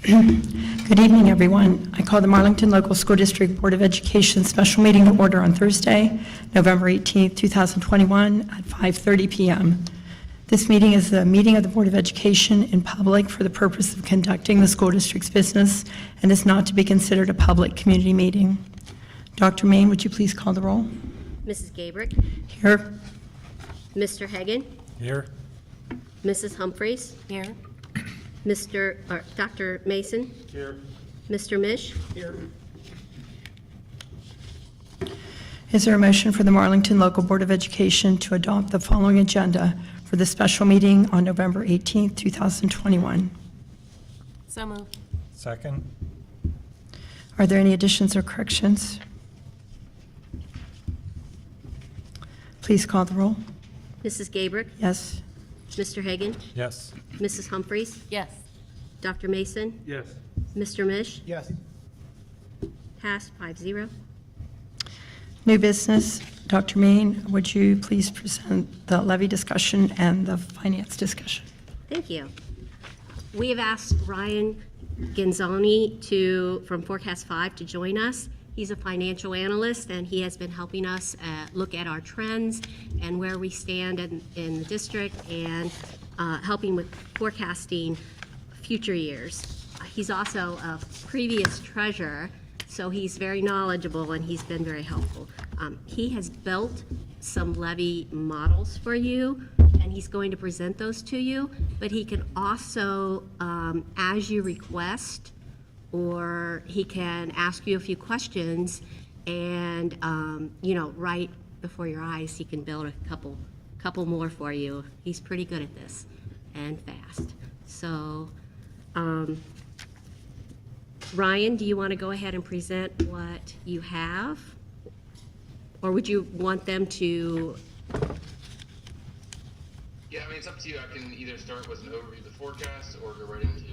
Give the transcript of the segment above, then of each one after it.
Good evening, everyone. I call the Marlington Local School District Board of Education special meeting to order on Thursday, November 18th, 2021 at 5:30 p.m. This meeting is the meeting of the Board of Education in public for the purpose of conducting the school district's business and is not to be considered a public community meeting. Dr. Main, would you please call the roll? Mrs. Gabrick. Here. Mr. Hagan. Here. Mrs. Humphreys. Here. Dr. Mason. Here. Mr. Mish. Here. Is there a motion for the Marlington Local Board of Education to adopt the following agenda for the special meeting on November 18th, 2021? So moved. Second. Are there any additions or corrections? Please call the roll. Mrs. Gabrick. Yes. Mr. Hagan. Yes. Mrs. Humphreys. Yes. Dr. Mason. Yes. Mr. Mish. Yes. Passed 5-0. New business. Dr. Main, would you please present the levy discussion and the finance discussion? Thank you. We have asked Ryan Genzoni from Forecast 5 to join us. He's a financial analyst, and he has been helping us look at our trends and where we stand in the district and helping with forecasting future years. He's also a previous treasurer, so he's very knowledgeable and he's been very helpful. He has built some levy models for you, and he's going to present those to you, but he can also, as you request, or he can ask you a few questions and, right before your eyes, he can build a couple more for you. He's pretty good at this and fast. So, Ryan, do you want to go ahead and present what you have? Or would you want them to? Yeah, I mean, it's up to you. I can either start with an overview of the forecast or go right into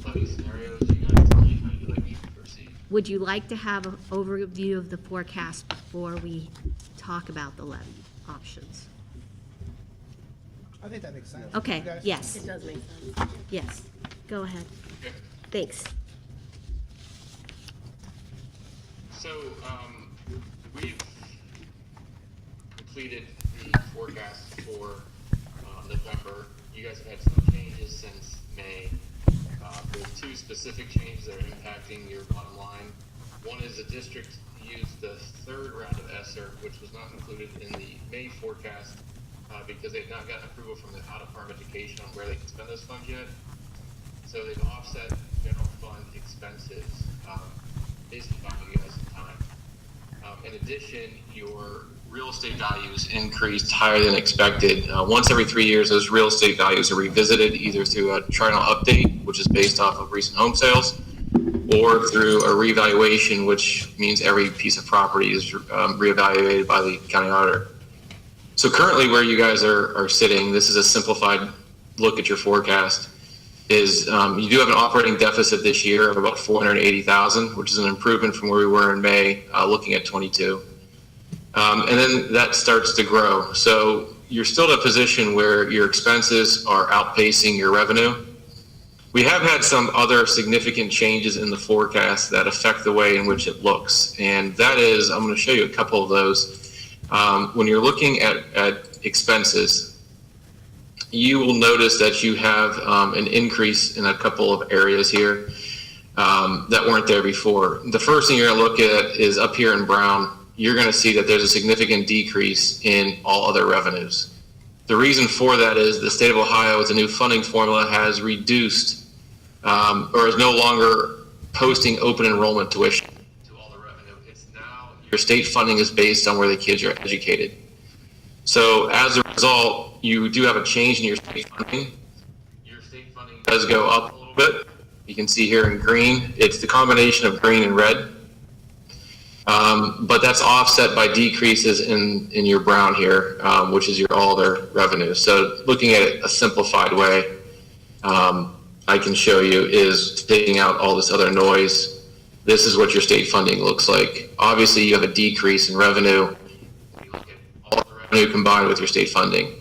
levy scenarios. You guys tell me how you'd like me to proceed. Would you like to have an overview of the forecast before we talk about the levy options? I think that makes sense. Okay, You guys? yes, It does make sense. yes. Go ahead. Okay. Thanks. So, we've completed the forecast for November. You guys have had some changes since May. There's two specific changes that are impacting your bottom line. One is the district used the third round of ESSER, which was not included in the May forecast because they've not gotten approval from the out-of-farm education on where they can spend those funds yet. So they've offset general fund expenses, basically buying you guys some time. In addition, your real estate values increased higher than expected. Once every 3 years, those real estate values are revisited either through a triennial update, which is based off of recent home sales, or through a revaluation, which means every piece of property is reevaluated by the county auditor. So currently where you guys are sitting, this is a simplified look at your forecast, is you do have an operating deficit this year of about $480,000, which is an improvement from where we were in May, looking at 22. And then that starts to grow. So you're still in a position where your expenses are outpacing your revenue. We have had some other significant changes in the forecast that affect the way in which it looks. And that is, I'm going to show you a couple of those. When you're looking at expenses, you will notice that you have an increase in a couple of areas here that weren't there before. The first thing you're going to look at is up here in brown. You're going to see that there's a significant decrease in all other revenues. The reason for that is the state of Ohio, with the new funding formula, has reduced or is no longer posting open enrollment tuition to all the revenue. It's now your state funding is based on where the kids are educated. So as a result, you do have a change in your state funding. Your state funding does go up a little bit. You can see here in green, it's the combination of green and red. But that's offset by decreases in your brown here, which is your all other revenue. So looking at it a simplified way, I can show you is taking out all this other noise. This is what your state funding looks like. Obviously, you have a decrease in revenue. You look at all the revenue combined with your state funding.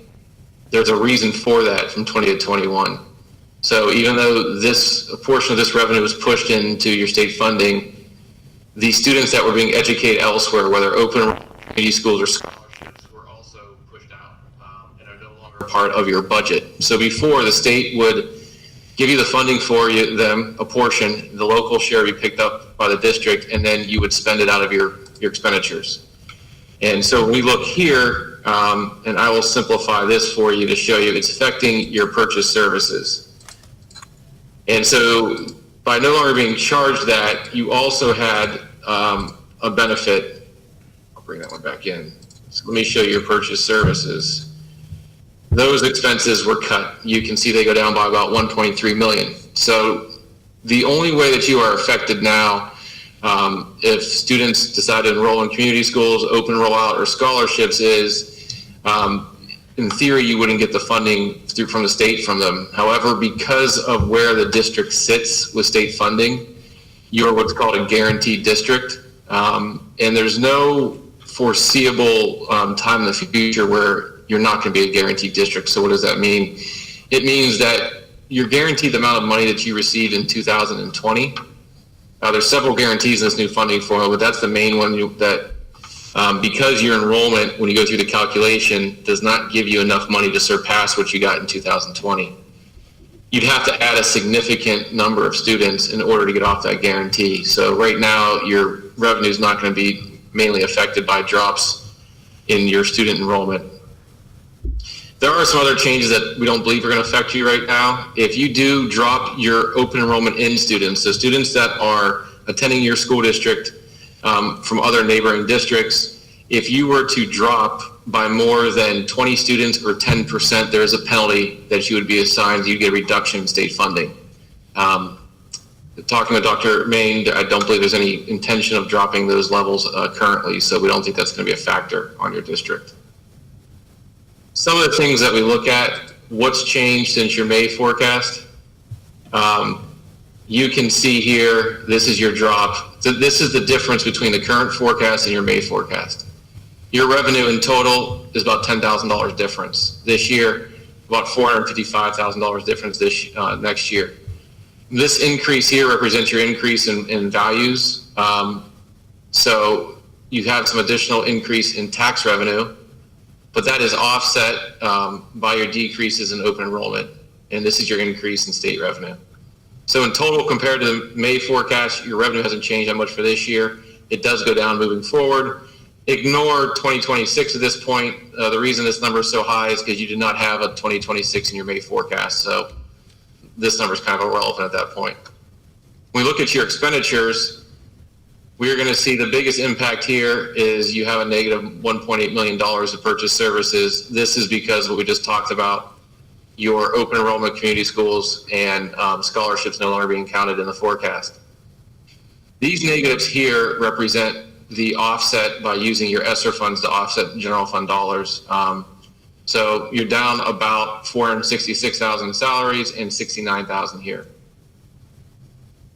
There's a reason for that from 20 to 21. So even though a portion of this revenue was pushed into your state funding, the students that were being educated elsewhere, whether open community schools or scholarships, were also pushed out and are no longer part of your budget. So before, the state would give you the funding for them, a portion, the local share would be picked up by the district, and then you would spend it out of your expenditures. And so when we look here, and I will simplify this for you to show you, it's affecting your purchase services. And so by no longer being charged that, you also had a benefit. I'll bring that one back in. So let me show you your purchase services. Those expenses were cut. You can see they go down by about 1.3 million. So the only way that you are affected now, if students decide to enroll in community schools, open rollout, or scholarships, is in theory you wouldn't get the funding from the state from them. However, because of where the district sits with state funding, you're what's called a guaranteed district, and there's no foreseeable time in the future where you're not going to be a guaranteed district. So what does that mean? It means that you're guaranteed the amount of money that you received in 2020. There's several guarantees in this new funding formula, but that's the main one that because your enrollment, when you go through the calculation, does not give you enough money to surpass what you got in 2020. You'd have to add a significant number of students in order to get off that guarantee. So right now, your revenue is not going to be mainly affected by drops in your student enrollment. There are some other changes that we don't believe are going to affect you right now. If you do drop your open enrollment in students, so students that are attending your school district from other neighboring districts, if you were to drop by more than 20 students or 10%, there is a penalty that you would be assigned. You get a reduction in state funding. Talking with Dr. Main, I don't believe there's any intention of dropping those levels currently, so we don't think that's going to be a factor on your district. Some of the things that we look at, what's changed since your May forecast. You can see here, this is your drop. So this is the difference between the current forecast and your May forecast. Your revenue in total is about $10,000 difference. This year, about $455,000 difference next year. This increase here represents your increase in values. So you have some additional increase in tax revenue, but that is offset by your decreases in open enrollment, and this is your increase in state revenue. So in total, compared to the May forecast, your revenue hasn't changed that much for this year. It does go down moving forward. Ignore 2026 at this point. The reason this number is so high is because you did not have a 2026 in your May forecast, so this number is kind of irrelevant at that point. When we look at your expenditures, we are going to see the biggest impact here is you have a negative $1.8 million of purchase services. This is because of what we just talked about, your open enrollment community schools and scholarships no longer being counted in the forecast. These negatives here represent the offset by using your ESSER funds to offset general fund dollars. So you're down about $466,000 in salaries and $69,000 here.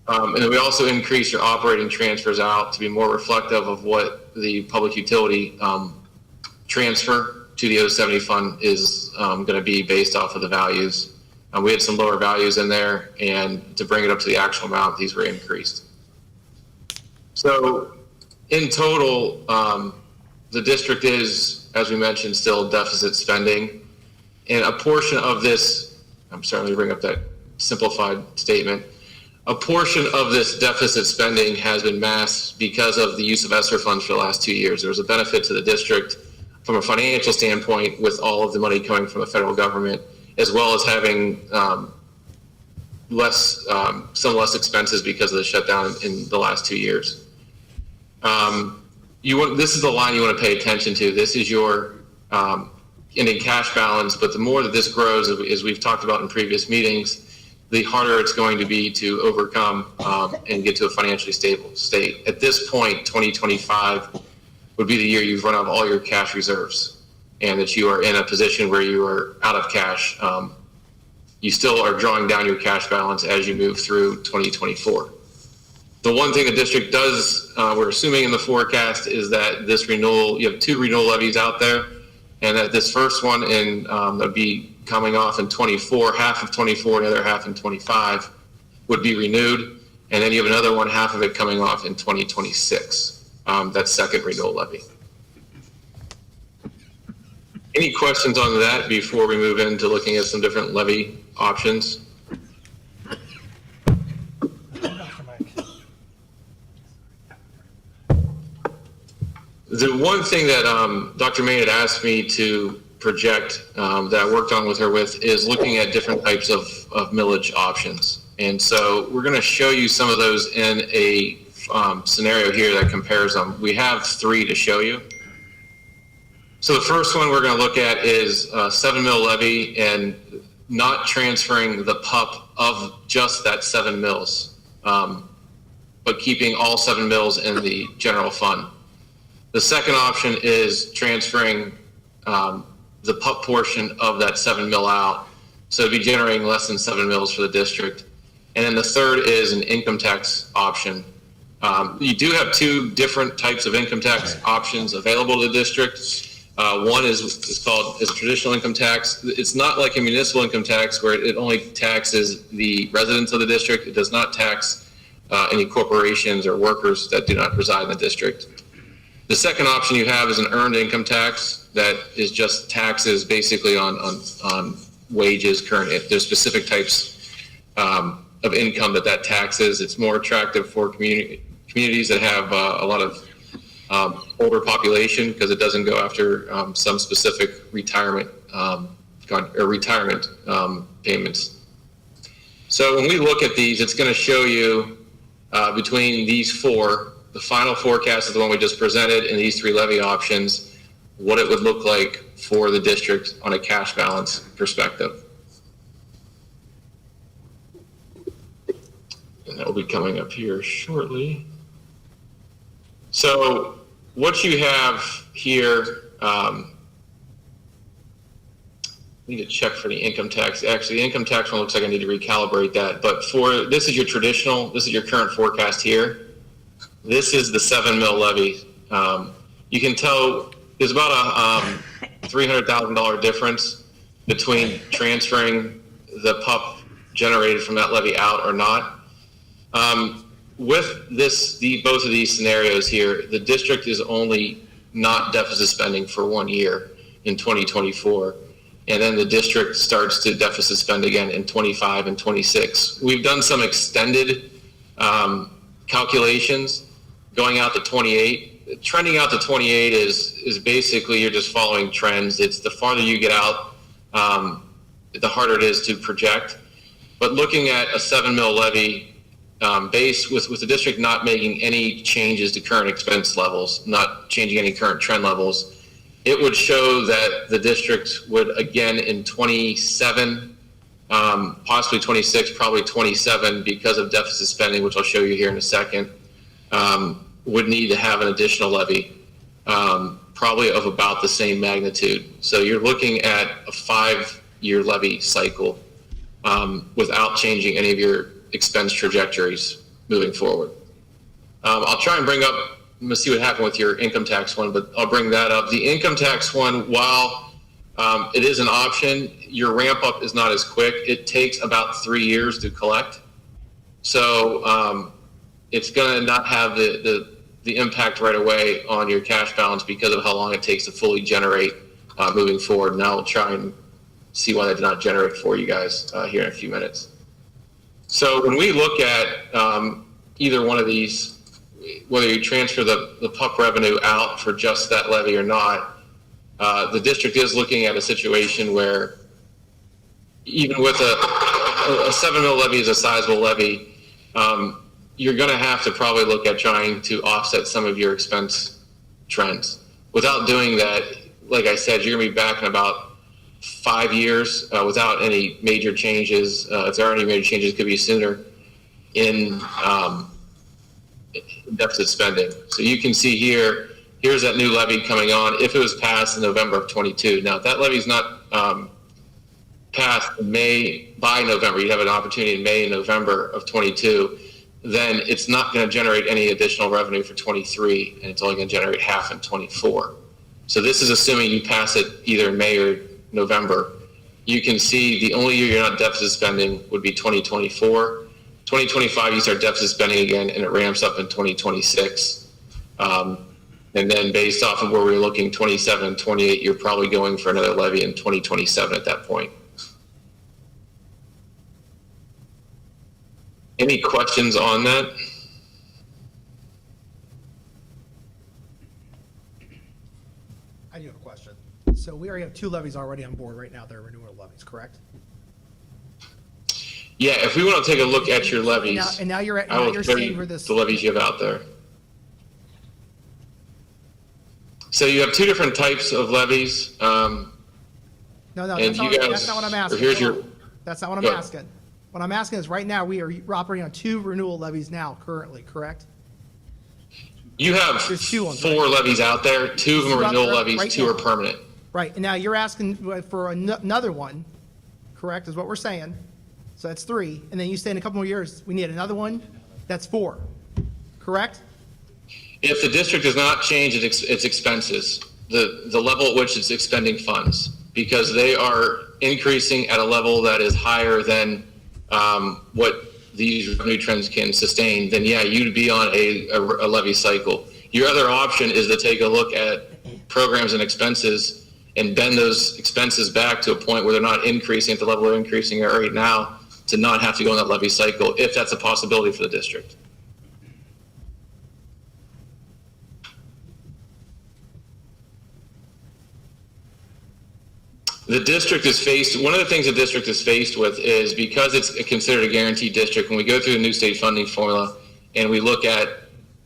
And then we also increase your operating transfers out to be more reflective of what the public utility transfer to the 070 fund is going to be based off of the values. We had some lower values in there, and to bring it up to the actual amount, these were increased. So in total, the district is, as we mentioned, still deficit spending. And a portion of this, I'm sorry, let me bring up that simplified statement. A portion of this deficit spending has been masked because of the use of ESSER funds for the last 2 years. There was a benefit to the district from a financial standpoint with all of the money coming from the federal government, as well as having some less expenses because of the shutdown in the last 2 years. This is the line you want to pay attention to. This is your ending cash balance, but the more that this grows, as we've talked about in previous meetings, the harder it's going to be to overcome and get to a financially stable state. At this point, 2025 would be the year you've run out of all your cash reserves and that you are in a position where you are out of cash. You still are drawing down your cash balance as you move through 2024. The one thing the district does, we're assuming in the forecast, is that this renewal, you have 2 renewal levies out there, and that this first one that'd be coming off in 24, half of 24, and the other half in 25 would be renewed. And then you have another one, half of it coming off in 2026, that second renewal levy. Any questions on that before we move into looking at some different levy options? The one thing that Dr. May had asked me to project that I worked on with her is looking at different types of millage options. And so we're going to show you some of those in a scenario here that compares them. We have 3 to show you. So the first one we're going to look at is 7 mil levy and not transferring the PUP of just that 7 mils, but keeping all 7 mils in the general fund. The second option is transferring the PUP portion of that 7 mil out. So it'd be generating less than 7 mils for the district. And then the third is an income tax option. You do have 2 different types of income tax options available to the district. One is called a traditional income tax. It's not like a municipal income tax where it only taxes the residents of the district. It does not tax any corporations or workers that do not reside in the district. The second option you have is an earned income tax that is just taxes basically on wages, there's specific types of income that taxes. It's more attractive for communities that have a lot of older population because it doesn't go after some specific retirement payments. So when we look at these, it's going to show you between these 4, the final forecast is the one we just presented, and these 3 levy options, what it would look like for the district on a cash balance perspective. And that will be coming up here shortly. So what you have here, I need to check for the income tax. Actually, the income tax one looks like I need to recalibrate that. But this is your traditional, this is your current forecast here. This is the 7 mil levy. You can tell there's about a $300,000 difference between transferring the PUP generated from that levy out or not. With both of these scenarios here, the district is only not deficit spending for 1 year in 2024. And then the district starts to deficit spend again in 25 and 26. We've done some extended calculations going out to 28. Trending out to 28 is basically you're just following trends. It's the farther you get out, the harder it is to project. But looking at a 7 mil levy base with the district not making any changes to current expense levels, not changing any current trend levels, it would show that the district would again in 27, possibly 26, probably 27 because of deficit spending, which I'll show you here in a second, would need to have an additional levy, probably of about the same magnitude. So you're looking at a 5-year levy cycle without changing any of your expense trajectories moving forward. I'll try and bring up, let's see what happened with your income tax one, but I'll bring that up. The income tax one, while it is an option, your ramp up is not as quick. It takes about 3 years to collect. So it's going to not have the impact right away on your cash balance because of how long it takes to fully generate moving forward. Now we'll try and see why that did not generate for you guys here in a few minutes. So when we look at either one of these, whether you transfer the PUP revenue out for just that levy or not, the district is looking at a situation where even with a 7 mil levy is a sizable levy, you're going to have to probably look at trying to offset some of your expense trends. Without doing that, like I said, you're going to be back in about 5 years without any major changes. If there are any major changes, it could be sooner in deficit spending. So you can see here's that new levy coming on if it was passed in November of 22. Now, if that levy is not passed by November, you have an opportunity in May and November of 22, then it's not going to generate any additional revenue for 23, and it's only going to generate half in 24. So this is assuming you pass it either in May or November. you can see the only year you're not deficit spending would be 2024. 2025, you start deficit spending again, and it ramps up in 2026. And then based off of where we're looking, 27 and 28, you're probably going for another levy in 2027 at that point. Any questions on that? I do have a question. So we already have 2 levies already on board right now. They're renewal levies, correct? Yeah, if we want to take a look at your levies, And now you're I will show saying you for this. the levies you have out there. So you have 2 different types of levies. No, and that's you not, guys- that's not what I'm or asking. here's Hold your- on. That's not what I'm Go ahead. asking. What I'm asking is right now we're operating on 2 renewal levies now currently, correct? You have There's 2 ones, 4 levies out there. 2 of them are Two out renewal there levies, right 2 now. are permanent. Right, and now you're asking for another one, correct, is what we're saying. So that's 3, and then you say in a couple more years, we need another one, that's 4, correct? If the district does not change its expenses, the level at which it's expending funds, because they are increasing at a level that is higher than what these revenue trends can sustain, then yeah, you'd be on a levy cycle. Your other option is to take a look at programs and expenses and bend those expenses back to a point where they're not increasing at the level they're increasing at right now, to not have to go in that levy cycle, if that's a possibility for the district. The district is faced, one of the things the district is faced with is, because it's considered a guaranteed district, when we go through the new state funding formula and we look at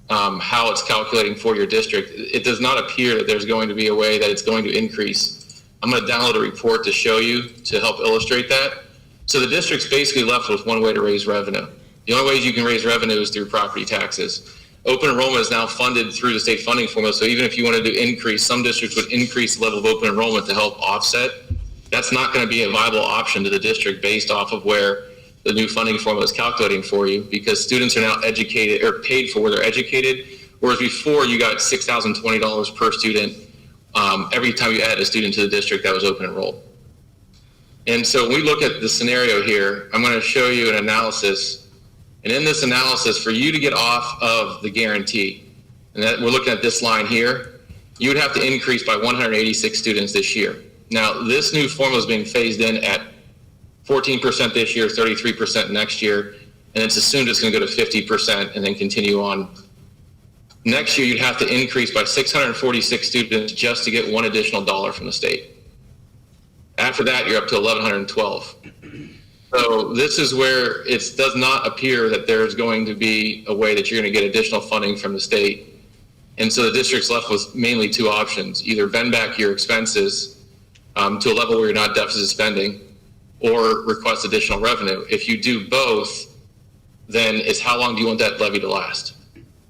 how it's calculating for your district, it does not appear that there's going to be a way that it's going to increase. I'm going to download a report to show you to help illustrate that. So the district's basically left with one way to raise revenue. The only ways you can raise revenue is through property taxes. Open enrollment is now funded through the state funding formula, so even if you wanted to increase, some districts would increase the level of open enrollment to help offset. That's not going to be a viable option to the district based off of where the new funding formula is calculating for you, because students are now educated or paid for where they're educated, whereas before you got $6,020 per student every time you added a student to the district that was open enrolled. And so when we look at the scenario here, I'm going to show you an analysis. And in this analysis, for you to get off of the guarantee, and that we're looking at this line here, you would have to increase by 186 students this year. Now, this new formula is being phased in at 14% this year, 33% next year, and it's assumed it's going to go to 50% and then continue on. Next year, you'd have to increase by 646 students just to get one additional dollar from the state. After that, you're up to 1,112. So this is where it does not appear that there's going to be a way that you're going to get additional funding from the state. And so the district's left with mainly 2 options: either bend back your expenses to a level where you're not deficit spending, or request additional revenue. If you do both, then it's how long do you want that levy to last?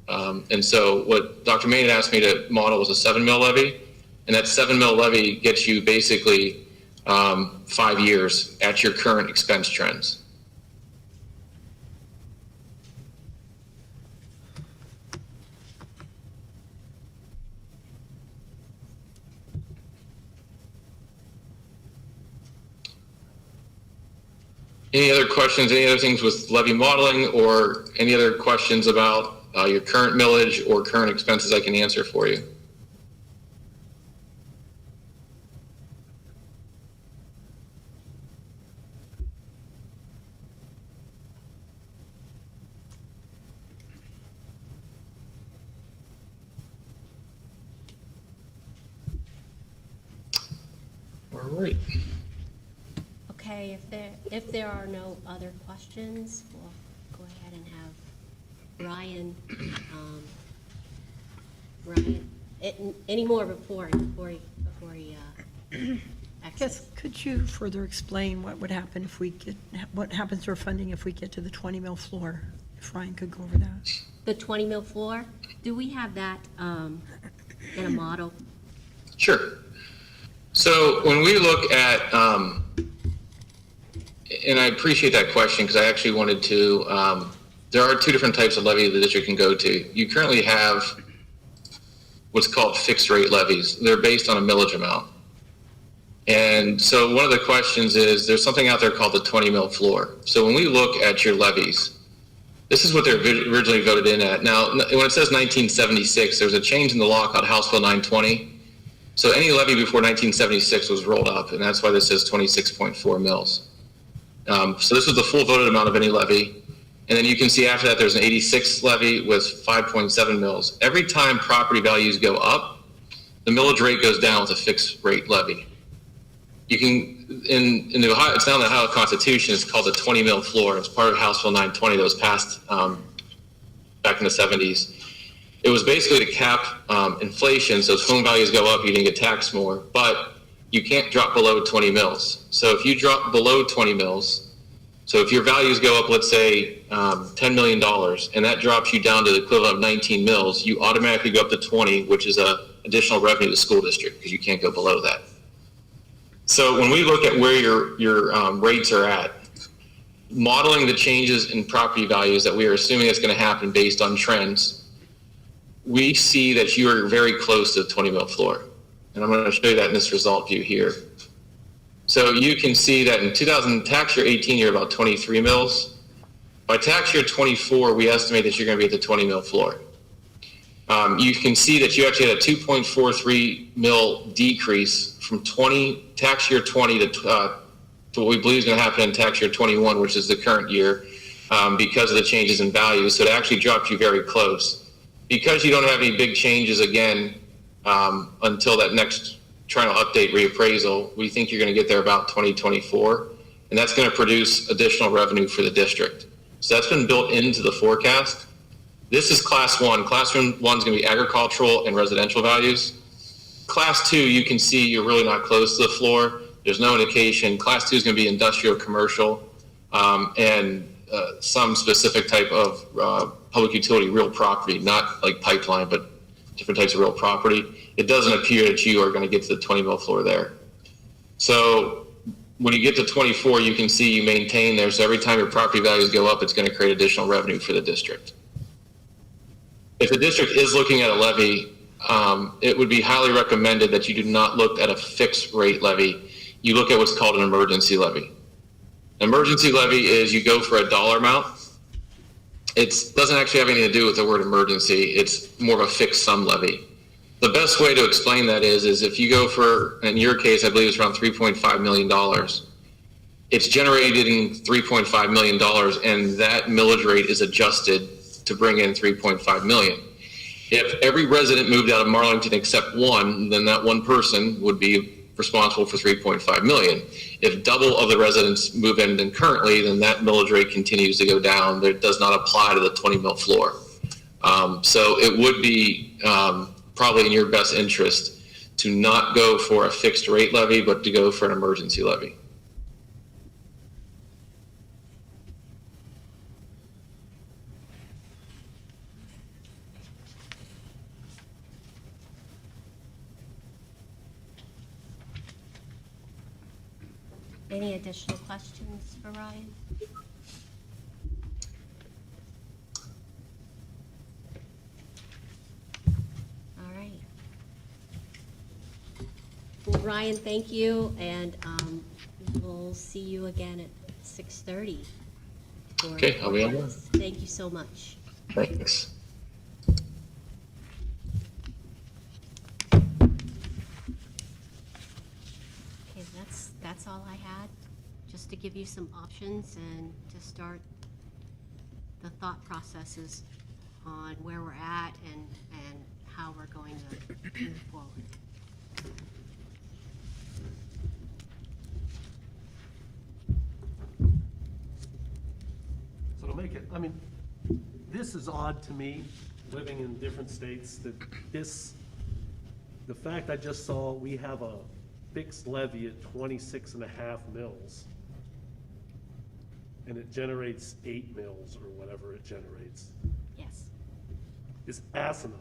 And so what Dr. Main asked me to model was a 7 mil levy, and that 7 mil levy gets you basically 5 years at your current expense trends. Any other questions, any other things with levy modeling, or any other questions about your current millage or current expenses I can answer for you? All right. Okay, if there are no other questions, we'll go ahead and have Ryan, any more before he Yes, exits? could you further explain what would happen if we get, what happens to our funding if we get to the 20 mil floor? If Ryan could go over that. The 20 mil floor, do we have that in a model? Sure. So when we look at, and I appreciate that question because I actually wanted to, there are 2 different types of levy the district can go to. You currently have what's called fixed rate levies. They're based on a millage amount. And so one of the questions is, there's something out there called the 20 mil floor. So when we look at your levies, this is what they're originally voted in at. Now, when it says 1976, there was a change in the law called House Bill 920. So any levy before 1976 was rolled up, and that's why this says 26.4 mils. So this was the full voted amount of any levy. And then you can see after that, there's an 86 levy with 5.7 mils. Every time property values go up, the millage rate goes down with a fixed rate levy. You can, in the Ohio, it's now in the Ohio Constitution, it's called the 20 mil floor. It's part of House Bill 920 that was passed back in the 70s. It was basically to cap inflation, so if home values go up, you didn't get taxed more, but you can't drop below 20 mils. So if you drop below 20 mils, so if your values go up, let's say $10 million, and that drops you down to the equivalent of 19 mils, you automatically go up to 20, which is a additional revenue to the school district because you can't go below that. So when we look at where your rates are at, modeling the changes in property values that we are assuming is going to happen based on trends, we see that you are very close to the 20 mil floor. And I'm going to show you that in this result view here. So you can see that in 2000 tax year 18, you're about 23 mils. By tax year 24, we estimate that you're going to be at the 20 mil floor. You can see that you actually had a 2.43 mil decrease from tax year 20 to what we believe is going to happen in tax year 21, which is the current year, because of the changes in value. So it actually dropped you very close. Because you don't have any big changes again until that next trying to update reappraisal, we think you're going to get there about 2024, and that's going to produce additional revenue for the district. So that's been built into the forecast. This is class one. Class one is going to be agricultural and residential values. Class two, you can see you're really not close to the floor. There's no indication. Class two is going to be industrial, commercial, and some specific type of public utility, real property, not like pipeline, but different types of real property. It doesn't appear that you are going to get to the 20 mil floor there. So when you get to 24, you can see you maintain there. So every time your property values go up, it's going to create additional revenue for the district. If the district is looking at a levy, it would be highly recommended that you do not look at a fixed rate levy. You look at what's called an emergency levy. An emergency levy is you go for a dollar amount. It doesn't actually have anything to do with the word emergency. It's more of a fixed sum levy. The best way to explain that is if you go for, in your case, I believe it's around $3.5 million. It's generating $3.5 million, and that millage rate is adjusted to bring in $3.5 million. If every resident moved out of Marlington except one, then that one person would be responsible for $3.5 million. If double of the residents move in than currently, then that millage rate continues to go down. It does not apply to the 20 mil floor. So it would be probably in your best interest to not go for a fixed rate levy, but to go for an emergency levy. Any additional questions for Ryan? All right. Well, Ryan, thank you, and we'll see you again at 6:30. Okay, I'll be on board. Thank you so much. Thanks. Okay, that's all I had, just to give you some options and to start the thought processes on where we're at and how we're going to move forward. So to make it, I mean, this is odd to me, living in different states, that the fact I just saw, we have a fixed levy at 26.5 mils, and it generates 8 mils or whatever it generates, Yes. is asinine.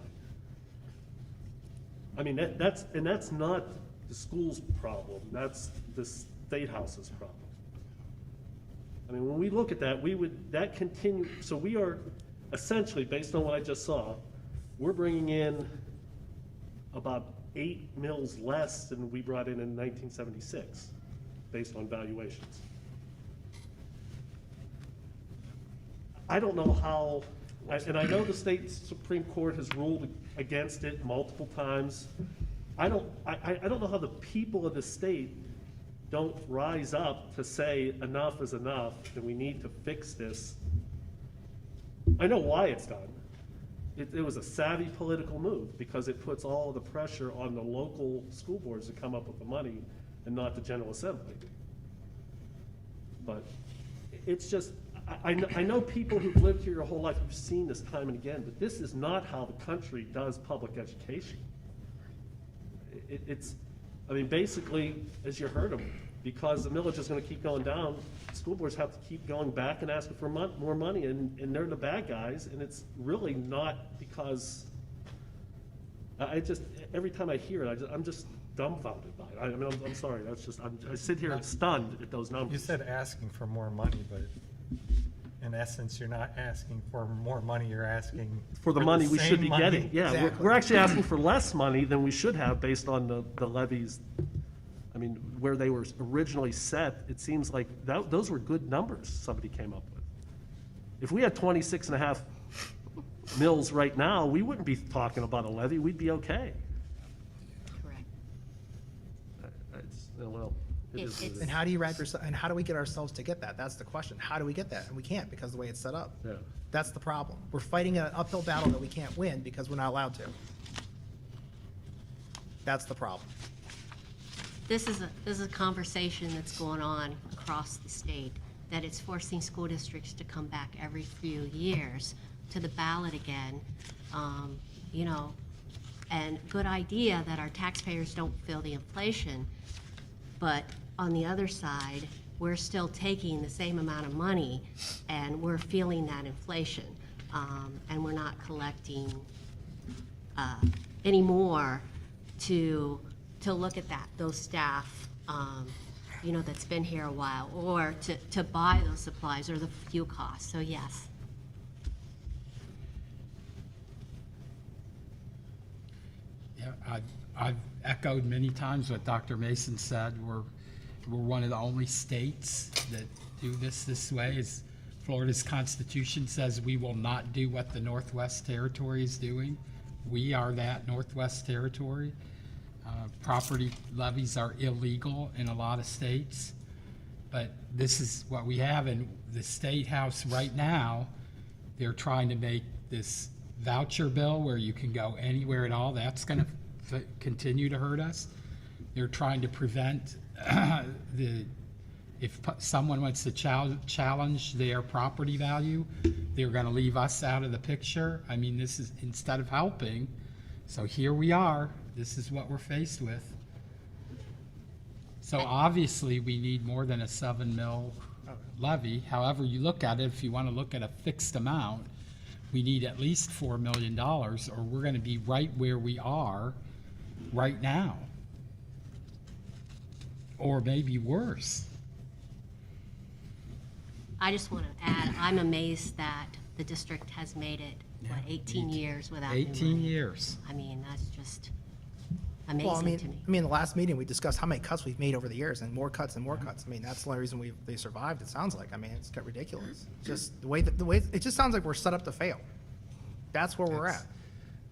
I mean, that's not the school's problem, that's the State House's problem. I mean, when we look at that, that continue, so we are essentially, based on what I just saw, we're bringing in about 8 mills less than we brought in 1976, based on valuations. I don't know how, and I know the state Supreme Court has ruled against it multiple times. I don't know how the people of the state don't rise up to say enough is enough and we need to fix this. I know why it's done. It was a savvy political move because it puts all the pressure on the local school boards to come up with the money and not the General Assembly. But it's just, I know people who've lived here their whole life have seen this time and again, but this is not how the country does public education. I mean, basically, as you heard them, because the millage is going to keep going down, school boards have to keep going back and asking for more money, and they're the bad guys, and it's really not because, every time I hear it, I'm just dumbfounded by it. I mean, I'm sorry, I sit here stunned at those numbers. You said asking for more money, but in essence, you're not asking for more money, you're asking For the money we should same be money. getting. Yeah, Exactly. we're actually asking for less money than we should have based on the levies. I mean, where they were originally set, it seems like those were good numbers somebody came up with. If we had 26.5 mills right now, we wouldn't be talking about a levy, we'd be okay. Correct. Well, it is what it is. And how do you wrap yourself, and how do we get ourselves to get that? That's the question. How do we get that? And we can't because of the way it's set up. Yeah. That's the problem. We're fighting an uphill battle that we can't win because we're not allowed to. That's the problem. This is a conversation that's going on across the state, that it's forcing school districts to come back every few years to the ballot again. You know, and good idea that our taxpayers don't feel the inflation, but on the other side, we're still taking the same amount of money and we're feeling that inflation. And we're not collecting anymore to look at those staff, you know, that's been here a while, or to buy those supplies or the fuel costs, so yes. Yeah, I've echoed many times what Dr. Mason said. We're one of the only states that do this way. As Florida's Constitution says, we will not do what the Northwest Territory is doing. We are that Northwest Territory. Property levies are illegal in a lot of states, but this is what we have in the State House right now. They're trying to make this voucher bill where you can go anywhere at all. That's going to continue to hurt us. They're trying to prevent if someone wants to challenge their property value, they're going to leave us out of the picture. I mean, this is instead of helping. So here we are. This is what we're faced with. So obviously, we need more than a 7 mil levy. However you look at it, if you want to look at a fixed amount, we need at least $4 million, or we're going to be right where we are right now, or maybe worse. I just want to add, I'm amazed that the district has made it, 18 years without new 18 money. years. I mean, that's just Well, amazing to me. I mean, the last meeting, we discussed how many cuts we've made over the years, and more cuts and more cuts. I mean, that's the only reason they survived, it sounds like. I mean, it's got ridiculous. Just the way, it just sounds like we're set up to fail. That's where we're at.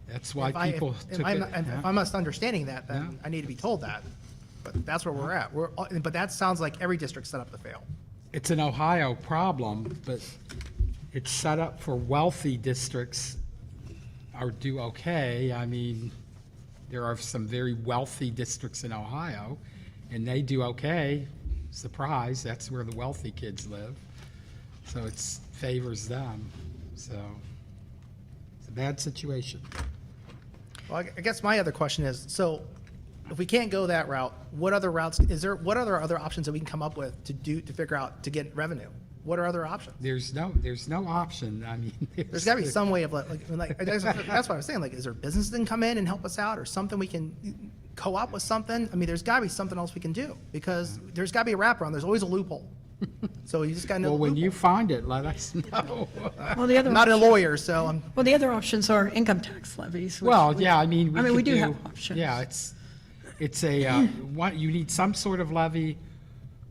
That's why If I- people if took I'm- it. If I'm misunderstanding that, then Yeah. I need to be told that. But that's where we're at. But that sounds like every district's set up to fail. It's an Ohio problem, but it's set up for wealthy districts or do okay. I mean, there are some very wealthy districts in Ohio, and they do okay. Surprise, that's where the wealthy kids live. So it favors them. So it's a bad situation. Well, I guess my other question is, so if we can't go that route, what other routes, what are other options that we can come up with to figure out, to get revenue? What are other options? There's no option. I mean, There's gotta be some way of that's what I was saying, like, is there business that can come in and help us out, or something we can co-op with something? I mean, there's gotta be something else we can do, because there's gotta be a wraparound, there's always a loophole. So you just got to know Well, the when you loophole. find it, let us know. Well, the other, I'm not a lawyer, so I'm, well, the other options are income tax levies. which Well, we- yeah, I mean, we we could do have options. Yeah, it's a, you need some sort of levy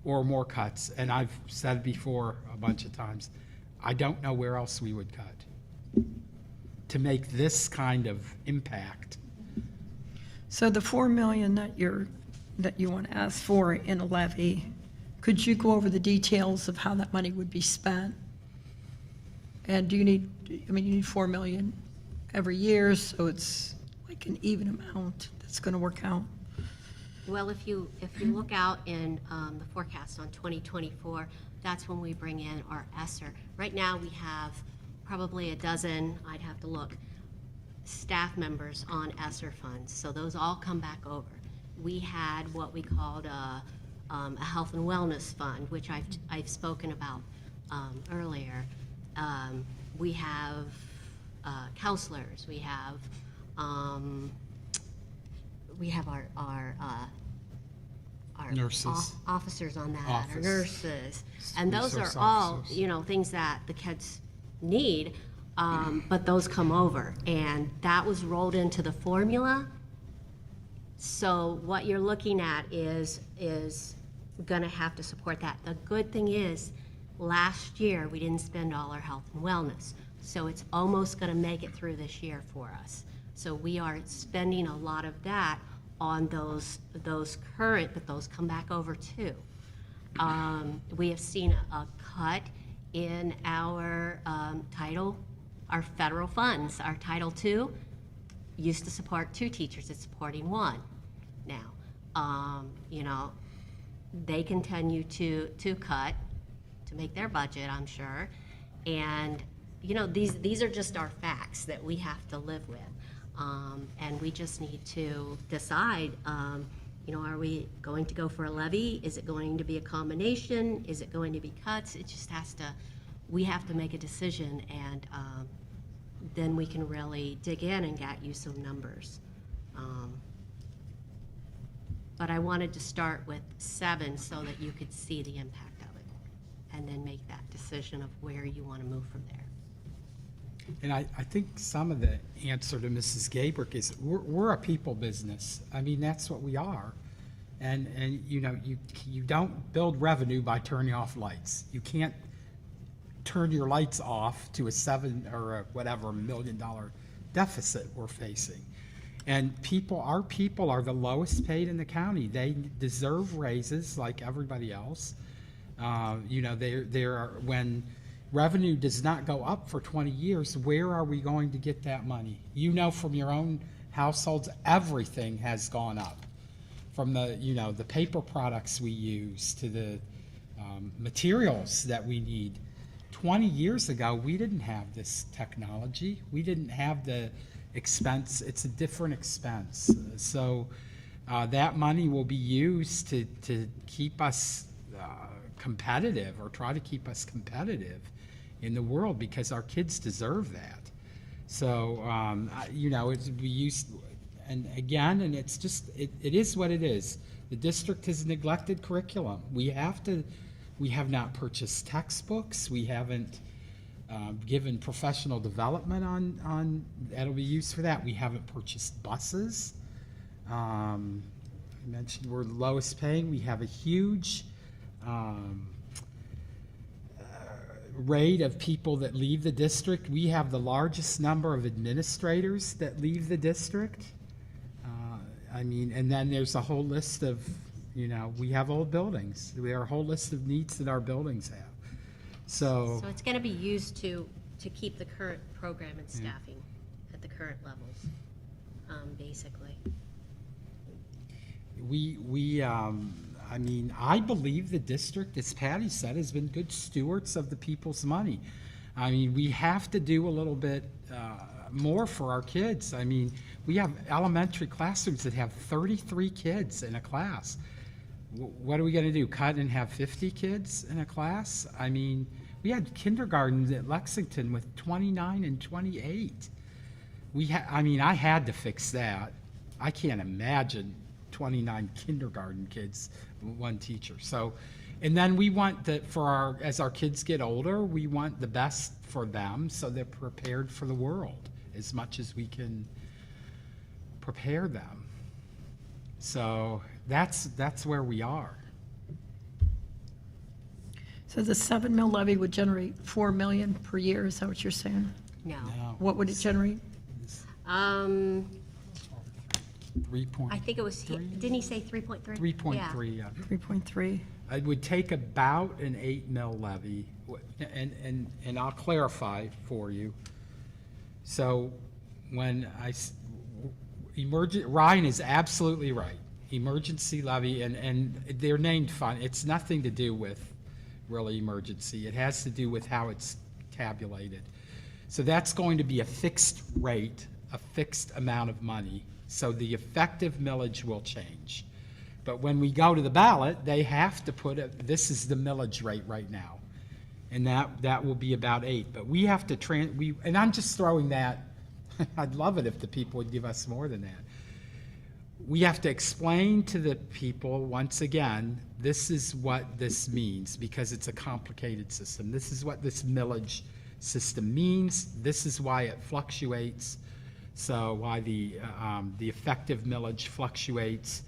or more cuts. And I've said before a bunch of times, I don't know where else we would cut to make this kind of impact. So the 4 million that you want to ask for in a levy, could you go over the details of how that money would be spent? And do you need, I mean, you need 4 million every year, so it's like an even amount that's going to work out. Well, if you look out in the forecast on 2024, that's when we bring in our ESSER. Right now, we have probably a dozen, I'd have to look, staff members on ESSER funds, so those all come back over. We had what we called a health and wellness fund, which I've spoken about earlier. We have counselors, we have our Nurses. Officers on that, our Office. nurses, and those are Resource all, officers. you know, things that the kids need, but those come over, and that was rolled into the formula. So what you're looking at is gonna have to support that. The good thing is, last year, we didn't spend all our health and wellness, so it's almost gonna make it through this year for us. So we are spending a lot of that on those current, but those come back over too. We have seen a cut in our our federal funds. Our Title II used to support 2 teachers, it's supporting 1 now. You know, they continue to cut to make their budget, I'm sure. And, you know, these are just our facts that we have to live with. And we just need to decide, you know, are we going to go for a levy? Is it going to be a combination? Is it going to be cuts? It just has to, we have to make a decision, and then we can really dig in and get you some numbers. But I wanted to start with 7 so that you could see the impact of it, and then make that decision of where you want to move from there. And I think some of the answer to Mrs. Gabrick is we're a people business. I mean, that's what we are. And you know, you don't build revenue by turning off lights. You can't turn your lights off to a $7 or a whatever $1 million deficit we're facing. And our people are the lowest paid in the county. They deserve raises like everybody else. You know, when revenue does not go up for 20 years, where are we going to get that money? You know, from your own households, everything has gone up. From the, you know, the paper products we use to the materials that we need. 20 years ago, we didn't have this technology. We didn't have the expense. It's a different expense. So that money will be used to keep us competitive, or try to keep us competitive in the world, because our kids deserve that. So, you know, we used, and again, and it's just, it is what it is. The district has neglected curriculum. We have not purchased textbooks. We haven't given professional development on that'll be used for that. We haven't purchased buses. I mentioned we're the lowest paying. We have a huge rate of people that leave the district. We have the largest number of administrators that leave the district. I mean, and then there's a whole list of, you know, we have old buildings. We have a whole list of needs that our buildings have. So So it's going to be used to keep the current program and staffing at the current levels, basically. I mean, I believe the district, as Patty said, has been good stewards of the people's money. I mean, we have to do a little bit more for our kids. I mean, we have elementary classrooms that have 33 kids in a class. What are we going to do, cut and have 50 kids in a class? I mean, we had kindergartens at Lexington with 29 and 28. I mean, I had to fix that. I can't imagine 29 kindergarten kids, one teacher. So And then we want that as our kids get older, we want the best for them so they're prepared for the world as much as we can prepare them. So that's where we are. So the 7 mil levy would generate 4 million per year, is that what you're saying? No. Now, What would it generate? Um, 3.3. I think it was, didn't he say 3.3? 3.3, yeah. 3.3. It would take about an 8 mil levy, and I'll clarify for you. So when Ryan is absolutely right. Emergency levy, and they're named fun. It's nothing to do with really emergency. It has to do with how it's tabulated. So that's going to be a fixed rate, a fixed amount of money. So the effective millage will change. But when we go to the ballot, they have to put this is the millage rate right now. And that will be about 8. But we have to and I'm just throwing that, I'd love it if the people would give us more than that. We have to explain to the people, once again, this is what this means, because it's a complicated system. This is what this millage system means. This is why it fluctuates. So why the effective millage fluctuates,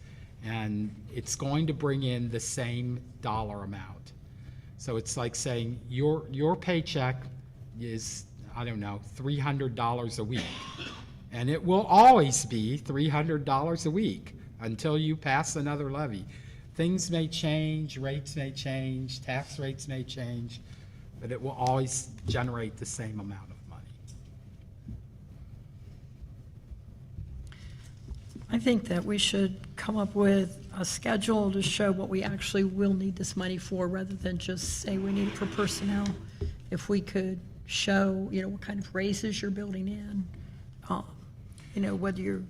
and it's going to bring in the same dollar amount. So it's like saying your paycheck is, I don't know, $300 a week. And it will always be $300 a week until you pass another levy. Things may change, rates may change, tax rates may change, but it will always generate the same amount of money. I think that we should come up with a schedule to show what we actually will need this money for, rather than just say we need it for personnel. If we could show, what kind of raises you're building in, whether you're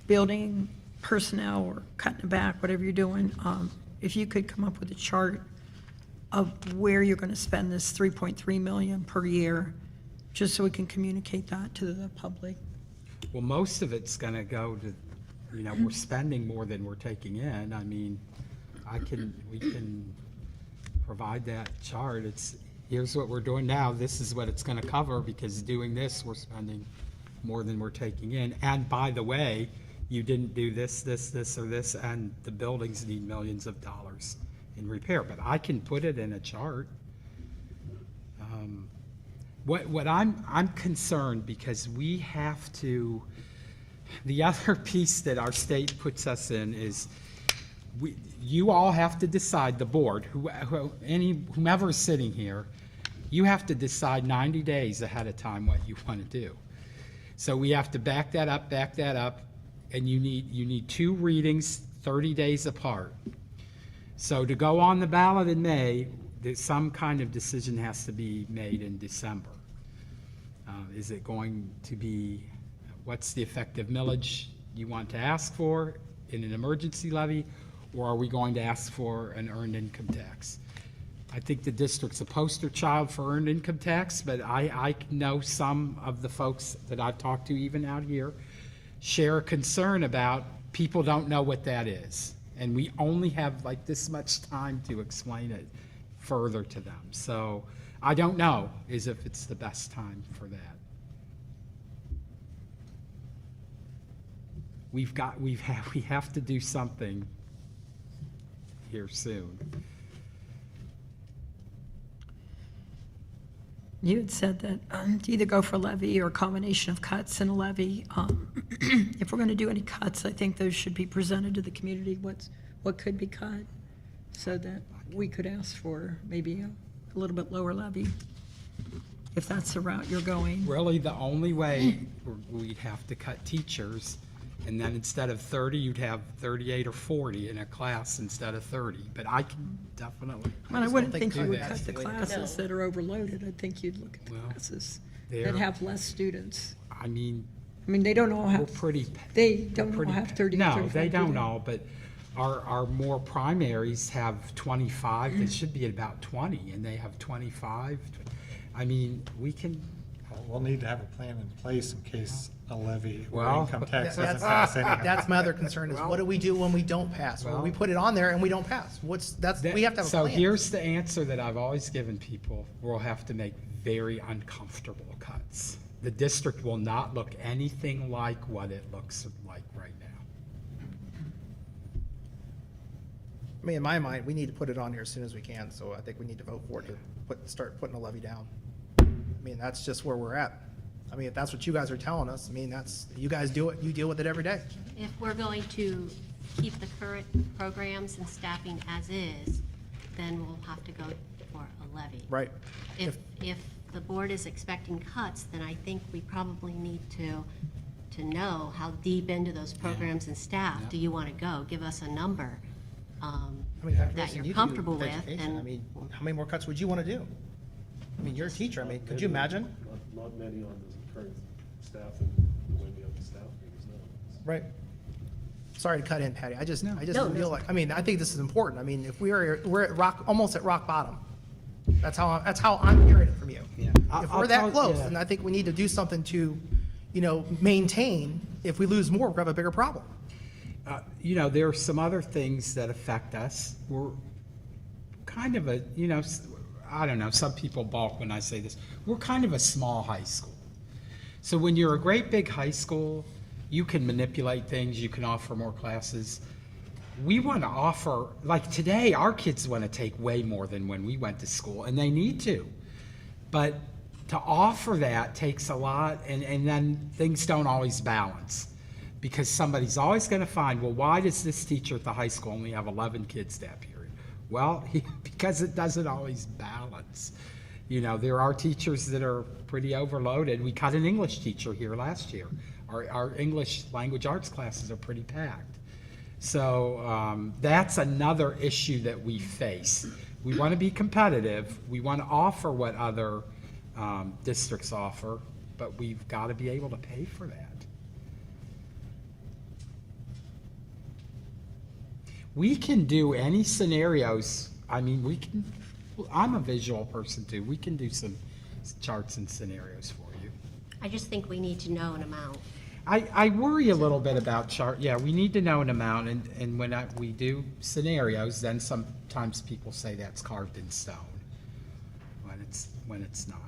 building personnel or cutting it back, whatever you're doing, if you could come up with a chart of where you're going to spend this 3.3 million per year, just so we can communicate that to the public. Well, most of it's going to go to, we're spending more than we're taking in. I mean, we can provide that chart. Here's what we're doing now. This is what it's going to cover, because doing this, we're spending more than we're taking in. And by the way, you didn't do this, or this, and the buildings need millions of dollars in repair. But I can put it in a chart. What I'm concerned, because we have to, the other piece that our state puts us in is you all have to decide, the board, whomever is sitting here, you have to decide 90 days ahead of time what you want to do. So we have to back that up, and you need 2 readings 30 days apart. So to go on the ballot in May, some kind of decision has to be made in December. Is it going to be, what's the effective millage you want to ask for in an emergency levy, or are we going to ask for an earned income tax? I think the district's a poster child for earned income tax, but I know some of the folks that I've talked to, even out here, share a concern about people don't know what that is. And we only have like this much time to explain it further to them. So I don't know if it's the best time for that. We have to do something here soon. You had said that to either go for a levy or a combination of cuts and a levy. If we're going to do any cuts, I think those should be presented to the community, what could be cut, so that we could ask for maybe a little bit lower levy, if that's the route you're going. Really, the only way we'd have to cut teachers, and then instead of 30, you'd have 38 or 40 in a class instead of 30. But I can definitely. Well, I wouldn't think think you would that's cut the the way to go. classes that are overloaded. I think you'd look at the Well, classes they're- that have less students. I mean, They don't all we're have, pretty. they don't all pretty- have 30 or No, 35 they don't people. all, but our more primaries have 25. They should be at about 20, and they have 25. I mean, we can, we'll need to have a plan in place in case a levy or Well, income tax doesn't That's, pass anyhow. that's my other concern is what do we do when we don't pass? When we put it on there and we don't pass? We have to have a So plan. here's the answer that I've always given people. We'll have to make very uncomfortable cuts. The district will not look anything like what it looks like right now. I mean, in my mind, we need to put it on here as soon as we can, so I think we need to vote for it to start putting a levy down. I mean, that's just where we're at. I mean, if that's what you guys are telling us, I mean, you guys do it, you deal with it every day. If we're going to keep the current programs and staffing as is, then we'll have to go for a levy. Right. If the board is expecting cuts, then I think we probably need to know how deep into those programs and staff do you want to go? Give us a number I mean, Dr. that Mason, you're you do comfortable with. education. I And mean, how many more cuts would you want to do? I mean, you're a teacher. I mean, could you imagine? Not many on the current staff and the way we have the staff, because no. Right. Sorry to cut in, Patty. I just No, feel no. like, I mean, I think this is important. I mean, if we're at almost at rock bottom. That's how I'm hearing it from you. Yeah. If I'll we're that tell- close, yeah. then I think we need to do something to, maintain. If we lose more, we're gonna have a bigger problem. There are some other things that affect us. We're kind of a, I don't know, some people balk when I say this. We're kind of a small high school. So when you're a great big high school, you can manipulate things, you can offer more classes. We want to offer, like today, our kids want to take way more than when we went to school, and they need to. But to offer that takes a lot, and then things don't always balance. Because somebody's always going to find, well, why does this teacher at the high school only have 11 kids that period? Well, because it doesn't always balance. There are teachers that are pretty overloaded. We cut an English teacher here last year. Our English language arts classes are pretty packed. So that's another issue that we face. We want to be competitive. We want to offer what other districts offer, but we've got to be able to pay for that. We can do any scenarios. I mean, I'm a visual person too. We can do some charts and scenarios for you. I just think we need to know an amount. I worry a little bit about chart. Yeah, we need to know an amount, and when we do scenarios, then sometimes people say that's carved in stone, when it's not.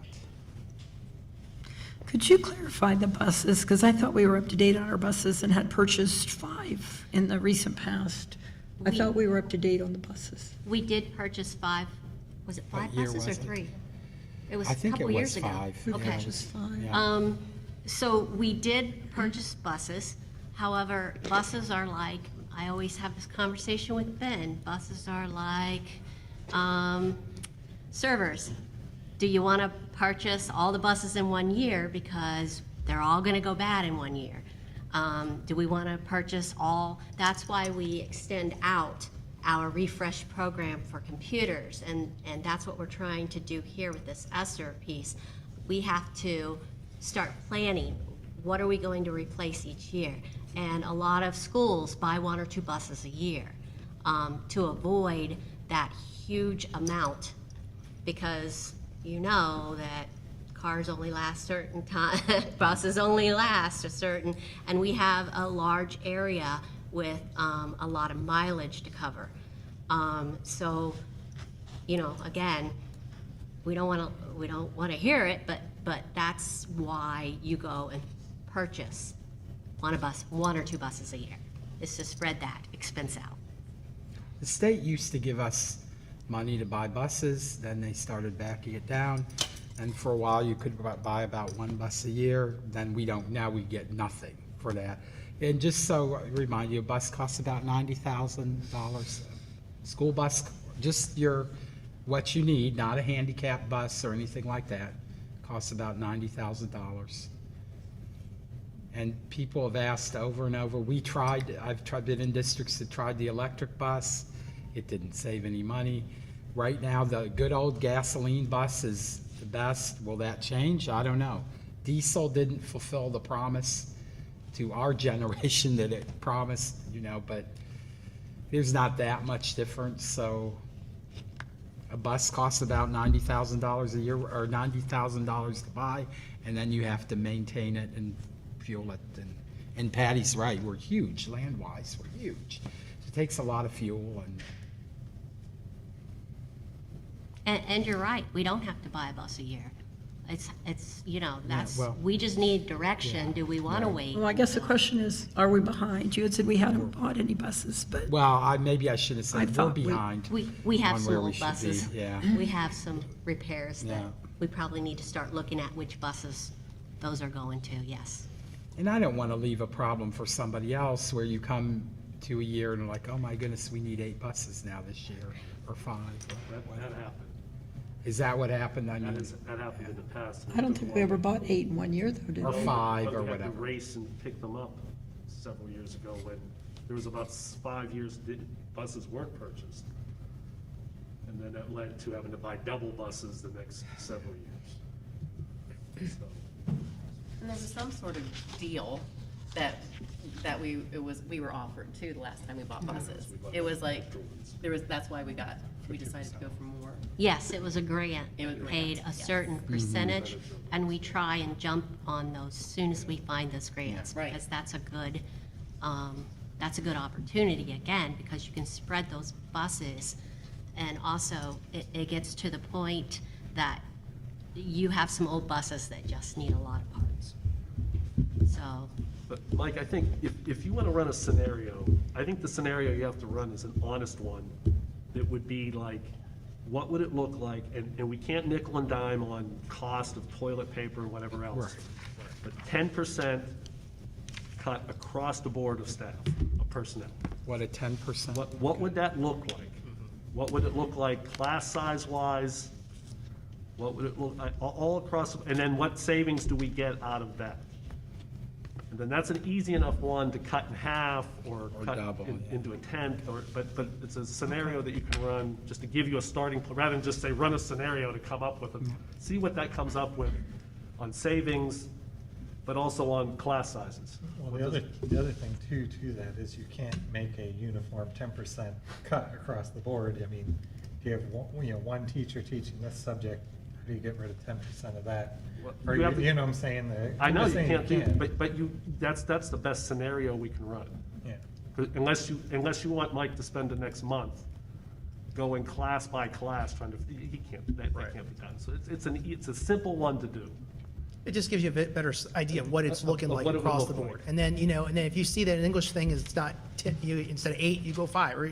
Could you clarify the buses? Because I thought we were up to date on our buses and had purchased 5 in the recent past. I thought we were up to date on the buses. We did purchase 5, was it 5 What year buses or was it? 3? It was I a think couple it years was ago. 5. We Okay. purchased 5. Yeah. So we did purchase buses. However, buses are like, I always have this conversation with Ben, buses are like servers. Do you want to purchase all the buses in 1 year because they're all going to go bad in 1 year? Do we want to purchase all? That's why we extend out our refresh program for computers, and that's what we're trying to do here with this ESSER piece. We have to start planning, what are we going to replace each year? And a lot of schools buy 1 or 2 buses a year to avoid that huge amount, because you know that cars only last certain time, buses only last a certain, and we have a large area with a lot of mileage to cover. So, again, we don't want to hear it, but that's why you go and purchase 1 or 2 buses a year, is to spread that expense out. The state used to give us money to buy buses, then they started backing it down, and for a while you could buy about 1 bus a year, then we don't, now we get nothing for that. And just so I remind you, a bus costs about $90,000. School bus, just what you need, not a handicap bus or anything like that, costs about $90,000. And people have asked over and over, I've been in districts that tried the electric bus, it didn't save any money. Right now, the good old gasoline bus is the best. Will that change? I don't know. Diesel didn't fulfill the promise to our generation that it promised, but there's not that much difference. So a bus costs about $90,000 a year, or $90,000 to buy, and then you have to maintain it and fuel it. And Patty's right, we're huge, land-wise, we're huge. It takes a lot of fuel, And you're right, we don't have to buy a bus a year. It's, you know, that's, well, we just need direction. Do we want to wait? Well, I guess the question is, are we behind? You had said we hadn't bought any buses, but well, maybe I should have I said we're thought we- behind. We have on some where we old should be, buses. yeah. We have some repairs that Yeah. we probably need to start looking at which buses those are going to, yes. And I don't want to leave a problem for somebody else where you come to a year and like, oh my goodness, we need 8 buses now this year, or 5. That happened. Is that what happened? I mean, That happened in the past. I don't think we ever bought 8 in 1 year, though, did or we? 5 But or we had to whatever. race and pick them up several years ago when there was about 5 years that buses weren't purchased. And then that led to having to buy double buses the next several years. So, And there was some sort of deal that we were offered too the last time we bought buses. It was like, that's why we decided to go for more. Yes, it was a grant. It was a grant, Paid a yes. certain percentage, and we try and jump on those as soon as we find those grants. Right. Because that's a good opportunity, again, because you can spread those buses. And also, it gets to the point that you have some old buses that just need a lot of parts. So, But Mike, I think if you want to run a scenario, I think the scenario you have to run is an honest one. That would be like, what would it look like? And we can't nickel and dime on cost of toilet paper and whatever else. Right. But 10% cut across the board of staff, of personnel. What, a 10%? What would that look like? What would it look like class size wise? What would it look like all across, and then what savings do we get out of that? And then that's an easy enough one to cut in half or cut double, yeah. into a tenth, but it's a scenario that you can run just to give you a starting, rather than just say, run a scenario to come up with it. See what that comes up with on savings, but also on class sizes. Well, the other thing too, to that is you can't make a uniform 10% cut across the board. I mean, if you have one teacher teaching this subject, how do you get rid of 10% of that? Well, Or you have to- you know what I'm saying? I know I'm you saying can't do, but that's the best scenario we can run. Yeah. Unless you want Mike to spend the next month going class by class trying to, he can't, that can't be done. So it's a simple one to do. It just gives you a bit better idea of what it's looking Of like what it would across look the board. like. And then, and then if you see that an English thing is, it's not 10, instead of 8, you go 5, or,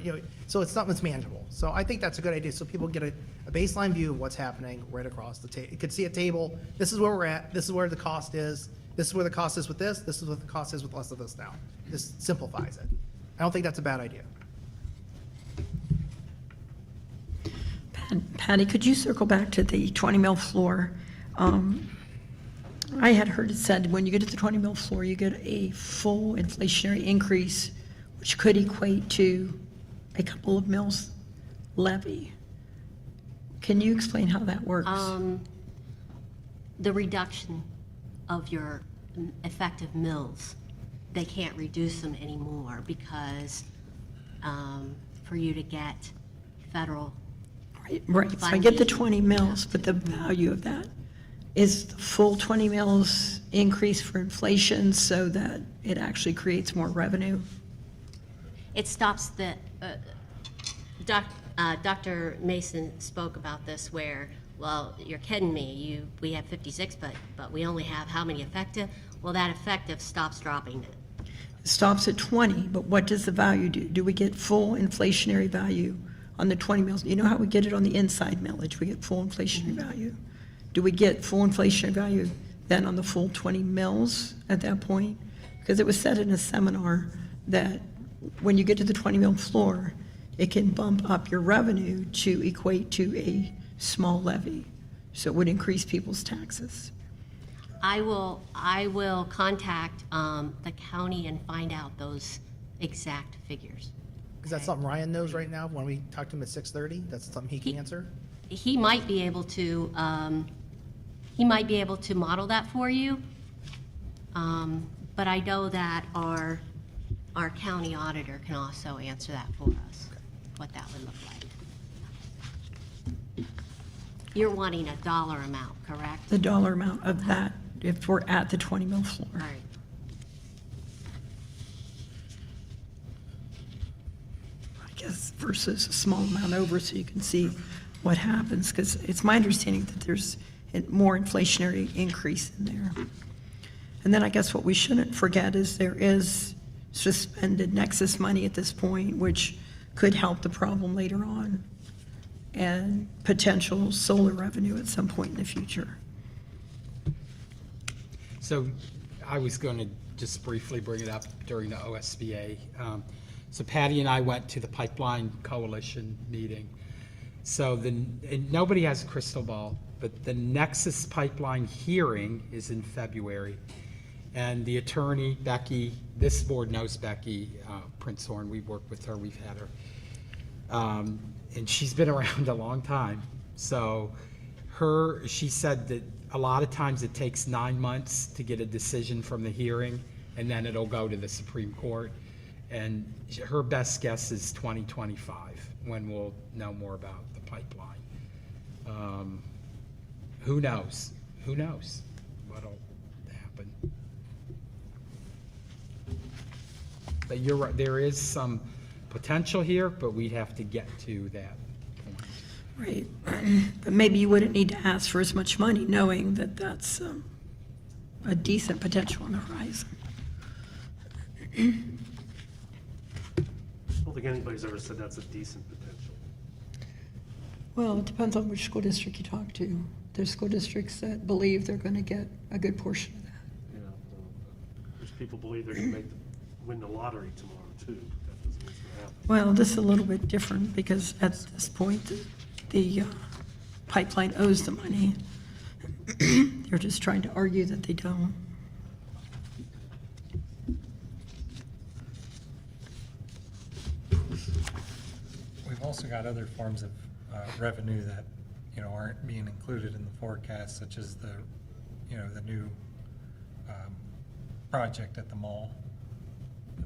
so it's something that's manageable. So I think that's a good idea, so people get a baseline view of what's happening right across the table. You could see a table, this is where we're at, this is where the cost is where the cost is with this is what the cost is with less of this now. This simplifies it. I don't think that's a bad idea. Patty, could you circle back to the 20 mil floor? I had heard it said when you get to the 20 mil floor, you get a full inflationary increase, which could equate to a couple of mils levy. Can you explain how that works? the reduction of your effective mills, they can't reduce them anymore because for you to get federal, Right, so I get the funding. 20 mils, but the value of that is the full 20 mils increase for inflation so that it actually creates more revenue? it stops the, Dr. Mason spoke about this where, well, you're kidding me, we have 56, but we only have how many effective? Well, that effective stops dropping it. It stops at 20, but what does the value do? Do we get full inflationary value on the 20 mils? You know how we get it on the inside millage? We get full inflationary value. Do we get full inflationary value then on the full 20 mils at that point? Because it was said in a seminar that when you get to the 20 mil floor, it can bump up your revenue to equate to a small levy. So it would increase people's taxes. I will contact the county and find out those exact figures. Is that something Ryan knows right now when we talk to him at 6:30? That's something he can answer? He might be able to model that for you. But I know that our county auditor can also answer that for us, what that would look like. You're wanting a dollar amount, correct? The dollar amount of that if we're at the 20 mil floor. All right. I guess versus a small amount over, so you can see what happens, because it's my understanding that there's a more inflationary increase in there. And then I guess what we shouldn't forget is there is suspended nexus money at this point, which could help the problem later on, and potential solar revenue at some point in the future. So I was going to just briefly bring it up during the OSBA. So Patty and I went to the Pipeline Coalition meeting. So and nobody has a crystal ball, but the Nexus Pipeline hearing is in February. And the attorney, Becky, this board knows Becky Princehorn. We've worked with her, we've had her. And she's been around a long time. So she said that a lot of times it takes 9 months to get a decision from the hearing, and then it'll go to the Supreme Court. And her best guess is 2025, when we'll know more about the pipeline. Who knows? Who knows what'll happen? But you're right, there is some potential here, but we'd have to get to that point. Right. But maybe you wouldn't need to ask for as much money, knowing that that's a decent potential on the horizon. I don't think anybody's ever said that's a decent potential. Well, it depends on which school district you talk to. There's school districts that believe they're going to get a good portion of that. You know, there's people believe they're gonna win the lottery tomorrow too. That doesn't mean it's gonna happen. Well, this is a little bit different because at this point, the pipeline owes the money. They're just trying to argue that they don't. We've also got other forms of revenue that, aren't being included in the forecast, such as the new project at the mall.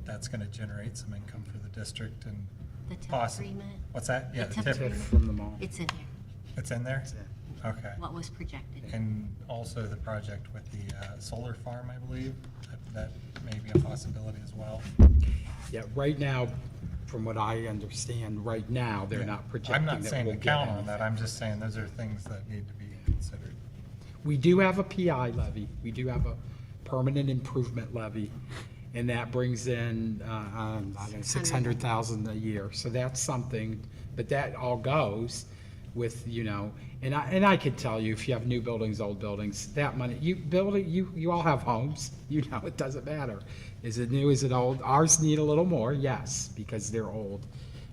That's going to generate some income for the district and The TIF possibly. agreement? What's that? Yeah, The the TIF TIF. agreement. From the mall. It's in here, It's in there? Okay. what was projected. And also the project with the solar farm, I believe, that may be a possibility as well. Yeah, right now, from what I understand, right now, they're not projecting I'm that not saying we'll to get count on that, anything. I'm just saying those are things that need to be considered. We do have a PI levy. We do have a permanent improvement levy, and that brings in, I don't know, 600,000 a year. So that's something, but that all goes with, and I could tell you, if you have new buildings, old buildings, that money, you all have homes, it doesn't matter. Is it new, is it old? Ours need a little more, yes, because they're old.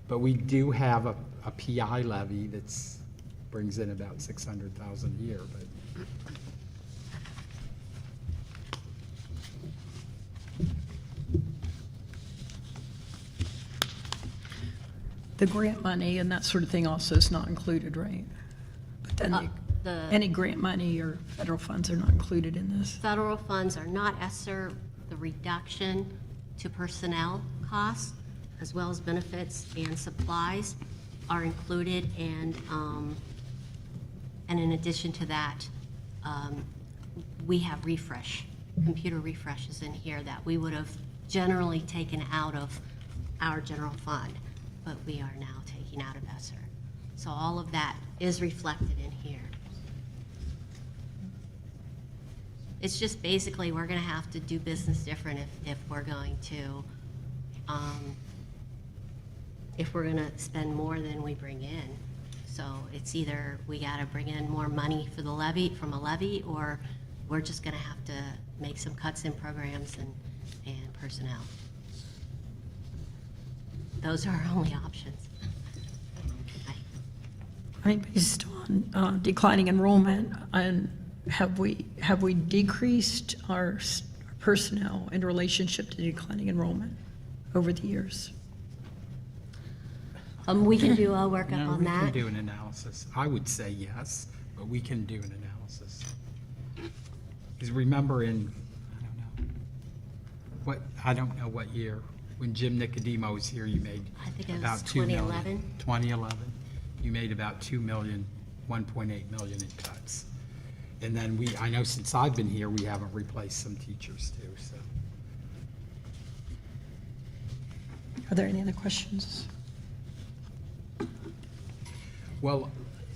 But we do have a PI levy that's, brings in about 600,000 a year, but. The grant money and that sort of thing also is not included, right? But then any grant money or federal funds are not included in this. Federal funds are not ESSER. The reduction to personnel costs, as well as benefits and supplies, are included, and in addition to that, we have computer refreshes in here that we would have generally taken out of our general fund, but we are now taking out of ESSER. So all of that is reflected in here. It's just basically, we're gonna have to do business different if we're going to, if we're gonna spend more than we bring in. So it's either we gotta bring in more money for the levy, from a levy, or we're just gonna have to make some cuts in programs and personnel. Those are our only options. I mean, based on declining enrollment, and have we decreased our personnel in relationship to declining enrollment over the years? We can do a workup No, on we that. can do an analysis. I would say yes, but we can do an analysis. Because remember I don't know what year, when Jim Nicodemo was here, you made I think it was about 2 million. 2011. 2011, you made about 2 million, 1.8 million in cuts. And then I know since I've been here, we haven't replaced some teachers too, so. Are there any other questions? Well,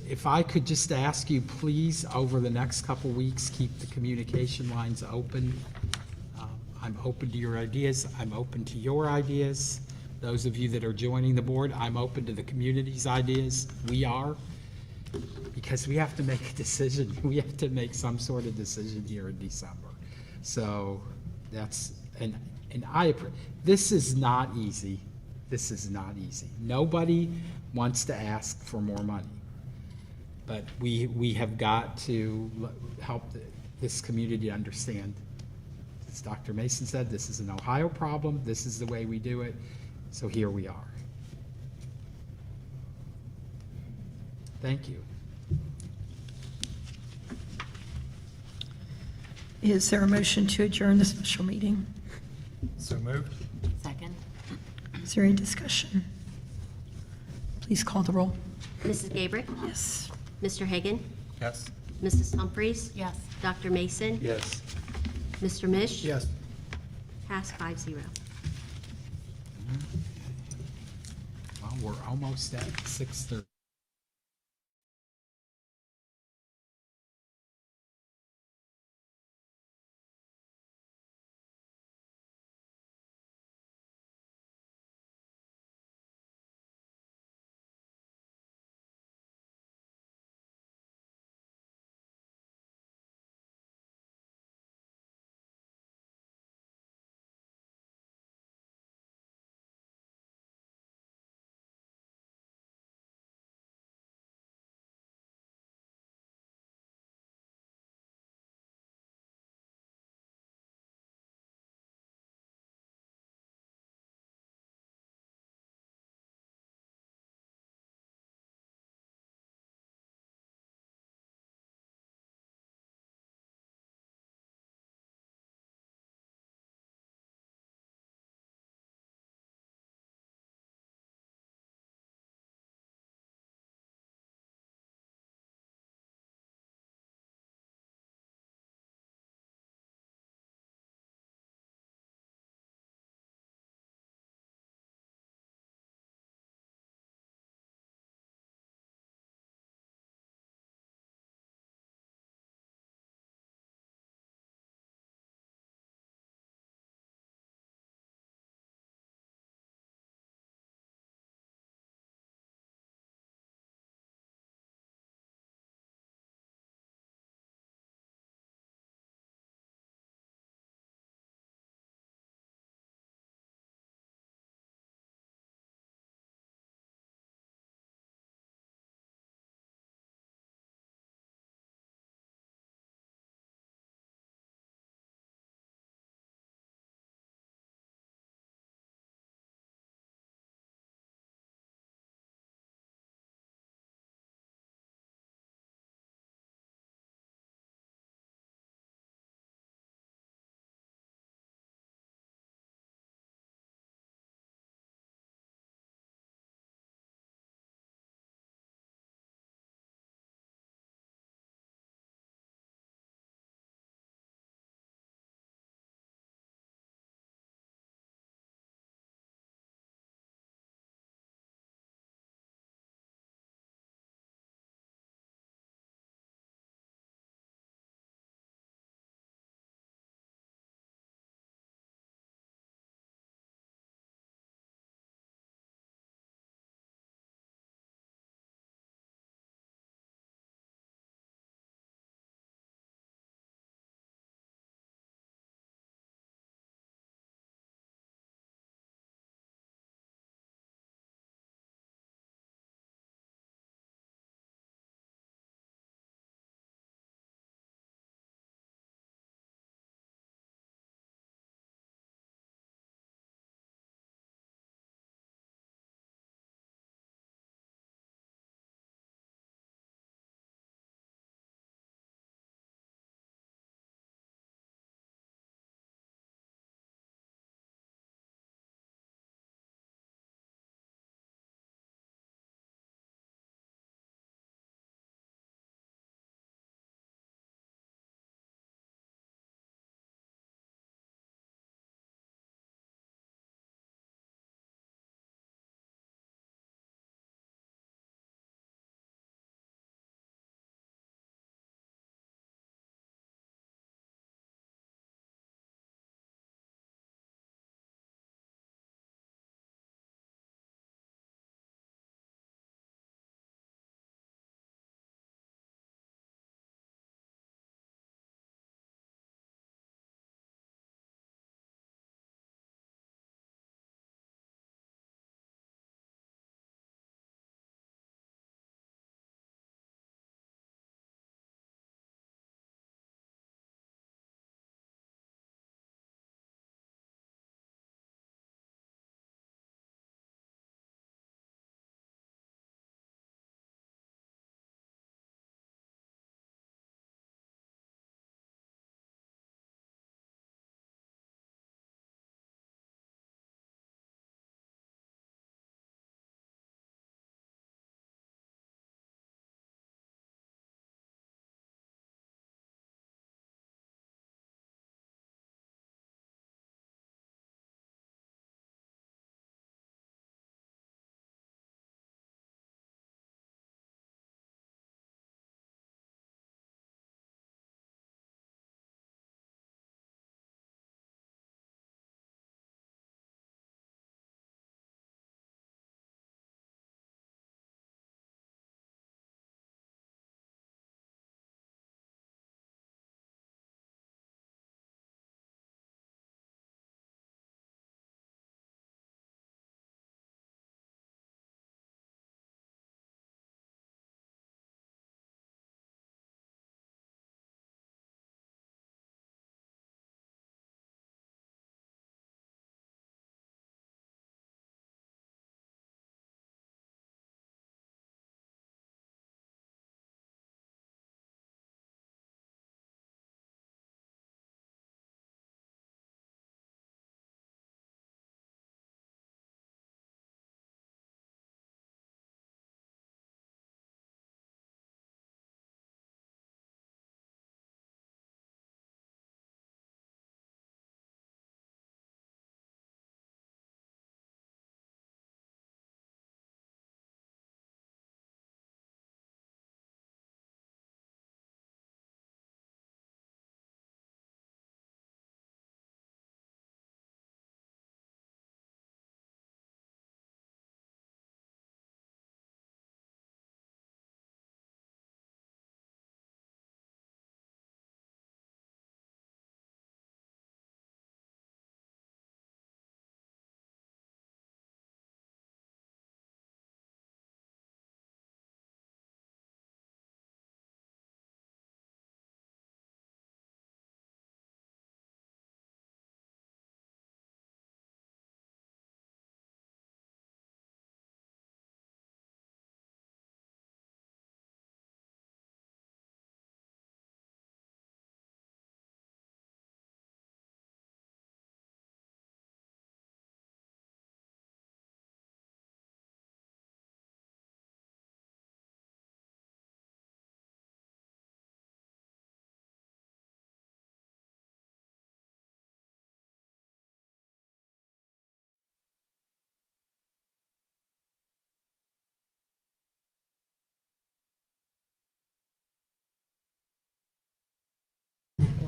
if I could just ask you, please, over the next couple weeks, keep the communication lines open. I'm open to your ideas. I'm open to your ideas. Those of you that are joining the board, I'm open to the community's ideas. We are, because we have to make a decision. We have to make some sort of decision here in December. So that's, and this is not easy. This is not easy. Nobody wants to ask for more money. But we have got to help this community understand. As Dr. Mason said, this is an Ohio problem. This is the way we do it. So here we are. Thank you. Is there a motion to adjourn the special meeting? So moved? Second? Is there any discussion? Please call the roll. Mrs. Gabrick? Yes. Mr. Hagan? Yes. Mrs. Humphries? Yes. Dr. Mason? Yes. Mr. Mish? Yes. Pass 5-0. Well, we're almost at 6:30.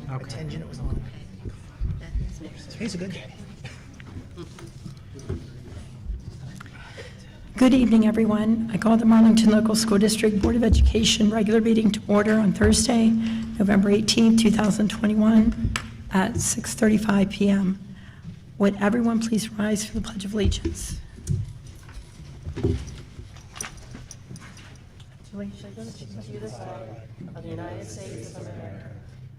A tangent it was on. He's a good guy. Good evening, everyone. I call the Marlington Local School District Board of Education regular meeting to order on Thursday, November 18, 2021, at 6:35 p.m. Would everyone please rise for the Pledge of Allegiance? Allegiance to the flag of the United States of America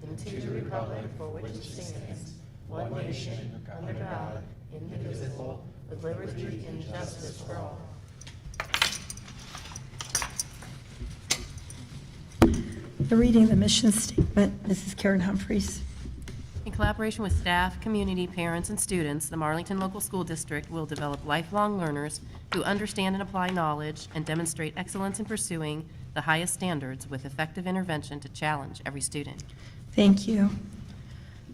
and to the republic for which it stands, one nation, under God, indivisible, with liberty and justice for all. The reading of the mission statement, Mrs. Karen Humphreys. In collaboration with staff, community, parents, and students, the Marlington Local School District will develop lifelong learners who understand and apply knowledge and demonstrate excellence in pursuing the highest standards with effective intervention to challenge every student. Thank you.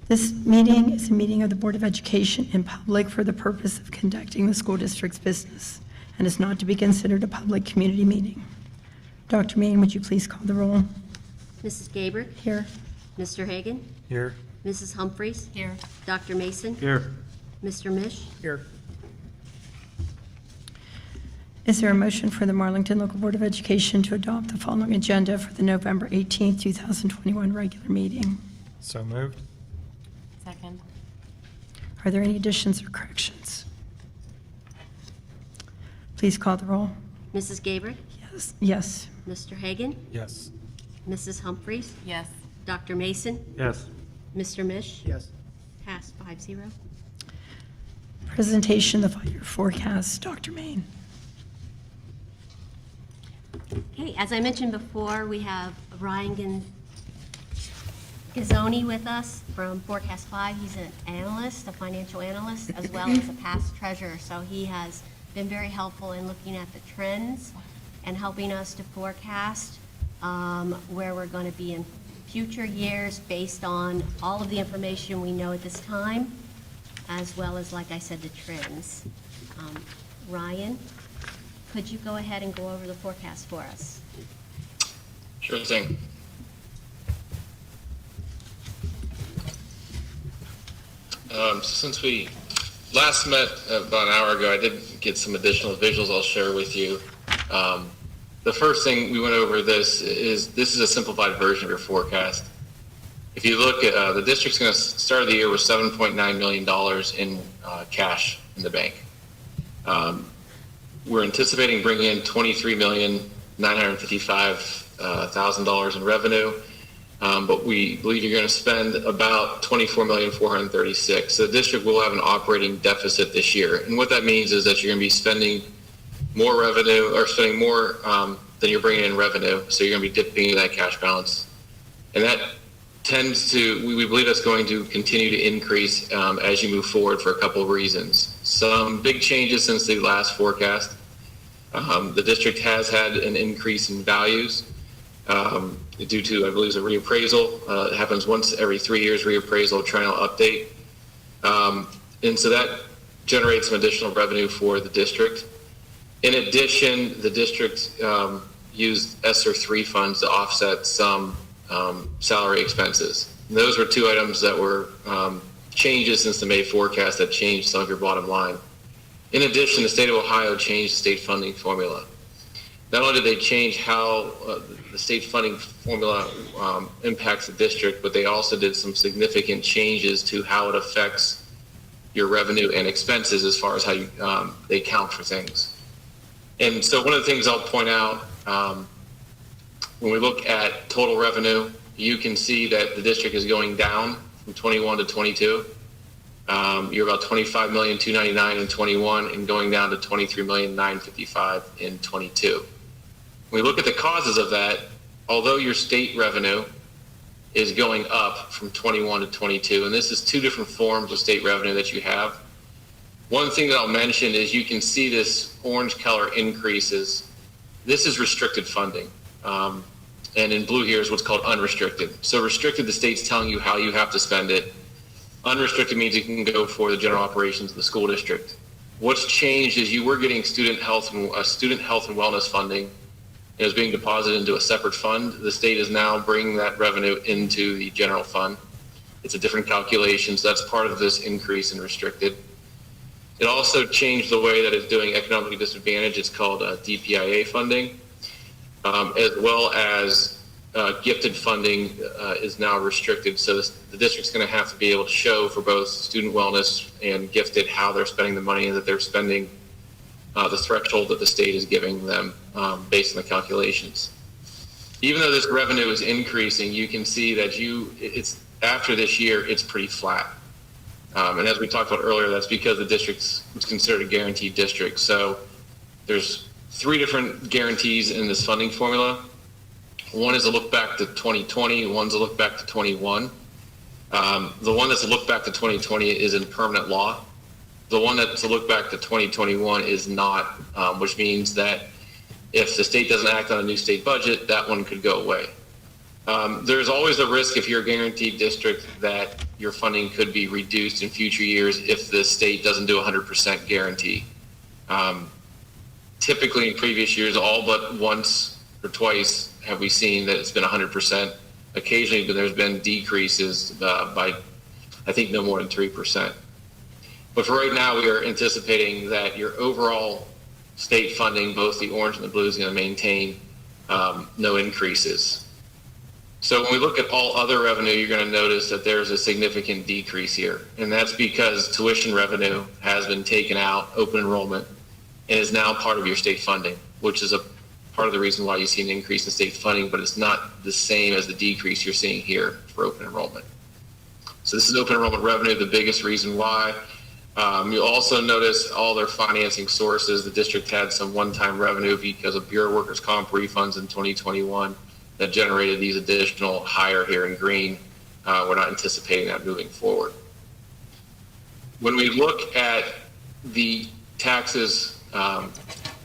This meeting is a meeting of the Board of Education in public for the purpose of conducting the school district's business and is not to be considered a public community meeting. Dr. Main, would you please call the roll? Mrs. Gabrick? Here. Mr. Hagan? Here. Mrs. Humphries? Here. Dr. Mason? Here. Mr. Mish? Here. Is there a motion for the Marlington Local Board of Education to adopt the following agenda for the November 18, 2021 regular meeting? So moved. Second. Are there any additions or corrections? Please call the roll. Mrs. Gabrick? Yes. Yes. Mr. Hagan? Yes. Mrs. Humphries? Yes. Dr. Mason? Yes. Mr. Mish? Yes. Passed 5-0. Presentation of the 5-year forecast, Dr. Main. Okay, as I mentioned before, we have Ryan Gazzoni with us from Forecast 5. He's an analyst, a financial analyst, as well as a past treasurer. So he has been very helpful in looking at the trends and helping us to forecast where we're going to be in future years based on all of the information we know at this time, as well as, like I said, the trends. Ryan, could you go ahead and go over the forecast for us? Sure thing. Since we last met about an hour ago, I did get some additional visuals I'll share with you. The first thing we went over this is a simplified version of your forecast. If you look at the district's going to start the year with $7.9 million in cash in the bank. We're anticipating bringing in $23,955,000 in revenue, but we believe you're going to spend about $24,436,000. So the district will have an operating deficit this year, and what that means is that you're going to be spending more revenue or spending more than you're bringing in revenue. So you're going to be dipping into that cash balance, and that tends to we believe that's going to continue to increase as you move forward for a couple of reasons. Some big changes since the last forecast. The district has had an increase in values due to, I believe, a reappraisal. It happens once every 3 years, reappraisal, triennial update. And so that generates some additional revenue for the district. In addition, the district used ESSER 3 funds to offset some salary expenses. And those were two items that were changes since the May forecast that changed some of your bottom line. In addition, the state of Ohio changed the state funding formula. Not only did they change how the state funding formula impacts the district, but they also did some significant changes to how it affects your revenue and expenses as far as how you, they count for things. And so one of the things I'll point out, when we look at total revenue, you can see that the district is going down from 21 to 22. You're about $25,299,000 in 21 and going down to $23,955,000 in 22. When we look at the causes of that, although your state revenue is going up from 21 to 22, and this is two different forms of state revenue that you have. One thing that I'll mention is you can see this orange color increases. This is restricted funding. And in blue here is what's called unrestricted. So restricted, the state's telling you how you have to spend it. Unrestricted means it can go for the general operations of the school district. What's changed is you were getting student health and wellness funding. It was being deposited into a separate fund. The state is now bringing that revenue into the general fund. It's a different calculation, so that's part of this increase in restricted. It also changed the way that it's doing economically disadvantaged. It's called DPIA funding, as well as gifted funding is now restricted. So the district's going to have to be able to show for both student wellness and gifted how they're spending the money and that they're spending the threshold that the state is giving them based on the calculations. Even though this revenue is increasing, you can see that it's after this year, it's pretty flat. And as we talked about earlier, that's because the district's considered a guaranteed district. So there's 3 different guarantees in this funding formula. One is a look back to 2020, one's a look back to 21. The one that's a look back to 2020 is in permanent law. The one that's a look back to 2021 is not, which means that if the state doesn't act on a new state budget, that one could go away. There's always a risk if you're a guaranteed district that your funding could be reduced in future years if the state doesn't do 100% guarantee. Typically in previous years, all but once or twice have we seen that it's been 100%. Occasionally, but there's been decreases by, I think, no more than 3%. But for right now, we are anticipating that your overall state funding, both the orange and the blue, is going to maintain no increases. So when we look at all other revenue, you're going to notice that there's a significant decrease here. And that's because tuition revenue has been taken out, open enrollment, and is now part of your state funding, which is a part of the reason why you see an increase in state funding, but it's not the same as the decrease you're seeing here for open enrollment. So this is open enrollment revenue, the biggest reason why. You'll also notice all their financing sources. The district had some one-time revenue because of Bureau Workers' Comp refunds in 2021 that generated these additional higher here in green. We're not anticipating that moving forward. When we look at the taxes,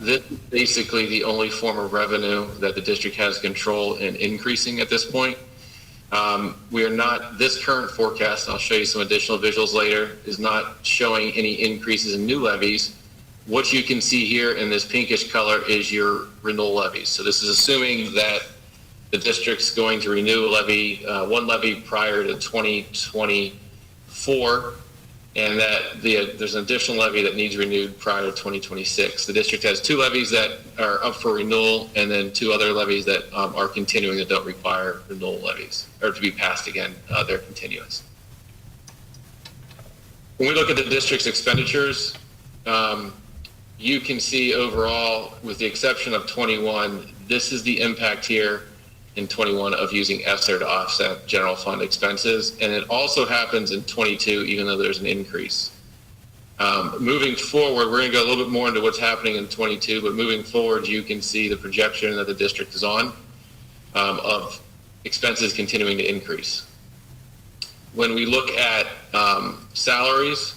this is basically the only form of revenue that the district has control in increasing at this point. We are not, this current forecast, I'll show you some additional visuals later, is not showing any increases in new levies. What you can see here in this pinkish color is your renewal levies. So this is assuming that the district's going to renew a levy, one levy prior to 2024, and that there's an additional levy that needs renewed prior to 2026. The district has 2 levies that are up for renewal, and then 2 other levies that are continuing that don't require renewal levies, or to be passed again. They're continuous. When we look at the district's expenditures, you can see overall, with the exception of 21, this is the impact here in 21 of using ESSER to offset general fund expenses. And it also happens in 22, even though there's an increase. Moving forward, we're going to go a little bit more into what's happening in 22, but moving forward, you can see the projection that the district is on of expenses continuing to increase. When we look at salaries,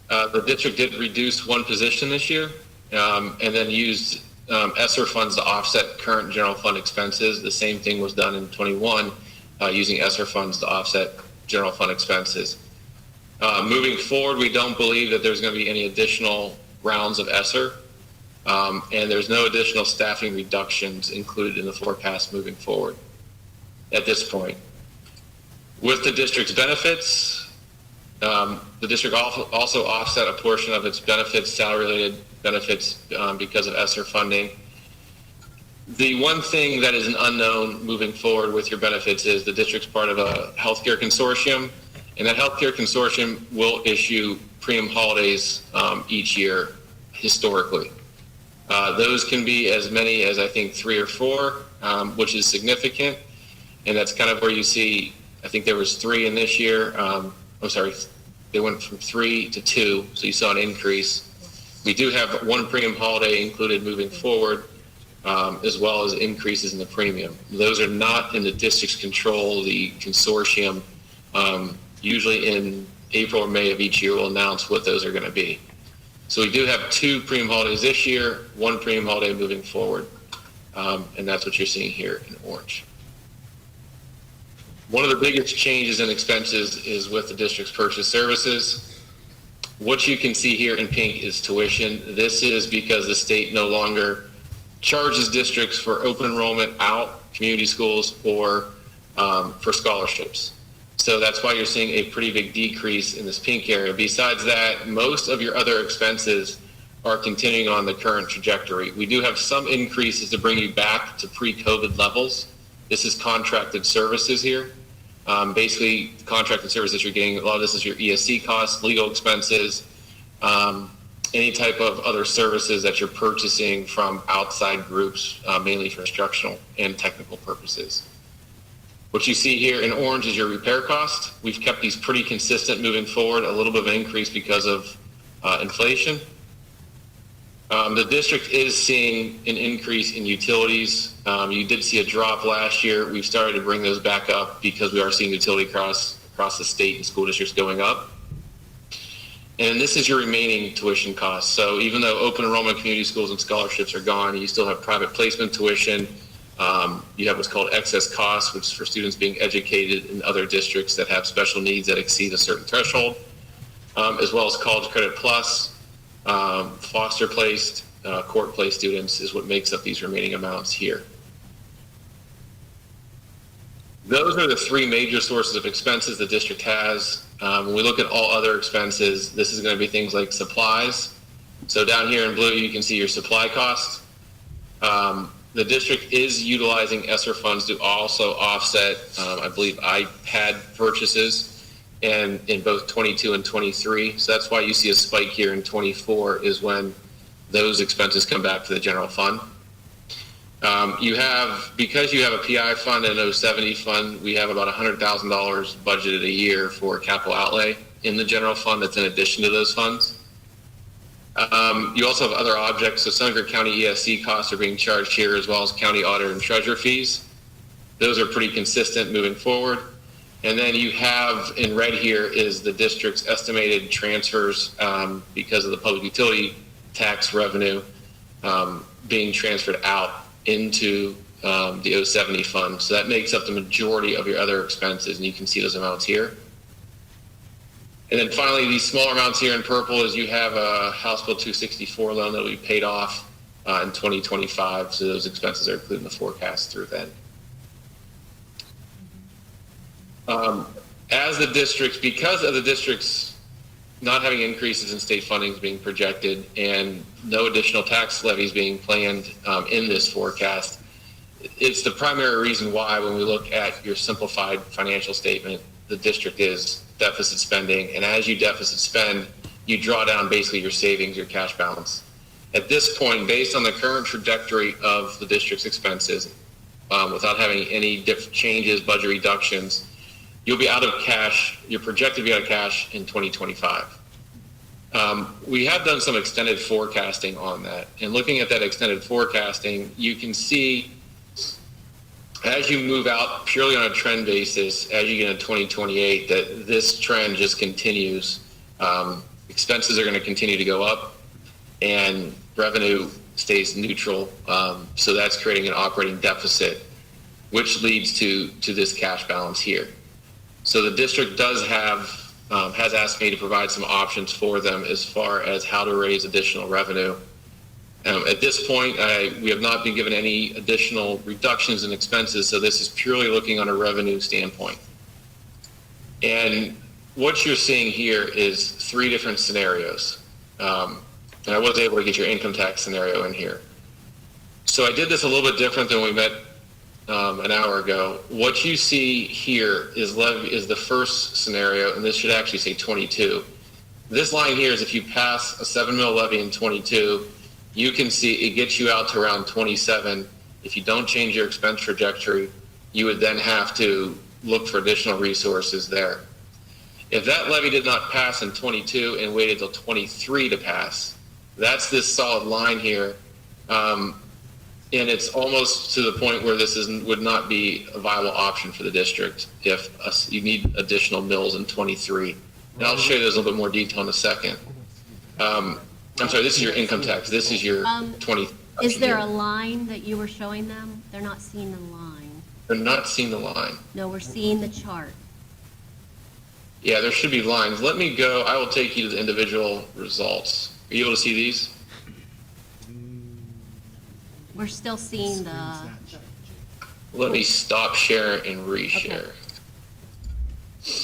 the district did reduce 1 position this year and then used ESSER funds to offset current general fund expenses. The same thing was done in 21 using ESSER funds to offset general fund expenses. Moving forward, we don't believe that there's going to be any additional rounds of ESSER, and there's no additional staffing reductions included in the forecast moving forward at this point. With the district's benefits, the district also offset a portion of its benefits, salary-related benefits, because of ESSER funding. The one thing that is an unknown moving forward with your benefits is the district's part of a healthcare consortium, and that healthcare consortium will issue premium holidays each year historically. Those can be as many as I think 3 or 4, which is significant, and that's kind of where you see, I think there was 3 in this year. I'm sorry, they went from 3 to 2, so you saw an increase. We do have 1 premium holiday included moving forward, as well as increases in the premium. Those are not in the district's control. The consortium, usually in April or May of each year, will announce what those are going to be. So we do have 2 premium holidays this year, 1 premium holiday moving forward, and that's what you're seeing here in orange. One of the biggest changes in expenses is with the district's purchase services. What you can see here in pink is tuition. This is because the state no longer charges districts for open enrollment out, community schools, or for scholarships. So that's why you're seeing a pretty big decrease in this pink area. Besides that, most of your other expenses are continuing on the current trajectory. We do have some increases to bring you back to pre-COVID levels. This is contracted services here. Basically, contracted services you're getting, a lot of this is your ESC costs, legal expenses, any type of other services that you're purchasing from outside groups, mainly for instructional and technical purposes. What you see here in orange is your repair cost. We've kept these pretty consistent moving forward, a little bit of an increase because of inflation. The district is seeing an increase in utilities. You did see a drop last year. We've started to bring those back up because we are seeing utility costs across the state and school districts going up. And this is your remaining tuition costs. So even though open enrollment community schools and scholarships are gone, you still have private placement tuition. You have what's called excess costs, which is for students being educated in other districts that have special needs that exceed a certain threshold, as well as college credit plus, foster placed, court placed students is what makes up these remaining amounts here. Those are the three major sources of expenses the district has. When we look at all other expenses, this is going to be things like supplies. So down here in blue, you can see your supply costs. The district is utilizing ESSER funds to also offset, I believe, iPad purchases in both 22 and 23. So that's why you see a spike here in 24 is when those expenses come back to the general fund. Because you have a PI fund and an 070 fund, we have about $100,000 budgeted a year for capital outlay in the general fund that's in addition to those funds. You also have other objects, so Sunnyside County ESC costs are being charged here, as well as county auditor and treasurer fees. Those are pretty consistent moving forward. And then you have in red here is the district's estimated transfers because of the public utility tax revenue being transferred out into the 070 fund. So that makes up the majority of your other expenses, and you can see those amounts here. And then finally, these smaller amounts here in purple is you have a House Bill 264 loan that will be paid off in 2025. So those expenses are included in the forecast through then. As the districts, because of the districts not having increases in state fundings being projected and no additional tax levies being planned in this forecast, it's the primary reason why when we look at your simplified financial statement, the district is deficit spending, and as you deficit spend, you draw down basically your savings, your cash balance. At this point, based on the current trajectory of the district's expenses, without having any changes, budget reductions, you'll be out of cash, you're projected to be out of cash in 2025. We have done some extended forecasting on that, and looking at that extended forecasting, you can see as you move out purely on a trend basis, as you get into 2028, that this trend just continues. Expenses are going to continue to go up, and revenue stays neutral. So that's creating an operating deficit, which leads to this cash balance here. So the district does have, has asked me to provide some options for them as far as how to raise additional revenue. At this point, we have not been given any additional reductions in expenses, so this is purely looking on a revenue standpoint. And what you're seeing here is three different scenarios. And I was able to get your income tax scenario in here. So I did this a little bit different than we met an hour ago. What you see here is the first scenario, and this should actually say 22. This line here is if you pass a 7 mil levy in 22, you can see it gets you out to around 27. If you don't change your expense trajectory, you would then have to look for additional resources there. If that levy did not pass in 22 and waited till 23 to pass, that's this solid line here. And it's almost to the point where this would not be a viable option for the district if you need additional mills in 23. And I'll show you those a little bit more detail in a second. I'm sorry, this is your income tax. This is your 20. Is there a line that you were showing them? They're not seeing the line. They're not seeing the line. No, we're seeing the chart. Yeah, there should be lines. Let me go. I will take you to the individual results. Are you able to see these? We're still seeing the, Let me stop share and reshare. Okay.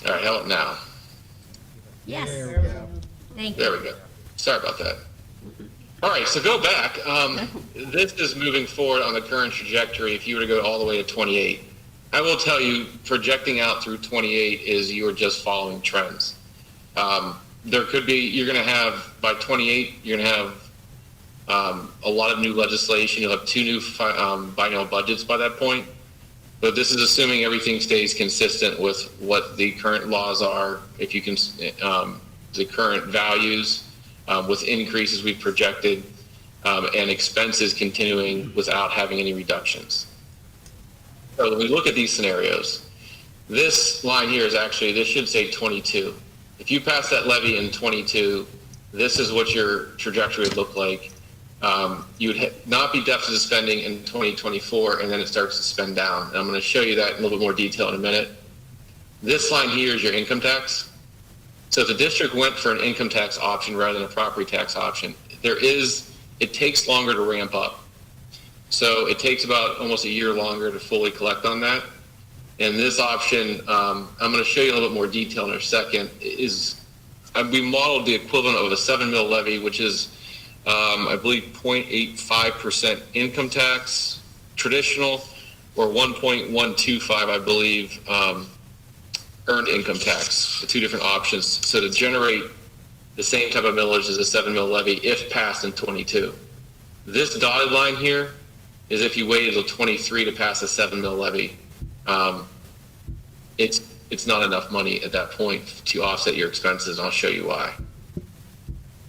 All right, how about now? Yes. Thank There you. we go. Sorry about that. All right, so go back. This is moving forward on the current trajectory. If you were to go all the way to 28, I will tell you, projecting out through 28 is you're just following trends. There could be, you're going to have, by 28, you're going to have a lot of new legislation. You'll have 2 new biennial budgets by that point. But this is assuming everything stays consistent with what the current laws are, if you can, the current values, with increases we've projected, and expenses continuing without having any reductions. So when we look at these scenarios, this line here is actually, this should say 22. If you pass that levy in 22, this is what your trajectory would look like. You would not be deficit spending in 2024, and then it starts to spend down. And I'm going to show you that in a little bit more detail in a minute. This line here is your income tax. So if the district went for an income tax option rather than a property tax option, it takes longer to ramp up. So it takes about almost a year longer to fully collect on that. And this option, I'm going to show you a little bit more detail in a second, we modeled the equivalent of a 7 mil levy, which is, I believe, 0.85% income tax, traditional, or 1.125, I believe, earned income tax, the 2 different options. So to generate the same type of millage as a 7 mil levy if passed in 22. This dotted line here is if you waited till 23 to pass a 7 mil levy. It's not enough money at that point to offset your expenses, and I'll show you why.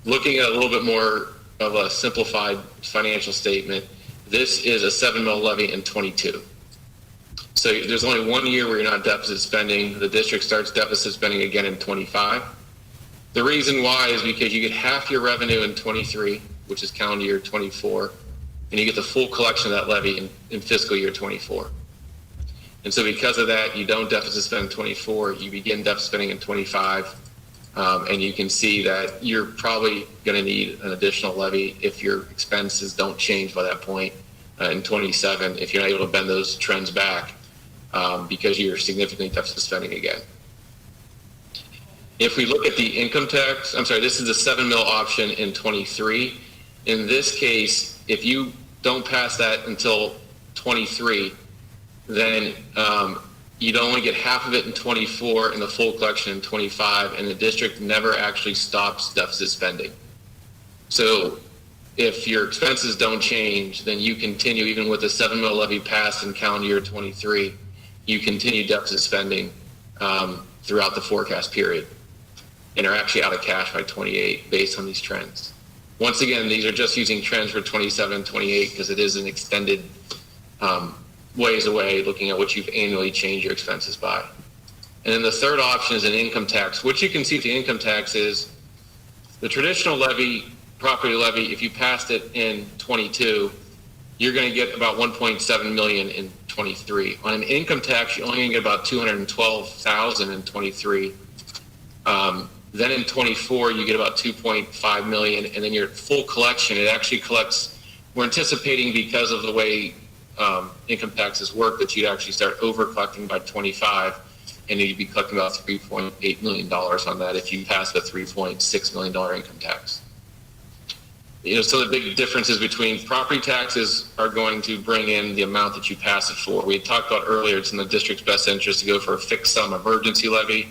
Looking at a little bit more of a simplified financial statement, this is a 7 mil levy in 22. So there's only 1 year where you're not deficit spending. The district starts deficit spending again in 25. The reason why is because you get half your revenue in 23, which is calendar year 24, and you get the full collection of that levy in fiscal year 24. And so because of that, you don't deficit spend in 24, you begin deficit spending in 25, and you can see that you're probably going to need an additional levy if your expenses don't change by that point in 27, if you're not able to bend those trends back, because you're significantly deficit spending again. If we look at the income tax, I'm sorry, this is the 7 mil option in 23. In this case, if you don't pass that until 23, then you'd only get half of it in 24 and the full collection in 25, and the district never actually stops deficit spending. So if your expenses don't change, then you continue, even with the 7 mil levy passed in calendar year 23, you continue deficit spending throughout the forecast period, and are actually out of cash by 28 based on these trends. Once again, these are just using trends for 27 and 28 because it is an extended ways away, looking at what you've annually changed your expenses by. And then the third option is an income tax. What you can see with the income tax is the traditional levy, property levy, if you passed it in 22, you're going to get about 1.7 million in 23. On an income tax, you're only going to get about 212,000 in 23. Then in 24, you get about 2.5 million, and then your full collection, it actually collects, we're anticipating because of the way income taxes work, that you'd actually start over collecting by 25, and you'd be collecting about $3.8 million on that if you pass the $3.6 million income tax. So the big differences between property taxes are going to bring in the amount that you pass it for. We had talked about earlier, it's in the district's best interest to go for a fixed sum emergency levy.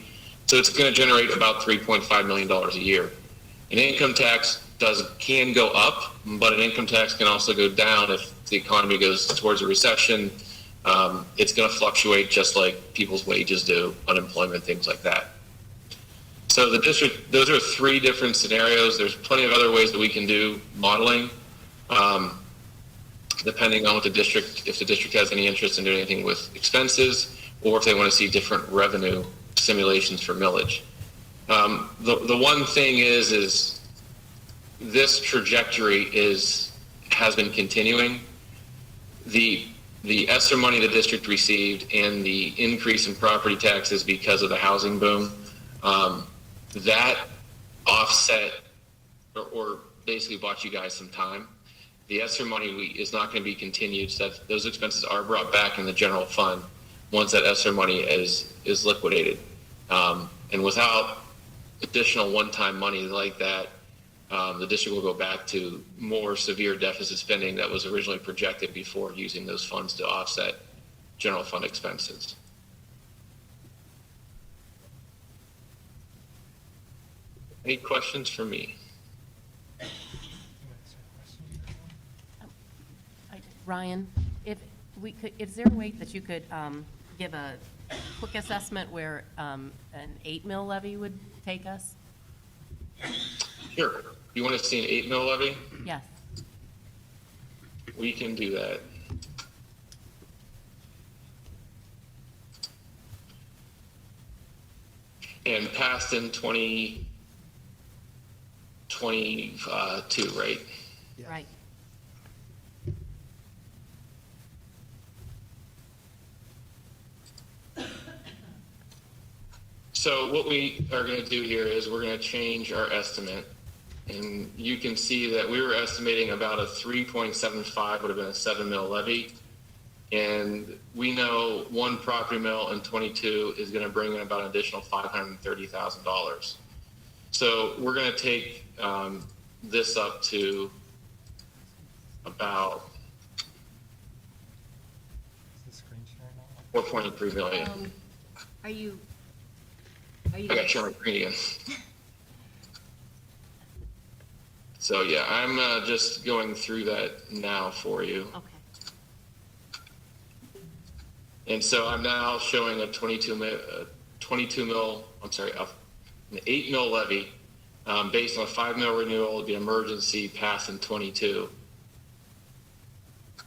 So it's going to generate about $3.5 million a year. An income tax can go up, but an income tax can also go down if the economy goes towards a recession. It's going to fluctuate just like people's wages do, unemployment, things like that. So the district, those are 3 different scenarios. There's plenty of other ways that we can do modeling, depending on what the district, if the district has any interest in doing anything with expenses, or if they want to see different revenue simulations for millage. The one thing is this trajectory has been continuing. The ESSER money the district received and the increase in property taxes because of the housing boom, that offset or basically bought you guys some time. The ESSER money is not going to be continued, so that those expenses are brought back in the general fund once that ESSER money is liquidated. And without additional one-time money like that, the district will go back to more severe deficit spending that was originally projected before using those funds to offset general fund expenses. Any questions for me? Ryan, if we could, is there a way that you could give a quick assessment where an 8 mil levy would take us? Sure. You want to see an 8 mil levy? Yes. We can do that. And passed in 2022, right? Yeah. Right. So what we are going to do here is we're going to change our estimate. And you can see that we were estimating about a 3.75 would have been a 7 mil levy. And we know one property mill in 22 is going to bring in about an additional $530,000. So we're going to take this up to about Is the screen sharing now? 4.3 million. Are you I got Sharon Green again. So yeah, I'm just going through that now for you. okay? And so I'm now showing an 8 mil levy based on a 5 mil renewal, the emergency passed in 22.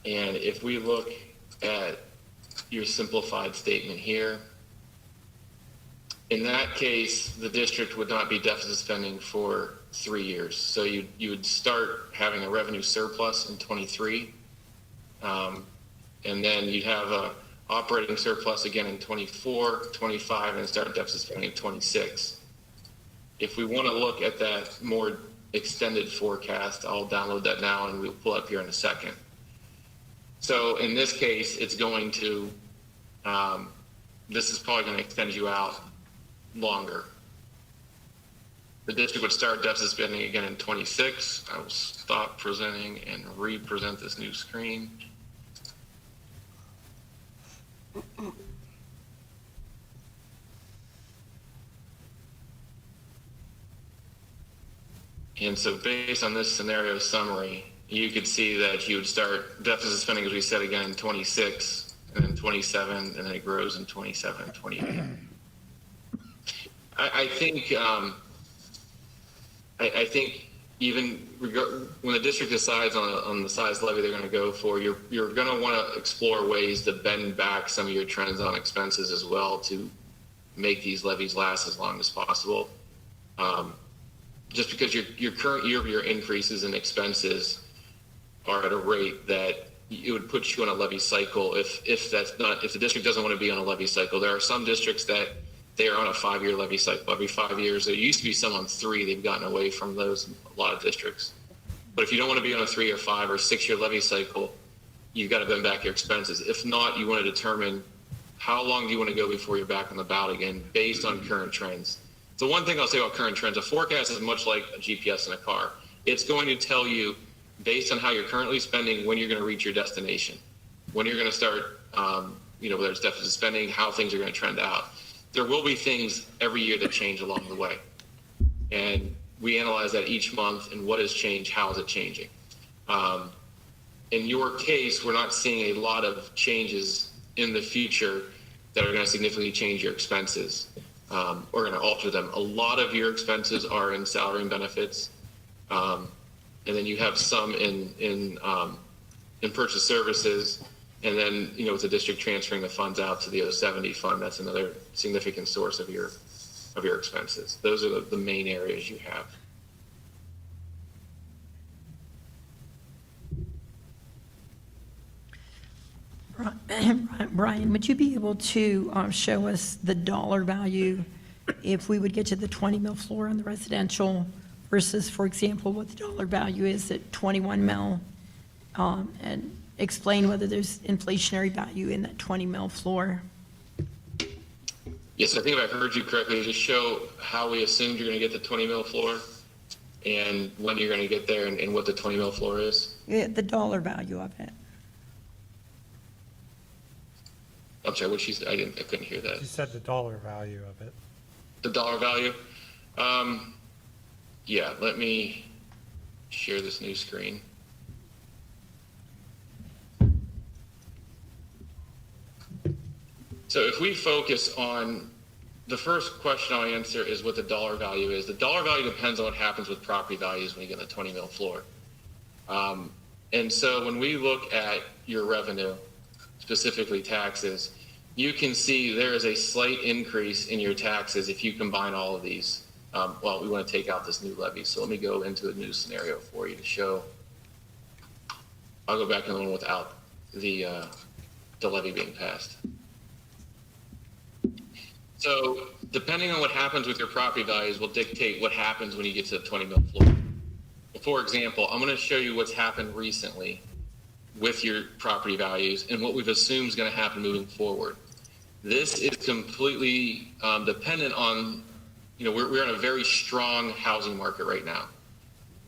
And if we look at your simplified statement here, in that case, the district would not be deficit spending for 3 years. So you would start having a revenue surplus in 23, and then you'd have a operating surplus again in 24, 25, and start deficit spending in 26. If we want to look at that more extended forecast, I'll download that now and we'll pull up here in a second. So in this case, it's going to, this is probably going to extend you out longer. The district would start deficit spending again in 26. I will stop presenting and re-present this new screen. And so based on this scenario summary, you could see that you would start deficit spending, as we said, again in 26, and then 27, and then it grows in 27 and 28. I think I think even when the district decides on the size levy they're going to go for, you're going to want to explore ways to bend back some of your trends on expenses as well to make these levies last as long as possible. Just because your current year-over-year increases in expenses are at a rate that it would put you on a levy cycle if the district doesn't want to be on a levy cycle. There are some districts that they are on a 5-year levy cycle. Every 5 years, there used to be some on 3. They've gotten away from those, a lot of districts. But if you don't want to be on a 3 or 5 or 6 year levy cycle, you've got to bend back your expenses. If not, you want to determine how long do you want to go before you're back on the ballot again based on current trends. So one thing I'll say about current trends, a forecast is much like a GPS in a car. It's going to tell you, based on how you're currently spending, when you're going to reach your destination, when you're going to start, whether it's deficit spending, how things are going to trend out. There will be things every year that change along the way. And we analyze that each month and what has changed, how is it changing. In your case, we're not seeing a lot of changes in the future that are going to significantly change your expenses or going to alter them. A lot of your expenses are in salary and benefits. And then you have some in purchase services. And then, with the district transferring the funds out to the 070 fund, that's another significant source of your expenses. Those are the main areas you have. Brian, would you be able to show us the dollar value if we would get to the 20 mil floor on the residential versus, for example, what the dollar value is at 21 mil? And explain whether there's inflationary value in that 20 mil floor. Yes, I think if I heard you correctly, just show how we assumed you're going to get the 20 mil floor and when you're going to get there and what the 20 mil floor is. Yeah, the dollar value of it. I'm sorry, what I couldn't hear You that. said the dollar value of it. The dollar value? Yeah, let me share this new screen. So if we focus on the first question I'll answer is what the dollar value is. The dollar value depends on what happens with property values when you get the 20 mil floor. And so when we look at your revenue, specifically taxes, you can see there is a slight increase in your taxes if you combine all of these. Well, we want to take out this new levy. So let me go into a new scenario for you to show. I'll go back in the one without the levy being passed. So depending on what happens with your property values will dictate what happens when you get to the 20 mil floor. For example, I'm going to show you what's happened recently with your property values and what we've assumed is going to happen moving forward. This is completely dependent on, we're in a very strong housing market right now.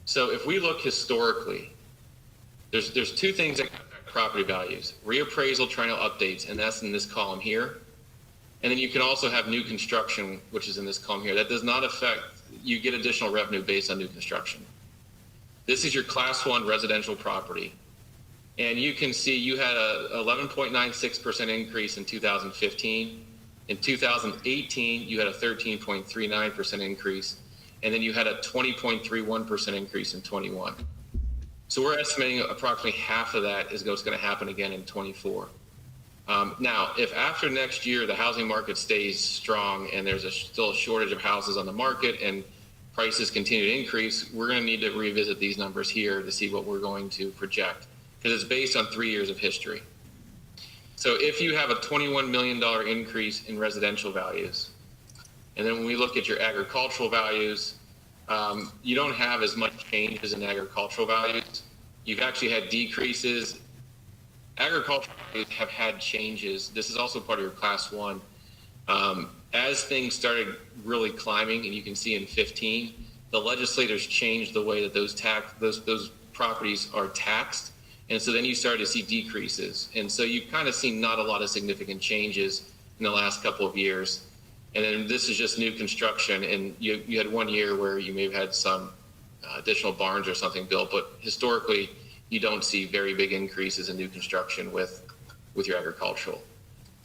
So if we look historically, there's two things that affect property values: reappraisal triennial updates, and that's in this column here. And then you can also have new construction, which is in this column here. That does not affect, you get additional revenue based on new construction. This is your class 1 residential property. And you can see you had a 11.96% increase in 2015. In 2018, you had a 13.39% increase. And then you had a 20.31% increase in 21. So we're estimating approximately half of that is what's going to happen again in 24. Now, if after next year the housing market stays strong and there's still a shortage of houses on the market and prices continue to increase, we're going to need to revisit these numbers here to see what we're going to project, because it's based on 3 years of history. So if you have a $21 million increase in residential values, and then when we look at your agricultural values, you don't have as much changes in agricultural values. You've actually had decreases. Agricultural values have had changes. This is also part of your class 1. As things started really climbing, and you can see in 15, the legislators changed the way that those properties are taxed. And so then you started to see decreases. And so you've kind of seen not a lot of significant changes in the last couple of years. And then this is just new construction. And you had 1 year where you may have had some additional barns or something built, but historically, you don't see very big increases in new construction with your agricultural.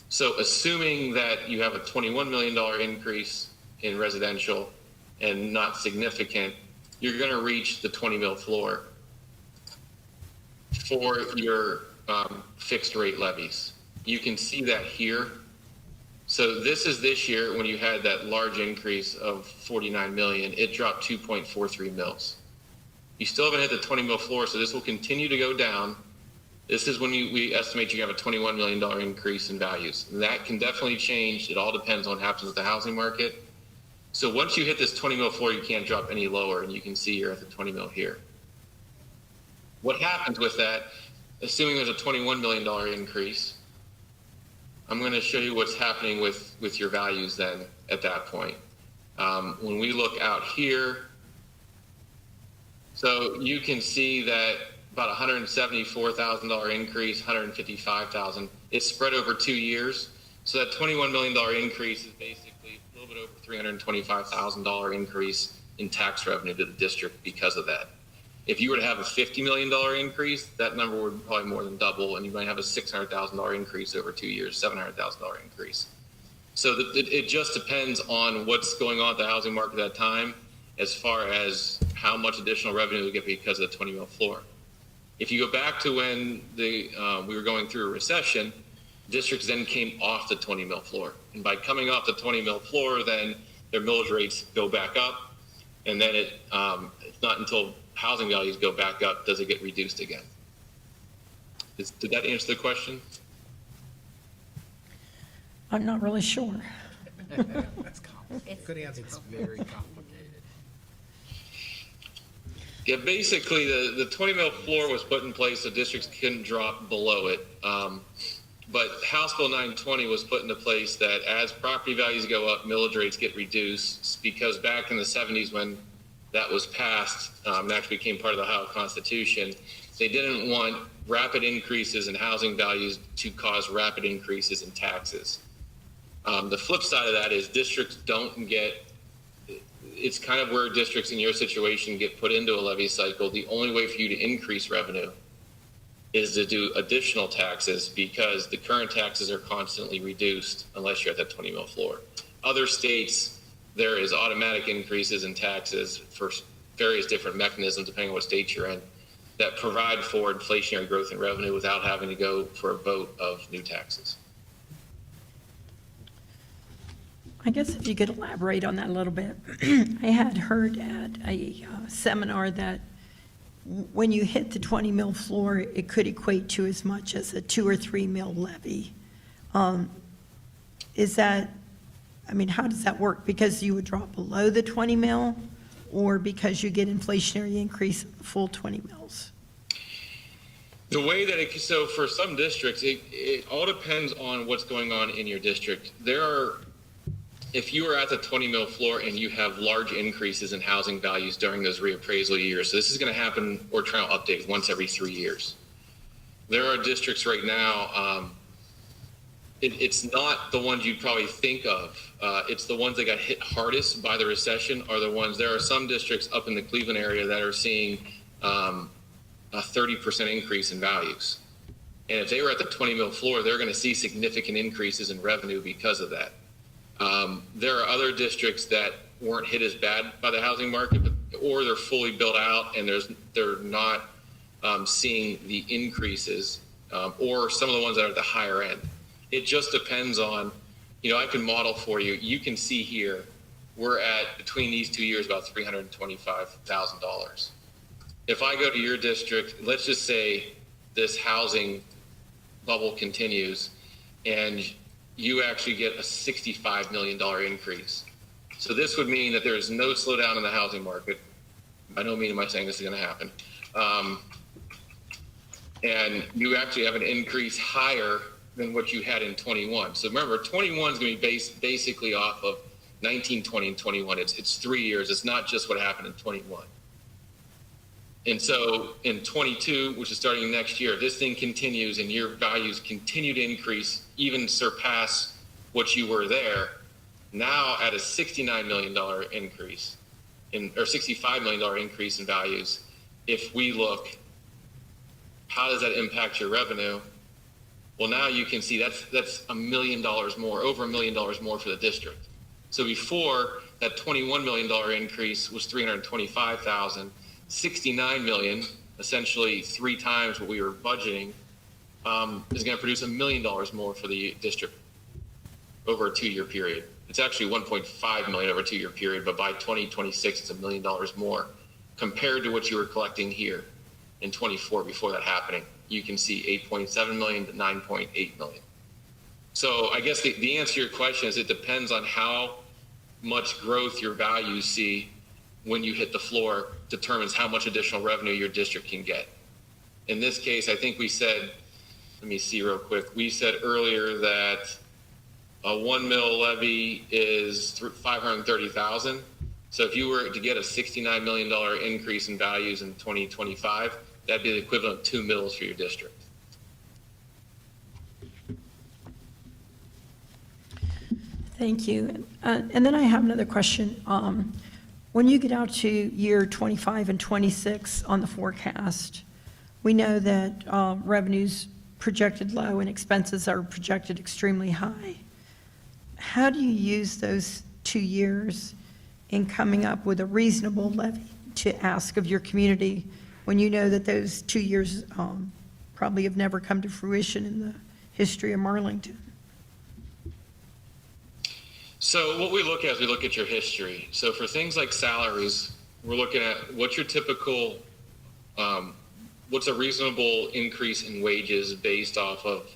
So assuming that you have a $21 million increase in residential and not significant, you're going to reach the 20 mil floor for your fixed rate levies. You can see that here. So this is this year when you had that large increase of 49 million, it dropped 2.43 mils. You still haven't hit the 20 mil floor, so this will continue to go down. This is when we estimate you have a $21 million increase in values. And that can definitely change. It all depends on what happens with the housing market. So once you hit this 20 mil floor, you can't drop any lower, and you can see you're at the 20 mil here. What happens with that, assuming there's a $21 million increase, I'm going to show you what's happening with your values then at that point. When we look out here, so you can see that about $174,000 increase, $155,000. It's spread over 2 years. So that $21 million increase is basically a little bit over $325,000 increase in tax revenue to the district because of that. If you were to have a $50 million increase, that number would probably more than double, and you might have a $600,000 increase over 2 years, $700,000 increase. So it just depends on what's going on at the housing market at that time, as far as how much additional revenue we get because of the 20 mil floor. If you go back to when we were going through a recession, districts then came off the 20 mil floor. And by coming off the 20 mil floor, then their millage rates go back up. And then it's not until housing values go back up does it get reduced again. Did that answer the question? I'm not really sure. That's complicated. Good answer. It's very complicated. Yeah, basically the 20 mil floor was put in place so districts couldn't drop below it. But House Bill 920 was put into place that as property values go up, millage rates get reduced, because back in the 70s when that was passed, and actually became part of the Ohio Constitution, they didn't want rapid increases in housing values to cause rapid increases in taxes. The flip side of that is districts don't get, it's kind of where districts in your situation get put into a levy cycle. The only way for you to increase revenue is to do additional taxes, because the current taxes are constantly reduced unless you're at that 20 mil floor. Other states, there is automatic increases in taxes for various different mechanisms, depending on what state you're in, that provide for inflationary growth in revenue without having to go for a vote of new taxes. I guess if you could elaborate on that a little bit. I had heard at a seminar that when you hit the 20 mil floor, it could equate to as much as a 2 or 3 mil levy. Is that, I mean, how does that work? Because you would drop below the 20 mil, or because you get inflationary increase of the full 20 mils? The way that it, so for some districts, it all depends on what's going on in your district. There are, if you are at the 20 mil floor and you have large increases in housing values during those reappraisal years, so this is going to happen, or trying to update once every 3 years. There are districts right now, it's not the ones you'd probably think of. It's the ones that got hit hardest by the recession are the ones, there are some districts up in the Cleveland area that are seeing a 30% increase in values. And if they were at the 20 mil floor, they're going to see significant increases in revenue because of that. There are other districts that weren't hit as bad by the housing market, or they're fully built out and they're not seeing the increases, or some of the ones that are at the higher end. It just depends on, you know, I can model for you. You can see here, we're at, between these 2 years, about $325,000. If I go to your district, let's just say this housing bubble continues and you actually get a $65 million increase. So this would mean that there is no slowdown in the housing market. By no means am I saying this is going to happen. And you actually have an increase higher than what you had in 21. So remember, 21 is going to be based basically off of 19, 20, and 21. It's 3 years. It's not just what happened in 21. And so in 22, which is starting next year, this thing continues and your values continue to increase, even surpass what you were there, now at a $69 million increase, or $65 million increase in values. If we look, how does that impact your revenue? Well, now you can see that's $1 million more, over $1 million more for the district. So before, that $21 million increase was $325,000. 69 million, essentially 3 times what we were budgeting, is going to produce $1 million more for the district over a 2-year period. It's actually 1.5 million over a 2-year period, but by 2026, it's $1 million more compared to what you were collecting here in 24 before that happening. You can see 8.7 million to 9.8 million. So I guess the answer to your question is it depends on how much growth your values see when you hit the floor determines how much additional revenue your district can get. In this case, I think we said, let me see real quick. We said earlier that a 1 mil levy is 530,000. So if you were to get a $69 million increase in values in 2025, that'd be the equivalent of 2 mils for your district. Thank you. And then I have another question. When you get out to year 25 and 26 on the forecast, we know that revenues projected low and expenses are projected extremely high. How do you use those 2 years in coming up with a reasonable levy to ask of your community when you know that those 2 years probably have never come to fruition in the history of Marlington? So what we look at is we look at your history. So for things like salaries, we're looking at what's your typical, what's a reasonable increase in wages based off of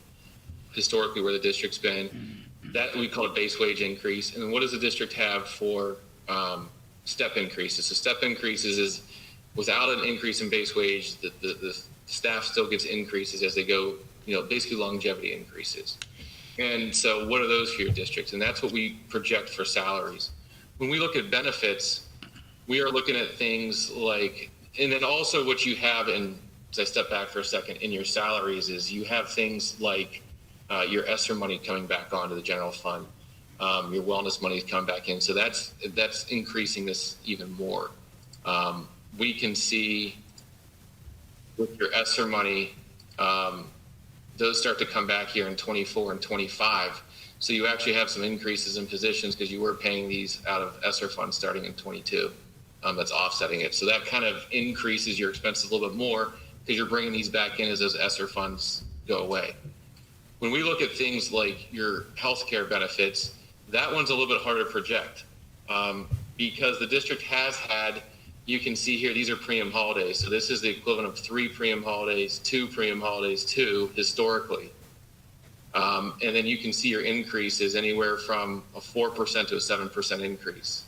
historically where the district's been. That we call a base wage increase. And then what does the district have for step increases? So step increases is without an increase in base wage, the staff still gets increases as they go basically longevity increases. And so what are those for your districts? And that's what we project for salaries. When we look at benefits, we are looking at things like, and then also what you have in, as I step back for a second, in your salaries is you have things like your ESSER money coming back onto the general fund. Your wellness money is coming back in. So that's increasing this even more. We can see with your ESSER money, those start to come back here in 24 and 25. So you actually have some increases in positions because you were paying these out of ESSER funds starting in 22. That's offsetting it. So that kind of increases your expenses a little bit more because you're bringing these back in as those ESSER funds go away. When we look at things like your healthcare benefits, that one's a little bit harder to project because the district has had, you can see here, these are premium holidays. So this is the equivalent of 3 premium holidays, 2 premium holidays, 2 historically. And then you can see your increases anywhere from a 4% to a 7% increase.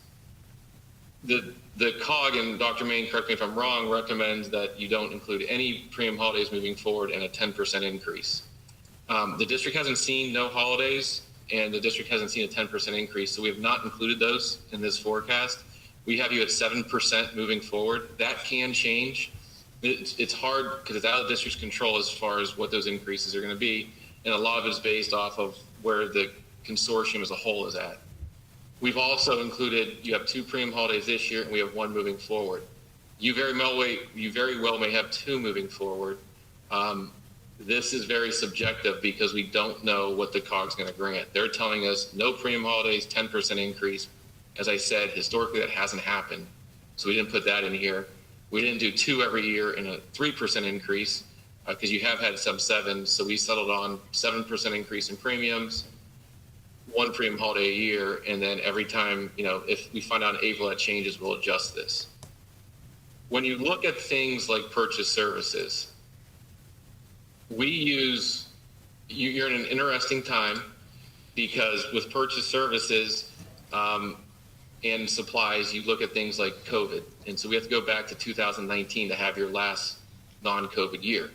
The COG, and Dr. Main, correct me if I'm wrong, recommends that you don't include any premium holidays moving forward and a 10% increase. The district hasn't seen no holidays, and the district hasn't seen a 10% increase, so we have not included those in this forecast. We have you at 7% moving forward. That can change. It's hard because it's out of the district's control as far as what those increases are going to be, and a lot of it is based off of where the consortium as a whole is at. We've also included, you have 2 premium holidays this year, and we have 1 moving forward. You very well may have 2 moving forward. This is very subjective because we don't know what the COG's going to grant. They're telling us no premium holidays, 10% increase. As I said, historically that hasn't happened, so we didn't put that in here. We didn't do 2 every year and a 3% increase because you have had some 7s, so we settled on 7% increase in premiums, 1 premium holiday a year, and then every time, if we find out in April that changes, we'll adjust this. When you look at things like purchase services, you're in an interesting time because with purchase services and supplies, you look at things like COVID. And so we have to go back to 2019 to have your last non-COVID year.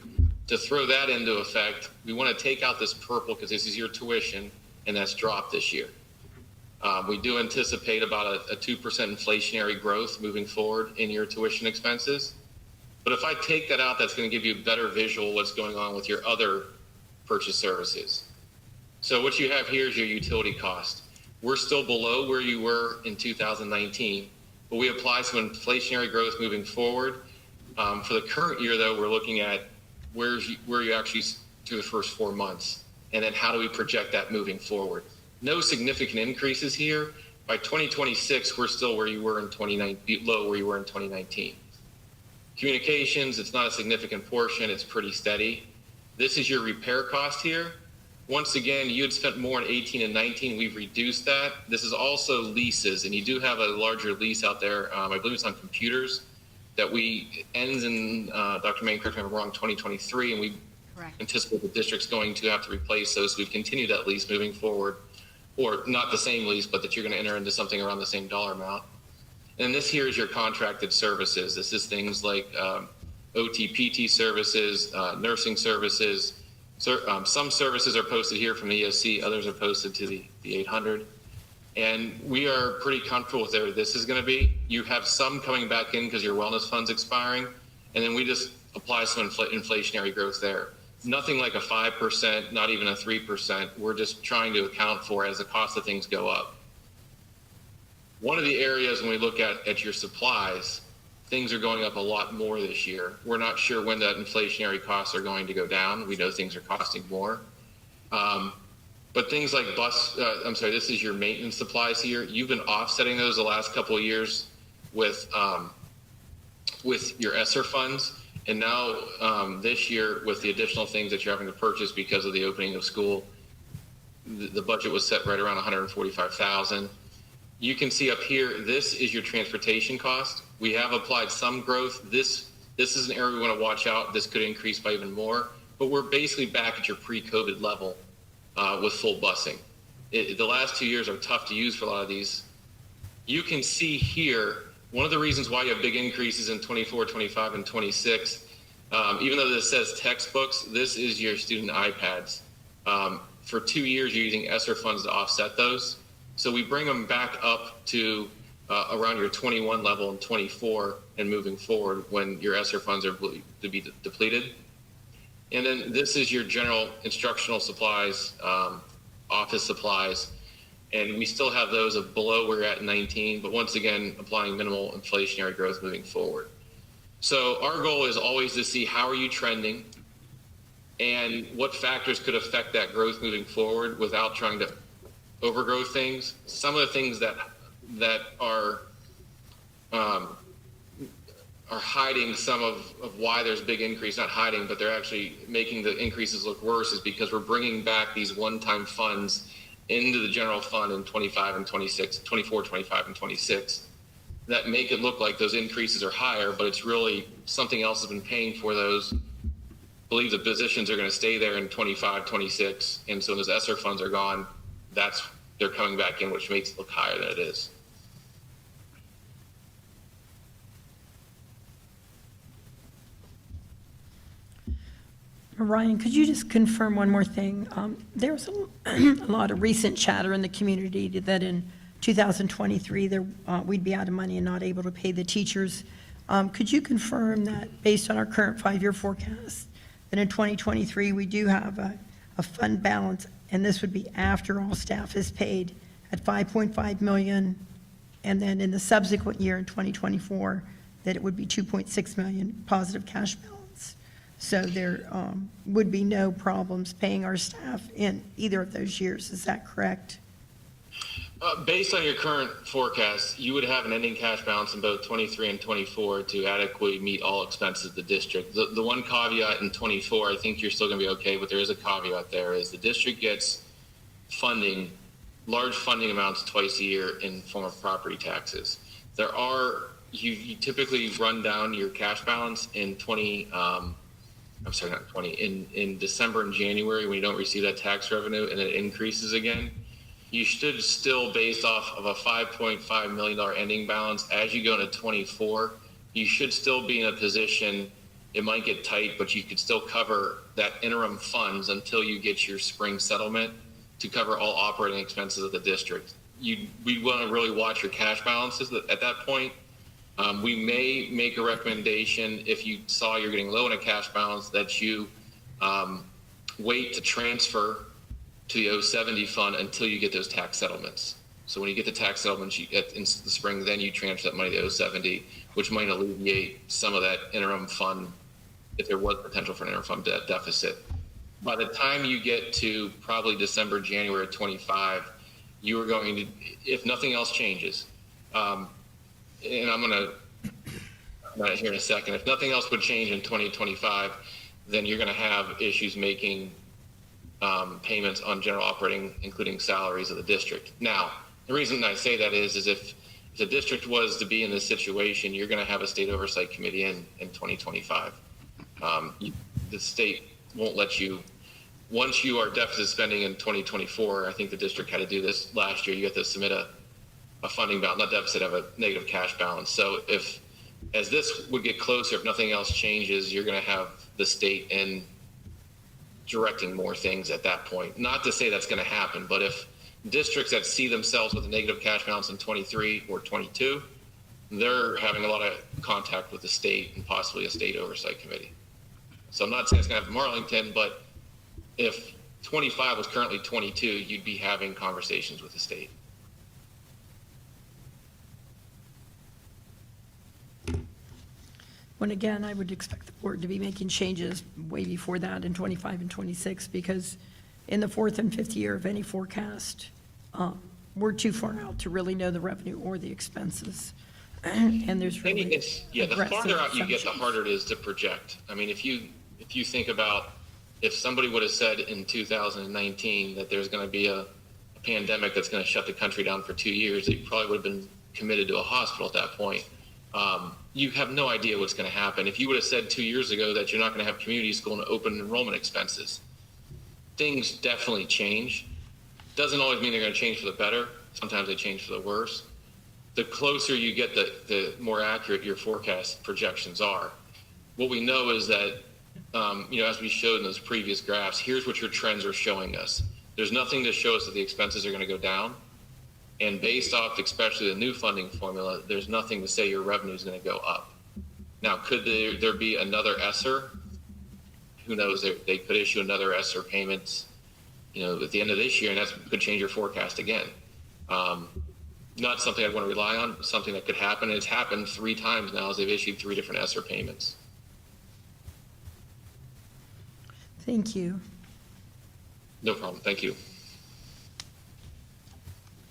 To throw that into effect, we want to take out this purple because this is your tuition, and that's dropped this year. We do anticipate about a 2% inflationary growth moving forward in your tuition expenses. But if I take that out, that's going to give you a better visual what's going on with your other purchase services. So what you have here is your utility cost. We're still below where you were in 2019, but we apply some inflationary growth moving forward. For the current year, though, we're looking at where you actually through the first 4 months, and then how do we project that moving forward. No significant increases here. By 2026, we're still where you were in 2019, below where you were in 2019. Communications, it's not a significant portion. It's pretty steady. This is your repair cost here. Once again, you had spent more in 18 and 19. We've reduced that. This is also leases, and you do have a larger lease out there. I believe it's on computers that ends in, Dr. Main, correct me if I'm wrong, 2023, and we Correct. anticipate the district's going to have to replace those. So we've continued that lease moving forward, or not the same lease, but that you're going to enter into something around the same dollar amount. And this here is your contracted services. This is things like OT, PT services, nursing services. Some services are posted here from the ESC, others are posted to the 800. And we are pretty comfortable with where this is going to be. You have some coming back in because your wellness fund's expiring, and then we just apply some inflationary growth there. Nothing like a 5%, not even a 3%. We're just trying to account for as the cost of things go up. One of the areas when we look at your supplies, things are going up a lot more this year. We're not sure when that inflationary costs are going to go down. We know things are costing more. But things like this is your maintenance supplies here. You've been offsetting those the last couple of years with your ESSER funds. And now this year, with the additional things that you're having to purchase because of the opening of school, the budget was set right around $145,000. You can see up here, this is your transportation cost. We have applied some growth. This is an area we want to watch out. This could increase by even more, but we're basically back at your pre-COVID level with full busing. The last 2 years are tough to use for a lot of these. You can see here, one of the reasons why you have big increases in 24, 25, and 26 Even though this says textbooks, this is your student iPads. For 2 years, you're using ESSER funds to offset those. So we bring them back up to around your 21 level and 24 and moving forward when your ESSER funds are to be depleted. And then this is your general instructional supplies, office supplies, and we still have those below where we're at 19, but once again, applying minimal inflationary growth moving forward. So our goal is always to see how are you trending and what factors could affect that growth moving forward without trying to overgrow things. Some of the things that are hiding some of why there's big increase, not hiding, but they're actually making the increases look worse, is because we're bringing back these one-time funds into the general fund in 25 and 26, 24, 25, and 26 that make it look like those increases are higher, but it's really something else has been paying for those. Believe the positions are going to stay there in 25, 26, and so those ESSER funds are gone. They're coming back in, which makes it look higher than it is. Ryan, could you just confirm one more thing? There's a lot of recent chatter in the community that in 2023, we'd be out of money and not able to pay the teachers. Could you confirm that based on our current 5-year forecast, that in 2023, we do have a fund balance, and this would be after all staff is paid, at $5.5 million, and then in the subsequent year in 2024, that it would be $2.6 million positive cash balance? So there would be no problems paying our staff in either of those years. Is that correct? Based on your current forecast, you would have an ending cash balance in both 23 and 24 to adequately meet all expenses of the district. The one caveat in 24, I think you're still going to be okay, but there is a caveat there, is the district gets funding, large funding amounts twice a year in form of property taxes. There are, you typically run down your cash balance in in December and January when you don't receive that tax revenue, and it increases again. You should still, based off of a $5.5 million ending balance, as you go into 24, you should still be in a position, it might get tight, but you could still cover that interim funds until you get your spring settlement to cover all operating expenses of the district. We want to really watch your cash balances at that point. We may make a recommendation if you saw you're getting low in a cash balance that you wait to transfer to the 070 fund until you get those tax settlements. So when you get the tax settlements in the spring, then you transfer that money to 070, which might alleviate some of that interim fund if there was potential for an interim fund deficit. By the time you get to probably December, January of 25, you are going to, if nothing else changes, and I'm here in a second, if nothing else would change in 2025, then you're going to have issues making payments on general operating, including salaries of the district. Now, the reason I say that is if the district was to be in this situation, you're going to have a state oversight committee in 2025. The state won't let you, once you are deficit spending in 2024, I think the district had to do this last year, you have to submit a funding balance, not deficit, have a negative cash balance. So as this would get closer, if nothing else changes, you're going to have the state in directing more things at that point. Not to say that's going to happen, but if districts that see themselves with a negative cash balance in 23 or 22, they're having a lot of contact with the state and possibly a state oversight committee. So I'm not saying it's going to happen in Marlington, but if 25 was currently 22, you'd be having conversations with the state. When again, I would expect the board to be making changes way before that in 25 and 26, because in the 4th and 5th year of any forecast, we're too far out to really know the revenue or the expenses. And there's really the farther out you get, the harder it is to project. I mean, if you think about if somebody would have said in 2019 that there's going to be a pandemic that's going to shut the country down for 2 years, you probably would have been committed to a hospital at that point. You have no idea what's going to happen. If you would have said 2 years ago that you're not going to have community school and open enrollment expenses, things definitely change. Doesn't always mean they're going to change for the better. Sometimes they change for the worse. The closer you get, the more accurate your forecast projections are. what we know is that, as we showed in those previous graphs, here's what your trends are showing us. There's nothing to show us that the expenses are going to go down. And based off especially the new funding formula, there's nothing to say your revenue is going to go up. Now, could there be another ESSER? Who knows? They could issue another ESSER payment, at the end of this year, and that could change your forecast again. Not something I'd want to rely on, something that could happen. It's happened 3 times now as they've issued 3 different ESSER payments. Thank you. No problem. Thank you.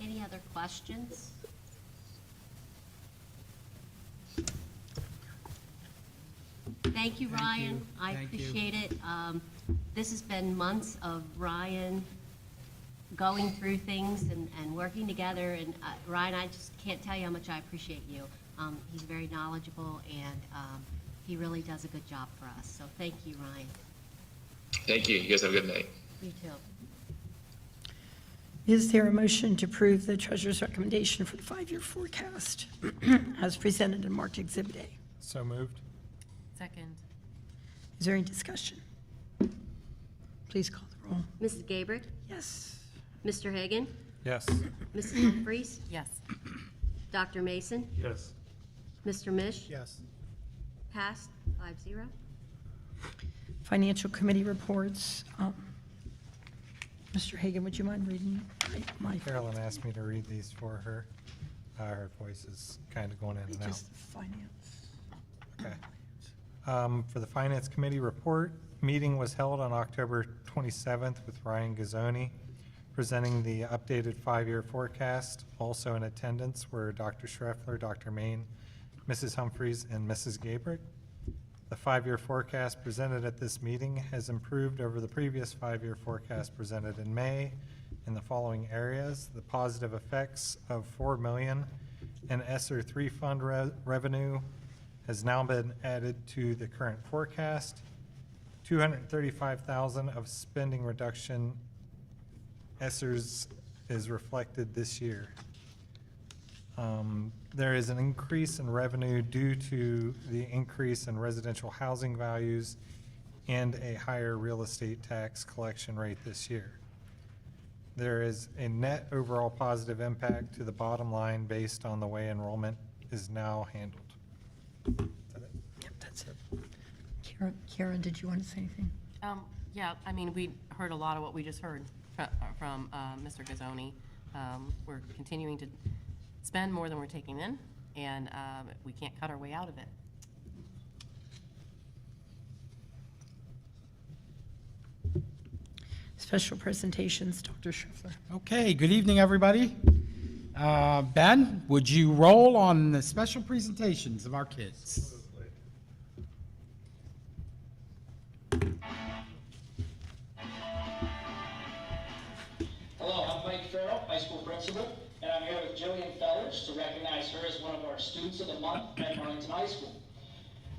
Any other questions? Thank you, Ryan. I appreciate it. This has been months of Ryan going through things and working together. And Ryan, I just can't tell you how much I appreciate you. He's very knowledgeable, and he really does a good job for us. So thank you, Ryan. Thank you. You guys have a good night. You too. Is there a motion to approve the treasurer's recommendation for the 5-year forecast as presented in marked Exhibit A? So moved. Second. Is there any discussion? Please call the roll. Mrs. Gabrick? Yes. Mr. Hagan? Yes. Mrs. Humphries? Yes. Dr. Mason? Yes. Mr. Mish? Yes. Passed 5-0. Financial Committee reports. Mr. Hagan, would you mind reading my Carolyn asked me to read these for her. Her voice is kind of going in and out. just finance? Okay. For the Finance Committee report, meeting was held on October 27th with Ryan Gazzoni, presenting the updated 5-year forecast. Also in attendance were Dr. Schreffler, Dr. Main, Mrs. Humphries, and Mrs. Gabrick. The 5-year forecast presented at this meeting has improved over the previous 5-year forecast presented in May in the following areas: the positive effects of $4 million in ESSER 3 fund revenue has now been added to the current forecast. $235,000 of spending reduction ESSERs is reflected this year. There is an increase in revenue due to the increase in residential housing values and a higher real estate tax collection rate this year. There is a net overall positive impact to the bottom line based on the way enrollment is now handled. Is that it? Yep, that's it. Karen, did you want to say anything? Yeah, I mean, we heard a lot of what we just heard from Mr. Gazzoni. We're continuing to spend more than we're taking in, and we can't cut our way out of it. Special presentations, Dr. Schreffler. Okay, good evening, everybody. Ben, would you roll on the special presentations of our kids? Hello, I'm Mike Farrell, high school principal, and I'm here with Jillian Fellers to recognize her as one of our Students of the Month at Marlington High School.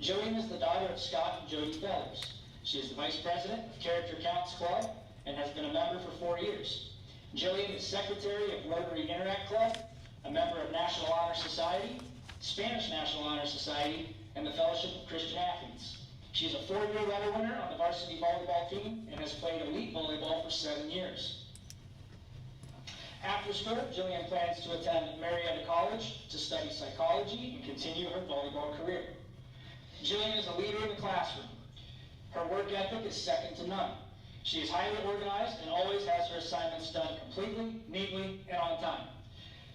Jillian is the daughter of Scott and Jody Fellers. She is the vice president of Character Counts Club and has been a member for 4 years. Jillian is secretary of Rotary Interact Club, a member of National Honor Society, Spanish National Honor Society, and the Fellowship of Christian Athletes. She is a 4-year letter winner on the varsity volleyball team and has played elite volleyball for 7 years. After school, Jillian plans to attend Marietta College to study psychology and continue her volleyball career. Jillian is a leader in the classroom. Her work ethic is second to none. She is highly organized and always has her assignments done completely, neatly, and on time.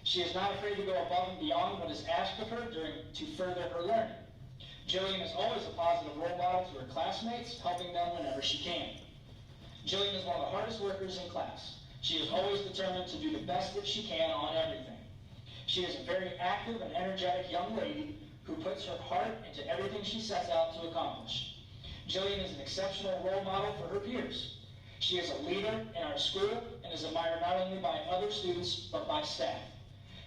She is not afraid to go above and beyond what is asked of her to further her learning. Jillian is always a positive role model to her classmates, helping them whenever she can. Jillian is one of the hardest workers in class. She is always determined to do the best that she can on everything. She is a very active and energetic young lady who puts her heart into everything she sets out to accomplish. Jillian is an exceptional role model for her peers. She is a leader in our school and is admired not only by other students, but by staff.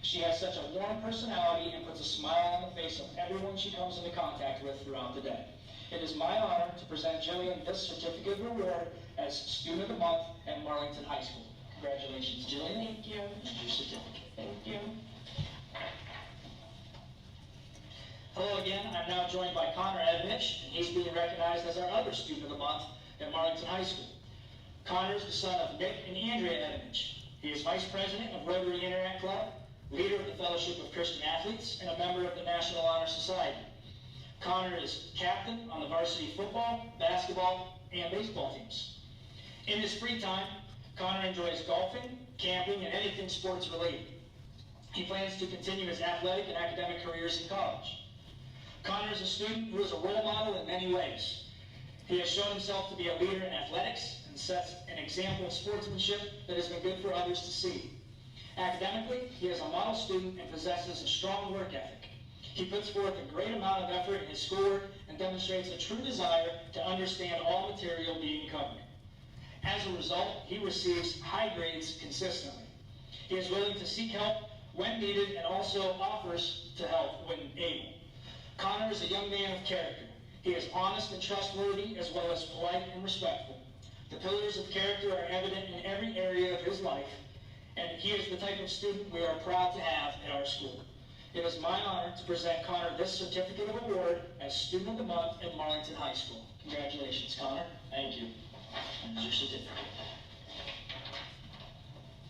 She has such a warm personality and puts a smile on the face of everyone she comes into contact with throughout the day. It is my honor to present Jillian this certificate of award as Student of the Month at Marlington High School. Congratulations, Jillian. Thank you. And your certificate. Thank you. Hello again, I'm now joined by Connor Edmich, and he's being recognized as our other Student of the Month at Marlington High School. Connor is the son of Nick and Andrea Edmich. He is Vice President of Rotary Interact Club, leader of the Fellowship of Christian Athletes, and a member of the National Honor Society. Connor is captain on the varsity football, basketball, and baseball teams. In his free time, Connor enjoys golfing, camping, and anything sports related. He plans to continue his athletic and academic careers in college. Connor is a student who is a role model in many ways. He has shown himself to be a leader in athletics and sets an example of sportsmanship that has been good for others to see. Academically, he is a model student and possesses a strong work ethic. He puts forth a great amount of effort in his schoolwork and demonstrates a true desire to understand all material being covered. As a result, he receives high grades consistently. He is willing to seek help when needed and also offers to help when able. Connor is a young man of character. He is honest and trustworthy as well as polite and respectful. The pillars of character are evident in every area of his life, and he is the type of student we are proud to have at our school. It is my honor to present Connor this certificate of award as Student of the Month at Marlington High School. Congratulations, Connor. Thank you. And your certificate.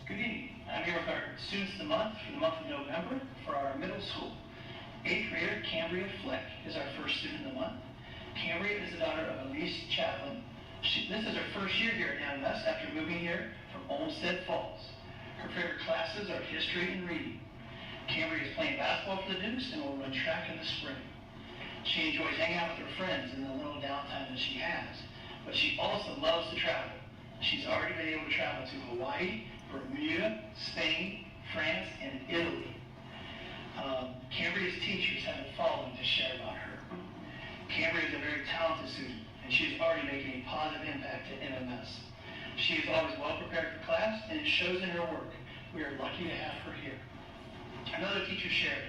Good evening. I'm here with our Students of the Month for the month of November for our middle school. 8th grader Cambria Flick is our first Student of the Month. Cambria is the daughter of Elise Chaplin. This is her first year here at NMS after moving here from Olmsted Falls. Her favorite classes are history and reading. Cambria is playing basketball for the Dukes and will run track in the spring. She enjoys hanging out with her friends in the little downtime that she has, but she also loves to travel. She's already been able to travel to Hawaii, Bermuda, Spain, France, and Italy. Cambria's teachers have the following to share about her. Cambria is a very talented student, and she is already making a positive impact at NMS. She is always well prepared for class, and it shows in her work. We are lucky to have her here. Another teacher shared,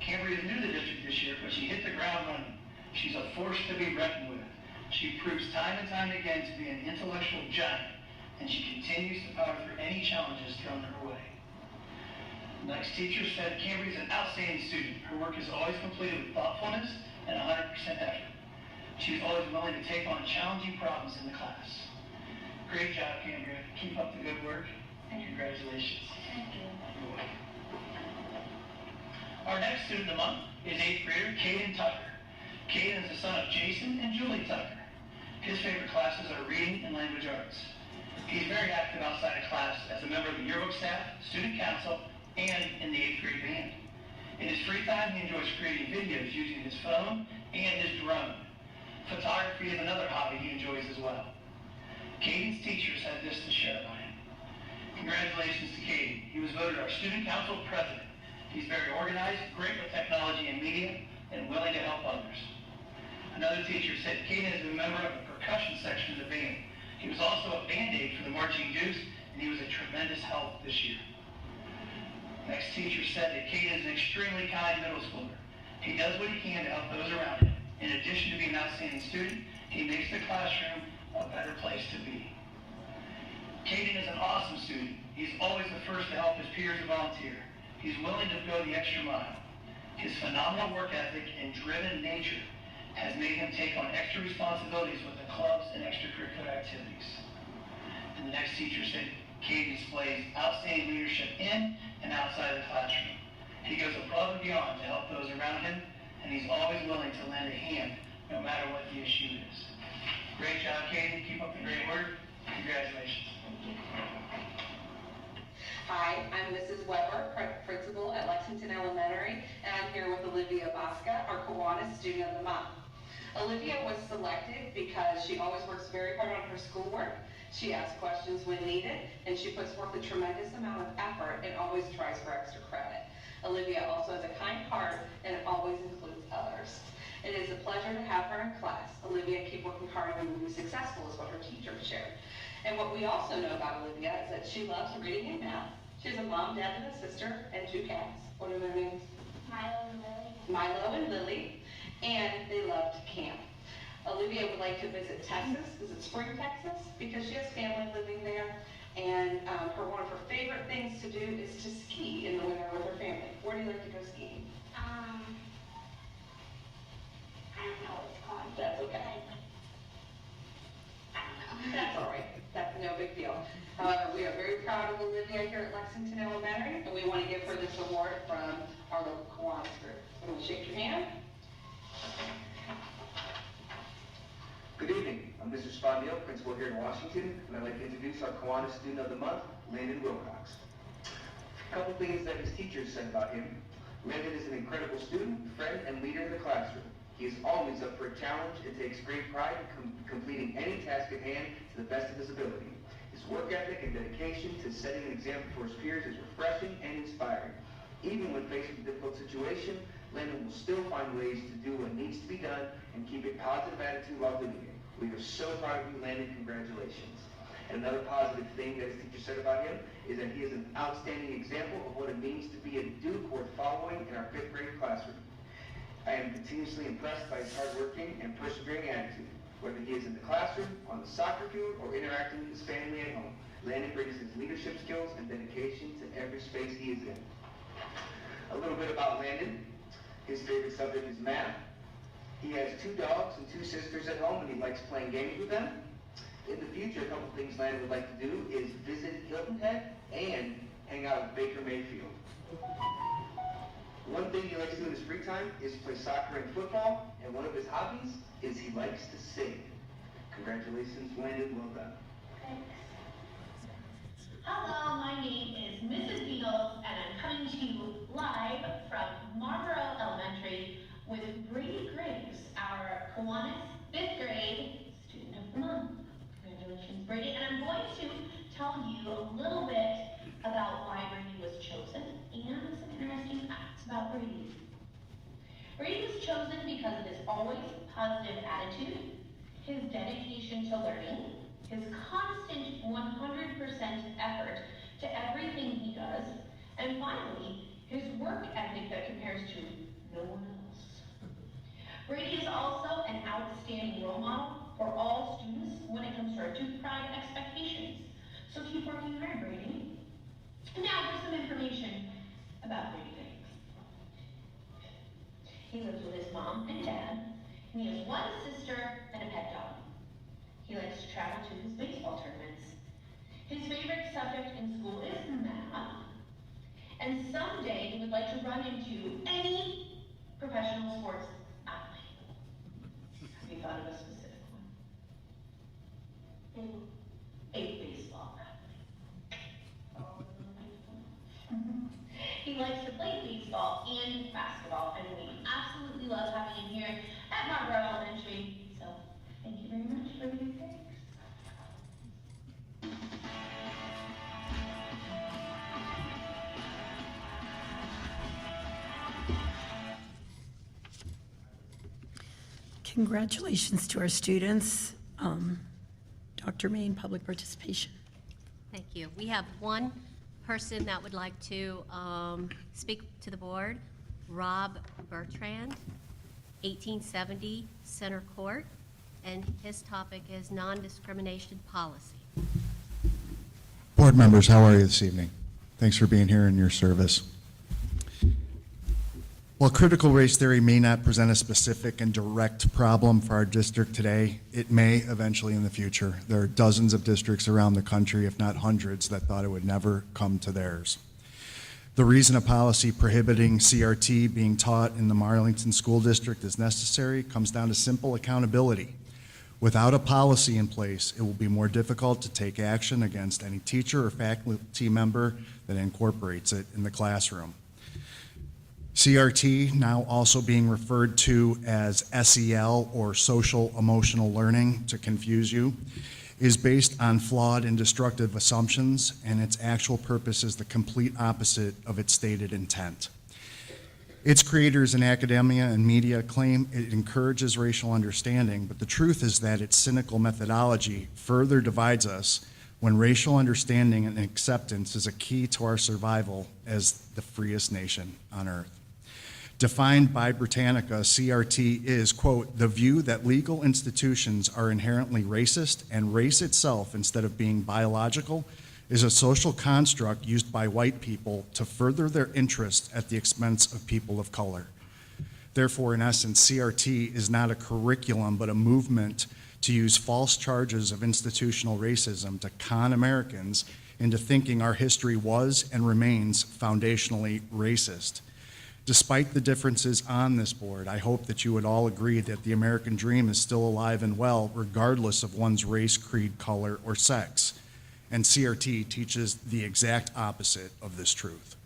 Cambria is new to the district this year, but she hit the ground running. She's a force to be reckoned with. She proves time and time again to be an intellectual giant, and she continues to power through any challenges thrown her way. The next teacher said Cambria is an outstanding student. Her work is always completed with thoughtfulness and 100% effort. She's always willing to take on challenging problems in the class. Great job, Cambria. Keep up the good work, and congratulations. Thank you. You're welcome. Our next Student of the Month is 8th grader Kaden Tucker. Kaden is the son of Jason and Julie Tucker. His favorite classes are reading and language arts. He's very active outside of class as a member of the yearbook staff, student council, and in the 8th grade band. In his free time, he enjoys creating videos using his phone and his drone. Photography is another hobby he enjoys as well. Caden's teachers had this to share about him. Congratulations to Caden. He was voted our student council president. He's very organized, great with technology and media, and willing to help others. Another teacher said Kaden is a member of the percussion section of the band. He was also a band-aid for the Marching Dukes, and he was a tremendous help this year. Next teacher said that Kaden is an extremely kind middle schooler. He does what he can to help those around him. In addition to being an outstanding student, he makes the classroom a better place to be. Kaden is an awesome student. He's always the first to help his peers and volunteer. He's willing to go the extra mile. His phenomenal work ethic and driven nature has made him take on extra responsibilities with the clubs and extracurricular activities. And the next teacher said Kaden displays outstanding leadership in and outside the classroom. He goes above and beyond to help those around him, and he's always willing to lend a hand no matter what the issue is. Great job, Kaden. Keep up the great work. Congratulations. Hi, I'm Mrs. Weber, principal at Lexington Elementary, and I'm here with Olivia Bosca, our Kiwanis Student of the Month. Olivia was selected because she always works very hard on her schoolwork. She asks questions when needed, and she puts forth a tremendous amount of effort and always tries for extra credit. Olivia also has a kind heart and always includes others. It is a pleasure to have her in class. Olivia, keep working hard and will be successful is what her teacher shared. And what we also know about Olivia is that she loves reading and math. She has a mom, dad, and a sister, and 2 cats. What are their names? Milo and Lily. Milo and Lily, and they love to camp. Olivia would like to visit Texas, Spring, Texas, because she has family living there, and one of her favorite things to do is to ski in the winter with her family. Where do you like to go skiing? That's okay. That's all right. That's no big deal. However, we are very proud of Olivia here at Lexington Elementary, and we want to give her this award from our local Kiwanis group. So I'm going to shake your hand. Good evening. I'm Mr. Spondale, principal here in Washington, and I'd like to introduce our Kiwanis Student of the Month, Landon Wilcox. A couple things that his teachers said about him. Landon is an incredible student, friend, and leader in the classroom. He is always up for a challenge and takes great pride in completing any task at hand to the best of his ability. His work ethic and dedication to setting an example for his peers is refreshing and inspiring. Even when faced with a difficult situation, Landon will still find ways to do what needs to be done and keep a positive attitude while doing it. We are so proud of you, Landon. Congratulations. And another positive thing that his teacher said about him is that he is an outstanding example of what it means to be a Duke worth following in our 5th grade classroom. I am continuously impressed by his hardworking and persevering attitude. Whether he is in the classroom, on the soccer field, or interacting with his family at home, Landon brings his leadership skills and dedication to every space he is in. A little bit about Landon. His favorite subject is math. He has 2 dogs and 2 sisters at home, and he likes playing games with them. In the future, a couple things Landon would like to do is visit Hilton Head and hang out with Baker Mayfield. One thing he likes to do in his free time is play soccer and football, and one of his hobbies is he likes to sing. Congratulations, Landon, well done. Hello, my name is Mrs. Beatles, and I'm coming to you live from Marlborough Elementary with Brady Griggs, our Kiwanis 5th grade Student of the Month. Congratulations, Brady. And I'm going to tell you a little bit about why Brady was chosen and some interesting facts about Brady. Brady was chosen because of his always positive attitude, his dedication to learning, his constant 100% effort to everything he does, and finally, his work ethic that compares to no one else. Brady is also an outstanding role model for all students when it comes to our Duke Pride expectations. So keep working hard, Brady. And now for some information about Brady Griggs. He lives with his mom and dad, and he has 1 sister and a pet dog. He likes to travel to his baseball tournaments. His favorite subject in school is math, and someday he would like to run into any professional sports athlete. Have you thought of a specific one? A baseball athlete. He likes to play baseball and basketball, and we absolutely love having him here at Marlborough Elementary. So, thank you very much for your thanks. Congratulations to our students. Dr. Main, public participation. Thank you. We have one person that would like to speak to the board, Rob Bertrand, 1870 Center Court, and his topic is non-discrimination policy. Board members, how are you this evening? Thanks for being here in your service. While critical race theory may not present a specific and direct problem for our district today, it may eventually in the future. There are dozens of districts around the country, if not hundreds, that thought it would never come to theirs. The reason a policy prohibiting CRT being taught in the Marlington School District is necessary comes down to simple accountability. Without a policy in place, it will be more difficult to take action against any teacher or faculty member that incorporates it in the classroom. CRT, now also being referred to as SEL or social emotional learning to confuse you, is based on flawed and destructive assumptions, and its actual purpose is the complete opposite of its stated intent. Its creators in academia and media claim it encourages racial understanding, but the truth is that its cynical methodology further divides us when racial understanding and acceptance is a key to our survival as the freest nation on earth. Defined by Britannica, CRT is, quote, the view that legal institutions are inherently racist and race itself, instead of being biological, is a social construct used by white people to further their interests at the expense of people of color. Therefore, in essence, CRT is not a curriculum, but a movement to use false charges of institutional racism to con Americans into thinking our history was and remains foundationally racist. Despite the differences on this board, I hope that you would all agree that the American dream is still alive and well, regardless of one's race, creed, color, or sex. And CRT teaches the exact opposite of this truth.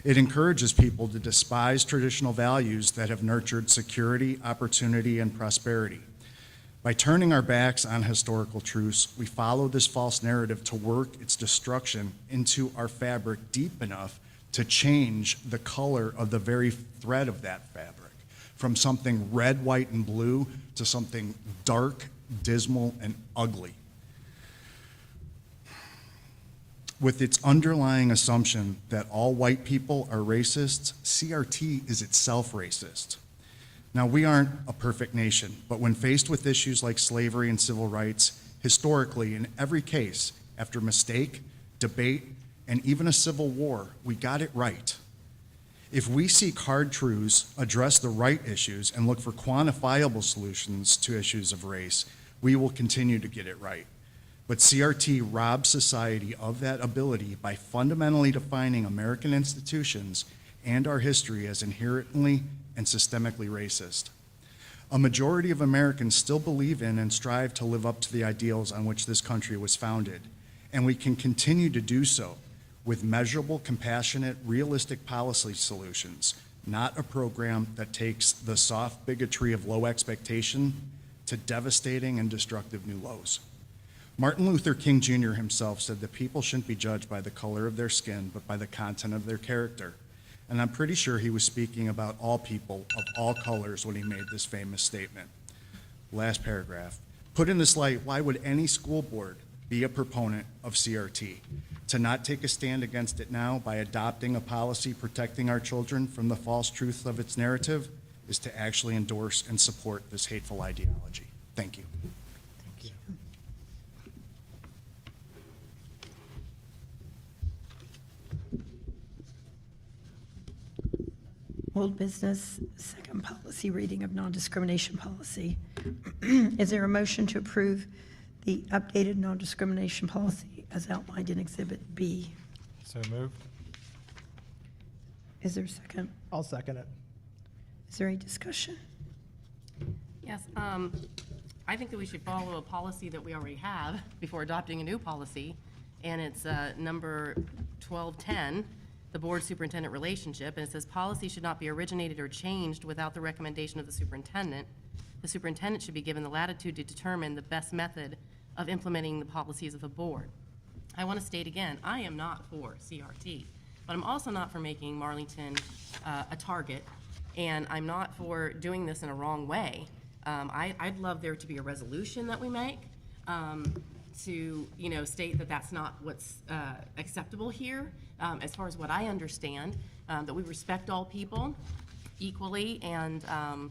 It encourages people to despise traditional values that have nurtured security, opportunity, and prosperity. By turning our backs on historical truths, we follow this false narrative to work its destruction into our fabric deep enough to change the color of the very thread of that fabric, from something red, white, and blue to something dark, dismal, and ugly. With its underlying assumption that all white people are racists, CRT is itself racist. Now, we aren't a perfect nation, but when faced with issues like slavery and civil rights, historically, in every case, after mistake, debate, and even a civil war, we got it right. If we seek hard truths, address the right issues, and look for quantifiable solutions to issues of race, we will continue to get it right. But CRT robs society of that ability by fundamentally defining American institutions and our history as inherently and systemically racist. A majority of Americans still believe in and strive to live up to the ideals on which this country was founded, and we can continue to do so with measurable, compassionate, realistic policy solutions, not a program that takes the soft bigotry of low expectation to devastating and destructive new lows. Martin Luther King Jr. himself said that people shouldn't be judged by the color of their skin, but by the content of their character. And I'm pretty sure he was speaking about all people of all colors when he made this famous statement. Last paragraph. Put in this light, why would any school board be a proponent of CRT? To not take a stand against it now by adopting a policy protecting our children from the false truth of its narrative is to actually endorse and support this hateful ideology. Thank you. Old business, second policy reading of non-discrimination policy. Is there a motion to approve the updated non-discrimination policy as outlined in Exhibit B? So moved. Is there a second? I'll second it. Is there any discussion? Yes, I think that we should follow a policy that we already have before adopting a new policy, and it's number 1210, the board superintendent relationship, and it says policy should not be originated or changed without the recommendation of the superintendent. The superintendent should be given the latitude to determine the best method of implementing the policies of the board. I want to state again, I am not for CRT, but I'm also not for making Marlington a target, and I'm not for doing this in a wrong way. I'd love there to be a resolution that we make to, state that that's not what's acceptable here. As far as what I understand, that we respect all people equally, and I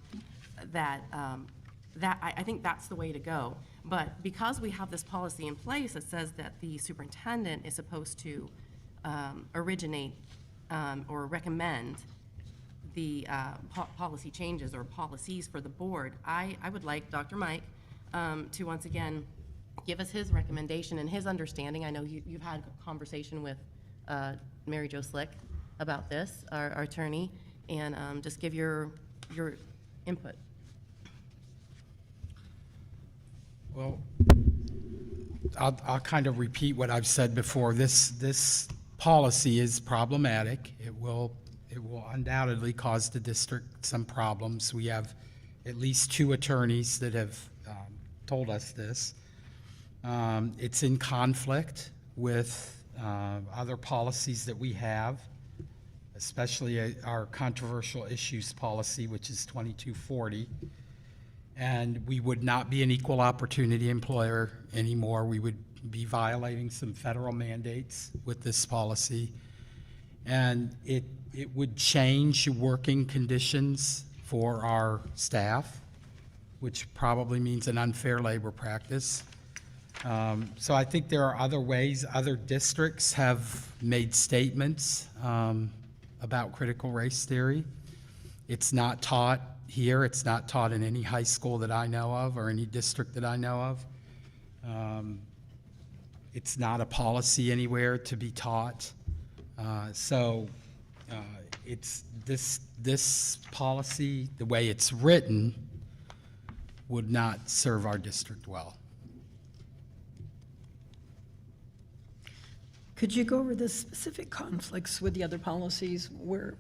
think that's the way to go. But because we have this policy in place that says that the superintendent is supposed to originate or recommend the policy changes or policies for the board, I would like Dr. Mike to once again give us his recommendation and his understanding. I know you've had a conversation with Mary Jo Slick about this, our attorney, and just give your input. Well, I'll kind of repeat what I've said before. This policy is problematic. It will undoubtedly cause the district some problems. We have at least 2 attorneys that have told us this. It's in conflict with other policies that we have, especially our controversial issues policy, which is 2240. And we would not be an equal opportunity employer anymore. We would be violating some federal mandates with this policy. And it would change working conditions for our staff, which probably means an unfair labor practice. So I think there are other ways. Other districts have made statements about critical race theory. It's not taught here. It's not taught in any high school that I know of or any district that I know of. It's not a policy anywhere to be taught. It's this policy, the way it's written, would not serve our district well. Could you go over the specific conflicts with the other policies, where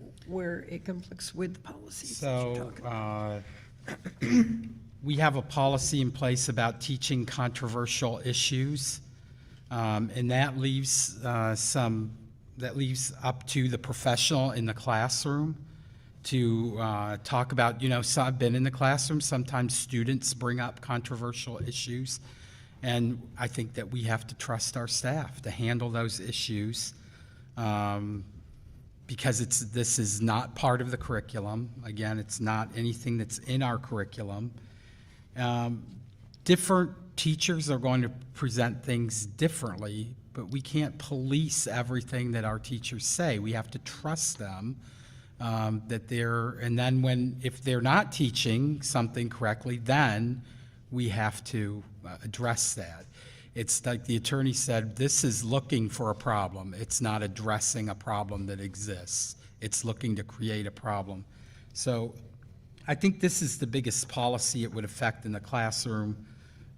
it conflicts with the policies that you're So, talking about? we have a policy in place about teaching controversial issues, and that leaves up to the professional in the classroom to talk about, so I've been in the classroom, sometimes students bring up controversial issues, and I think that we have to trust our staff to handle those issues, because this is not part of the curriculum. Again, it's not anything that's in our curriculum. Different teachers are going to present things differently, but we can't police everything that our teachers say. We have to trust them, and then if they're not teaching something correctly, then we have to address that. It's like the attorney said, this is looking for a problem. It's not addressing a problem that exists. It's looking to create a problem. So I think this is the biggest policy it would affect in the classroom,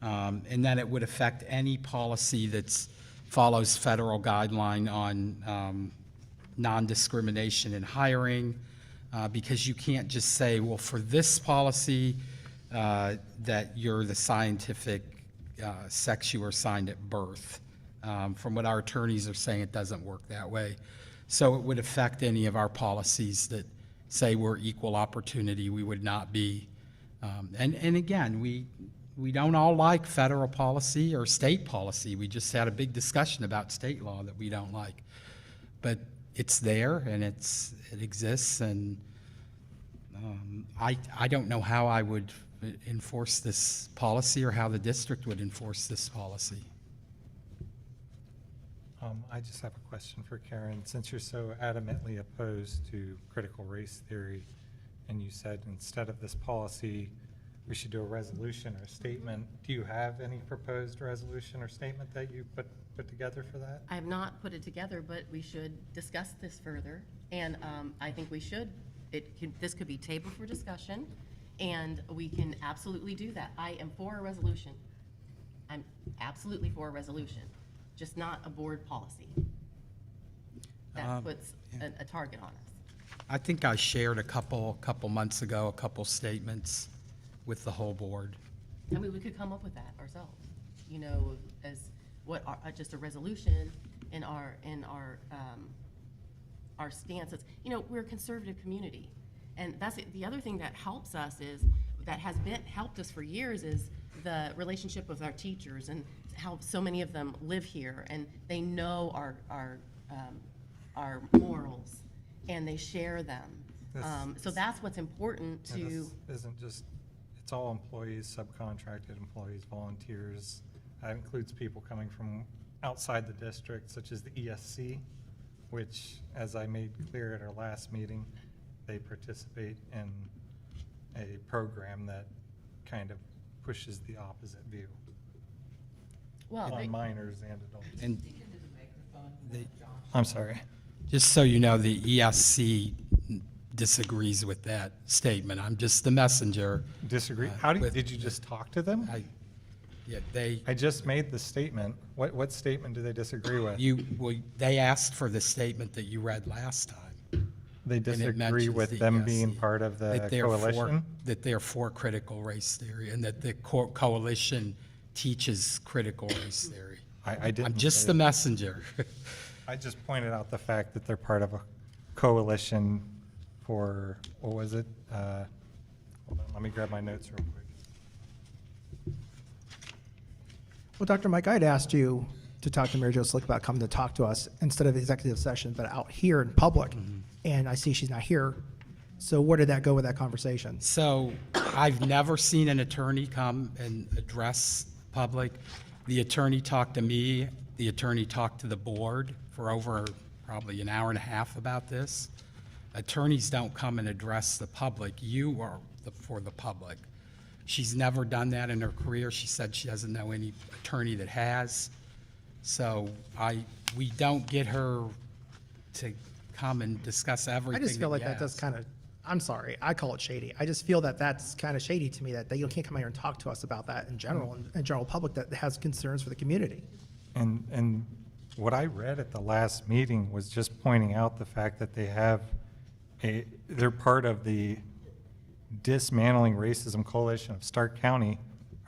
and then it would affect any policy that follows federal guideline on non-discrimination in hiring, because you can't just say, well, for this policy, that you're the scientific sex you were assigned at birth. From what our attorneys are saying, it doesn't work that way. So it would affect any of our policies that say we're equal opportunity. We would not be. And again, we don't all like federal policy or state policy. We just had a big discussion about state law that we don't like. But it's there and it exists, and I don't know how I would enforce this policy or how the district would enforce this policy. I just have a question for Karen. Since you're so adamantly opposed to critical race theory, and you said instead of this policy, we should do a resolution or a statement, do you have any proposed resolution or statement that you put together for that? I have not put it together, but we should discuss this further, and I think we should. This could be tabled for discussion, and we can absolutely do that. I am for a resolution. I'm absolutely for a resolution, just not a board policy that puts a target on us. I think I shared a couple months ago, a couple statements with the whole board. I mean, we could come up with that ourselves, as what just a resolution in our stances. We're a conservative community, and that's the other thing that helps us helped us for years is the relationship with our teachers and how so many of them live here and they know our morals and they share them. So that's what's important to. This isn't just, it's all employees, subcontracted employees, volunteers. That includes people coming from outside the district, such as the ESC, which, as I made clear at our last meeting, they participate in a program that kind of pushes the opposite view on minors and adults. And I'm sorry. just so you know, the ESC disagrees with that statement. I'm just the messenger. Disagree? Did you just talk to them? I just made the statement. What statement do they disagree with? They asked for the statement that you read last time. They disagree with them being part of the coalition? That they're for critical race theory and that the coalition teaches critical race theory. I didn't. I'm just say the that. messenger. I just pointed out the fact that they're part of a coalition for, what was it? Hold on, let me grab my notes real quick. Well, Dr. Mike, I'd asked you to talk to Mary Jo Slick about coming to talk to us instead of executive session, but out here in public. And I see she's not here. So where did that go with that conversation? So I've never seen an attorney come and address public. The attorney talked to me. The attorney talked to the board for over probably an hour and a half about this. attorneys don't come and address the public. You are for the public. She's never done that in her career. She said she doesn't know any attorney that has. So we don't get her to come and discuss everything. I just feel that like you that does ask. kind of, I'm sorry, I call it shady. I just feel that that's kind of shady to me, that you can't come here and talk to us about that in general, and general public that has concerns for the community. And what I read at the last meeting was just pointing out the fact that they have they're part of the Dismantling Racism Coalition of Stark County.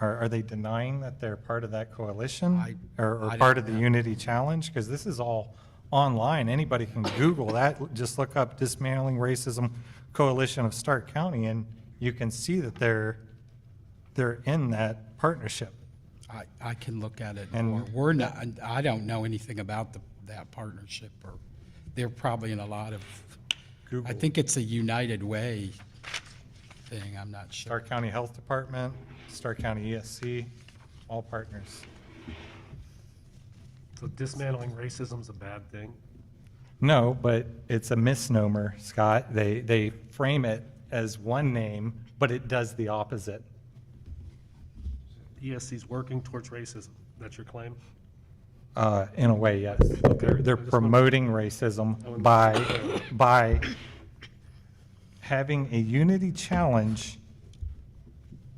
Are they denying that they're part of that coalition? Or I part don't of the know. Unity Challenge? Because this is all online. Anybody can Google that. Just look up Dismantling Racism Coalition of Stark County, and you can see that they're in that partnership. I can look at it And- more. We're not, I don't know anything about that partnership, or they're probably in a lot of, Google. I think it's a United Way thing, I'm not sure. Stark County Health Department, Stark County ESC, all partners. So dismantling racism's a bad thing? No, but it's a misnomer, Scott. They frame it as one name, but it does the opposite. ESC's working towards racism, that's your claim? In a way, yes. They're promoting racism by having a unity challenge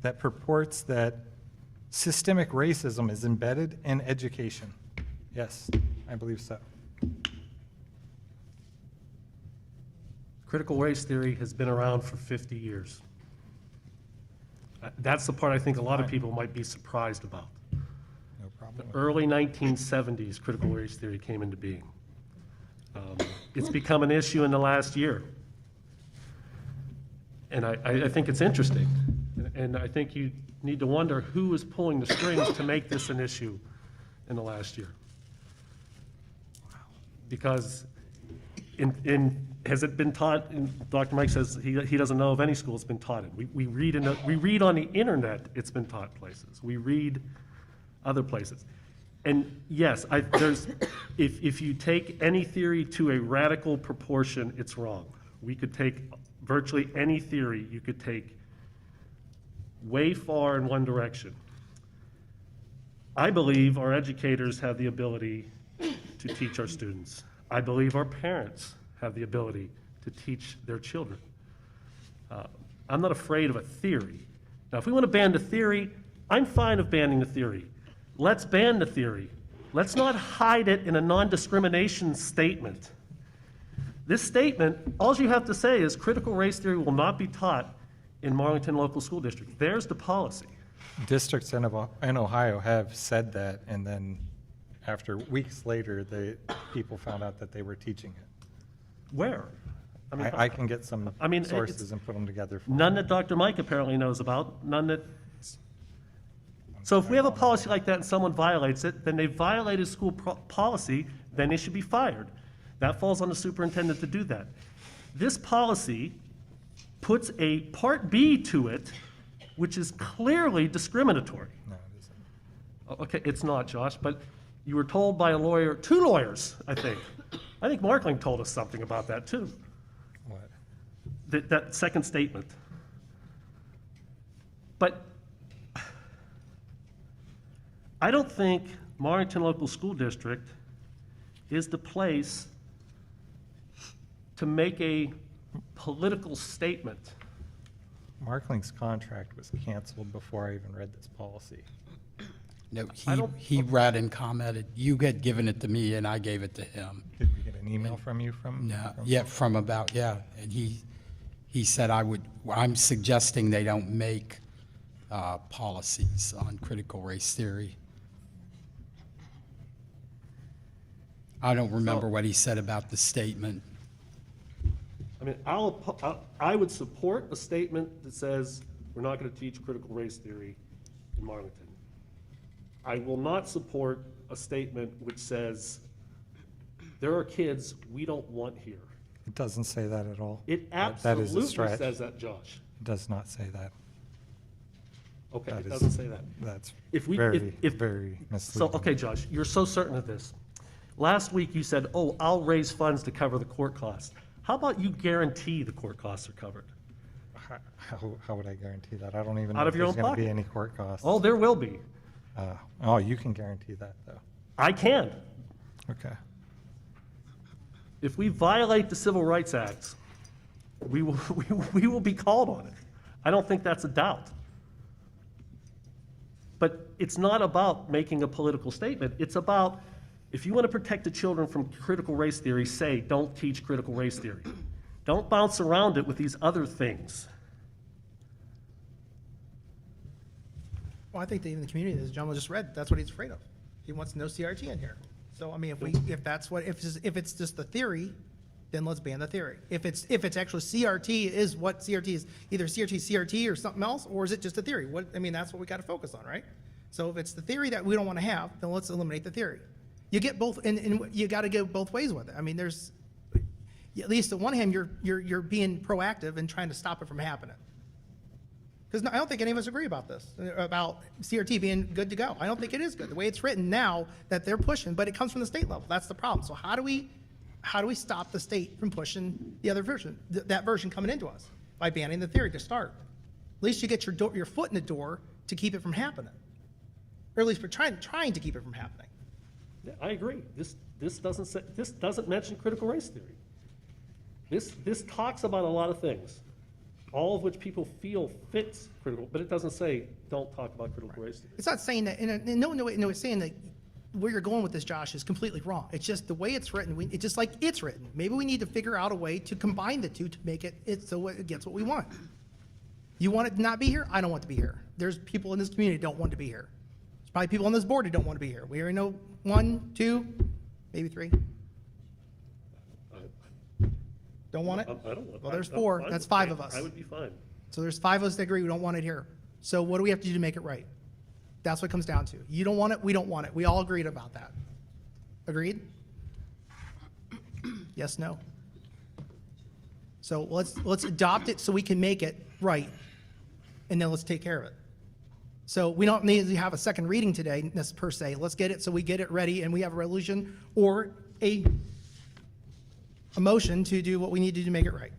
that purports that systemic racism is embedded in education. Yes, I believe so. Critical race theory has been around for 50 years. That's the part I think a lot of people might be surprised about. No problem. The early 1970s, critical race theory came into being. It's become an issue in the last year. And I think it's interesting. And I think you need to wonder who is pulling the strings to make this an issue in the last year. Because has it been taught, and Dr. Mike says he doesn't know of any school that's been taught it. We read on the internet, it's been taught places. We read other places. And yes, if you take any theory to a radical proportion, it's wrong. We could take virtually any theory, you could take way far in one direction. I believe our educators have the ability to teach our students. I believe our parents have the ability to teach their children. I'm not afraid of a theory. Now, if we want to ban the theory, I'm fine of banning the theory. Let's ban the theory. Let's not hide it in a non-discrimination statement. This statement, all you have to say is critical race theory will not be taught in Marlington Local School District. There's the policy. Districts in Ohio have said that, and then after weeks later, people found out that they were teaching it. Where? I can get some it's- sources and put them together for you. None that Dr. Mike apparently knows about, none that. So if we have a policy like that and someone violates it, then they violated school policy, then they should be fired. That falls on the superintendent to do that. This policy puts a Part B to it, which is clearly discriminatory. No, it isn't. Okay, it's not, Josh, but you were told by a lawyer, 2 lawyers, I think. I think Markling told us something about that, too. What? That second statement. But I don't think Marlington Local School District is the place to make a political statement. Markling's contract was canceled before I even read this policy. No, I he read and commented. You had given it to me, and I gave it to him. Did we get an email from you from? No, yeah, and he said I'm suggesting they don't make policies on critical race theory. I don't remember what he said about the statement. I mean, I would support a statement that says we're not going to teach critical race theory in Marlington. I will not support a statement which says there are kids we don't want here. It doesn't say that at all. It That is a absolutely stretch. says that, Josh. It does not say that. Okay, That it is- doesn't say that. That's If we- very, if- very So, misleading. okay, Josh, you're so certain of this. Last week you said, oh, I'll raise funds to cover the court costs. How about you guarantee the court costs are covered? How would I guarantee that? I don't even Out know of if your there's own going to be pocket. any court costs. Oh, there will be. Oh, you can guarantee that, though. I can. Okay. If we violate the Civil Rights Act, we will be called on it. I don't think that's a doubt. But it's not about making a political statement. It's about, if you want to protect the children from critical race theory, say, don't teach critical race theory. Don't bounce around it with these other things. Well, I think that even the community, as the gentleman just read, that's what he's afraid of. He wants no CRT in here. So, I mean, if it's just the theory, then let's ban the theory. If it's actually CRT is what CRT is, either CRT or something else, or is it just a theory? That's what we got to focus on, right? So if it's the theory that we don't want to have, then let's eliminate the theory. You get both, and you got to go both ways with it. I mean, there's, at least on one hand, you're being proactive and trying to stop it from happening. Because I don't think any of us agree about this, about CRT being good to go. I don't think it is good. The way it's written now that they're pushing, but it comes from the state level. That's the problem. So how do we stop the state from pushing the other version, that version coming into us? By banning the theory to start. At least you get your foot in the door to keep it from happening. Or at least we're trying to keep it from happening. Yeah, I agree. This doesn't mention critical race theory. This talks about a lot of things, all of which people feel fits critical, but it doesn't say don't talk about critical race theory. It's not saying that, no, it's saying that where you're going with this, Josh, is completely wrong. It's just the way it's written. It's just like it's written. Maybe we need to figure out a way to combine the two to make it so it gets what we want. You want it to not be here? I don't want it to be here. There's people in this community who don't want it to be here. There's probably people on this board who don't want to be here. We already know 1, 2, maybe 3. Don't want it? I don't want it. Well, there's I'm 4. fine That's with 5 it. of us. I would be fine. So there's 5 of us that agree we don't want it here. So what do we have to do to make it right? That's what it comes down to. You don't want it, we don't want it. We all agreed about that. Agreed? Yes, no? So let's adopt it so we can make it right, and then let's take care of it. So we don't need to have a second reading today, per se. Let's get it so we get it ready and we have a resolution or a motion to do what we need to do to make it right.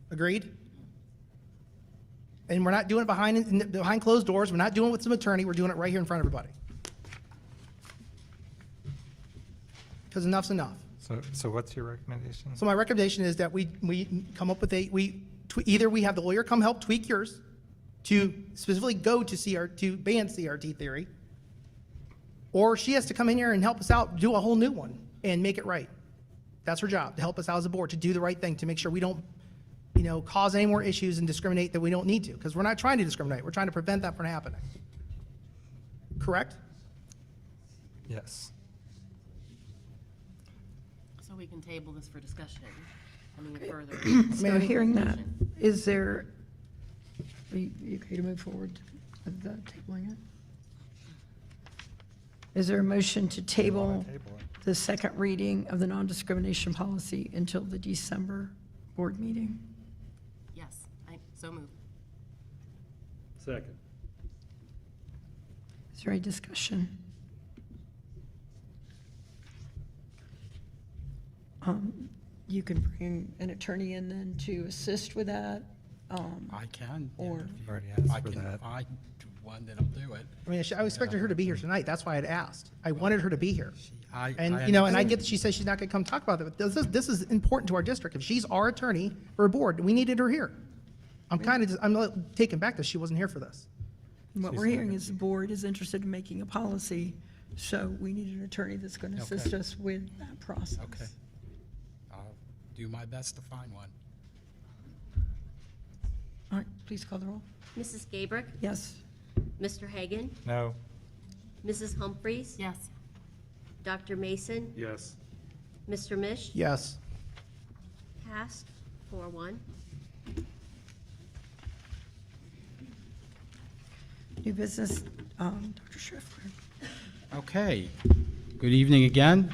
Agreed? And we're not doing it behind closed doors. We're not doing it with some attorney. We're doing it right here in front of everybody. Because enough's enough. So what's your recommendation? So my recommendation is that we come up with either we have the lawyer come help tweak yours to specifically go to ban CRT theory, or she has to come in here and help us out, do a whole new one and make it right. That's her job, to help us out as a board, to do the right thing, to make sure we don't cause any more issues and discriminate that we don't need to, because we're not trying to discriminate. We're trying to prevent that from happening. Correct? Yes. So we can table this for discussion. Further. So hearing that, are you okay to move forward with the tabling it? Is there a motion to table the second reading of the non-discrimination policy until the December board meeting? Yes, so moved. Second. Is there any discussion? You can bring an attorney in then to assist with that. I can. Or- You've already asked I for can that. find one that'll do it. I expected her to be here tonight. That's why I'd asked. I wanted her to be here. I And I understand. get that she says she's not going to come talk about it, but this is important to our district. If she's our attorney for a board, we needed her here. I'm taken back that she wasn't here for this. And what we're hearing is the board is interested in making a policy, so we need an attorney that's going to assist Okay. us with that process. Okay. I'll do my best to find one. All right, please call the roll. Mrs. Gabrick? Yes. Mr. Hagan? No. Mrs. Humphries? Yes. Dr. Mason? Yes. Mr. Mish? Yes. Passed 4-1. New business, Dr. Schriftler. Okay. Good evening again.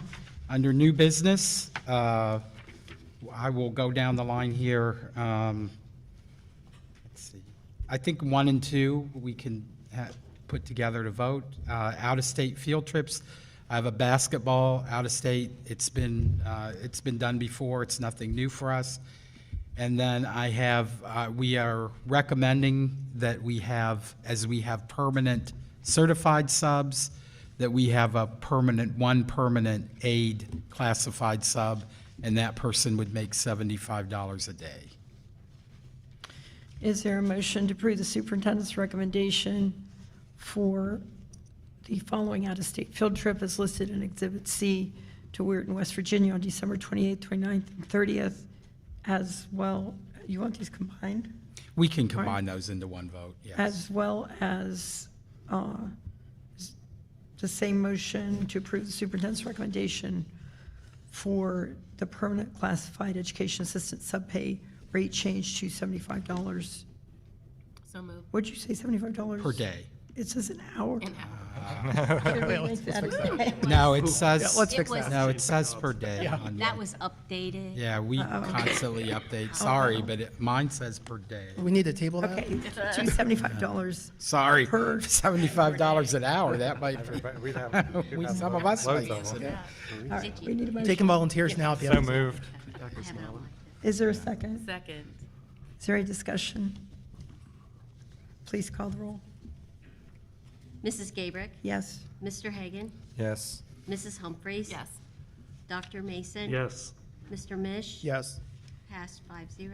Under new business, I will go down the line here. Let's see. I think 1 and 2, we can put together to vote. Out-of-state field trips. I have a basketball out of state. It's been done before. It's nothing new for us. And then I have, we are recommending that we have, as we have permanent certified subs, that we have one permanent aide classified sub, and that person would make $75 a day. Is there a motion to approve the superintendent's recommendation for the following out-of-state field trip as listed in Exhibit C to Weirton, West Virginia on December 28th, 29th, and 30th, as well, you want these combined? We can combine those into one vote, yes. As well as the same motion to approve the superintendent's recommendation for the permanent classified education assistant subpay rate change to $75. So moved. What'd you say, $75? Per day. It says an hour. An hour. Should we make that? No, it says, let's fix that. no, it says per day. Yeah. on That the- was updated. Yeah, we constantly update. Sorry, but mine says per day. We need to table that? Okay, to $75. Sorry, Per- $75 an hour, that might, We'd have some of us might loads use of it. them. All right, we need a motion. Taking volunteers now if you have. moved. I have it online. Is there a second? Second. Is there any discussion? Please call the roll. Mrs. Gabrick? Yes. Mr. Hagan? Yes. Mrs. Humphries? Yes. Dr. Mason? Yes. Mr. Mish? Yes. Passed 5-0.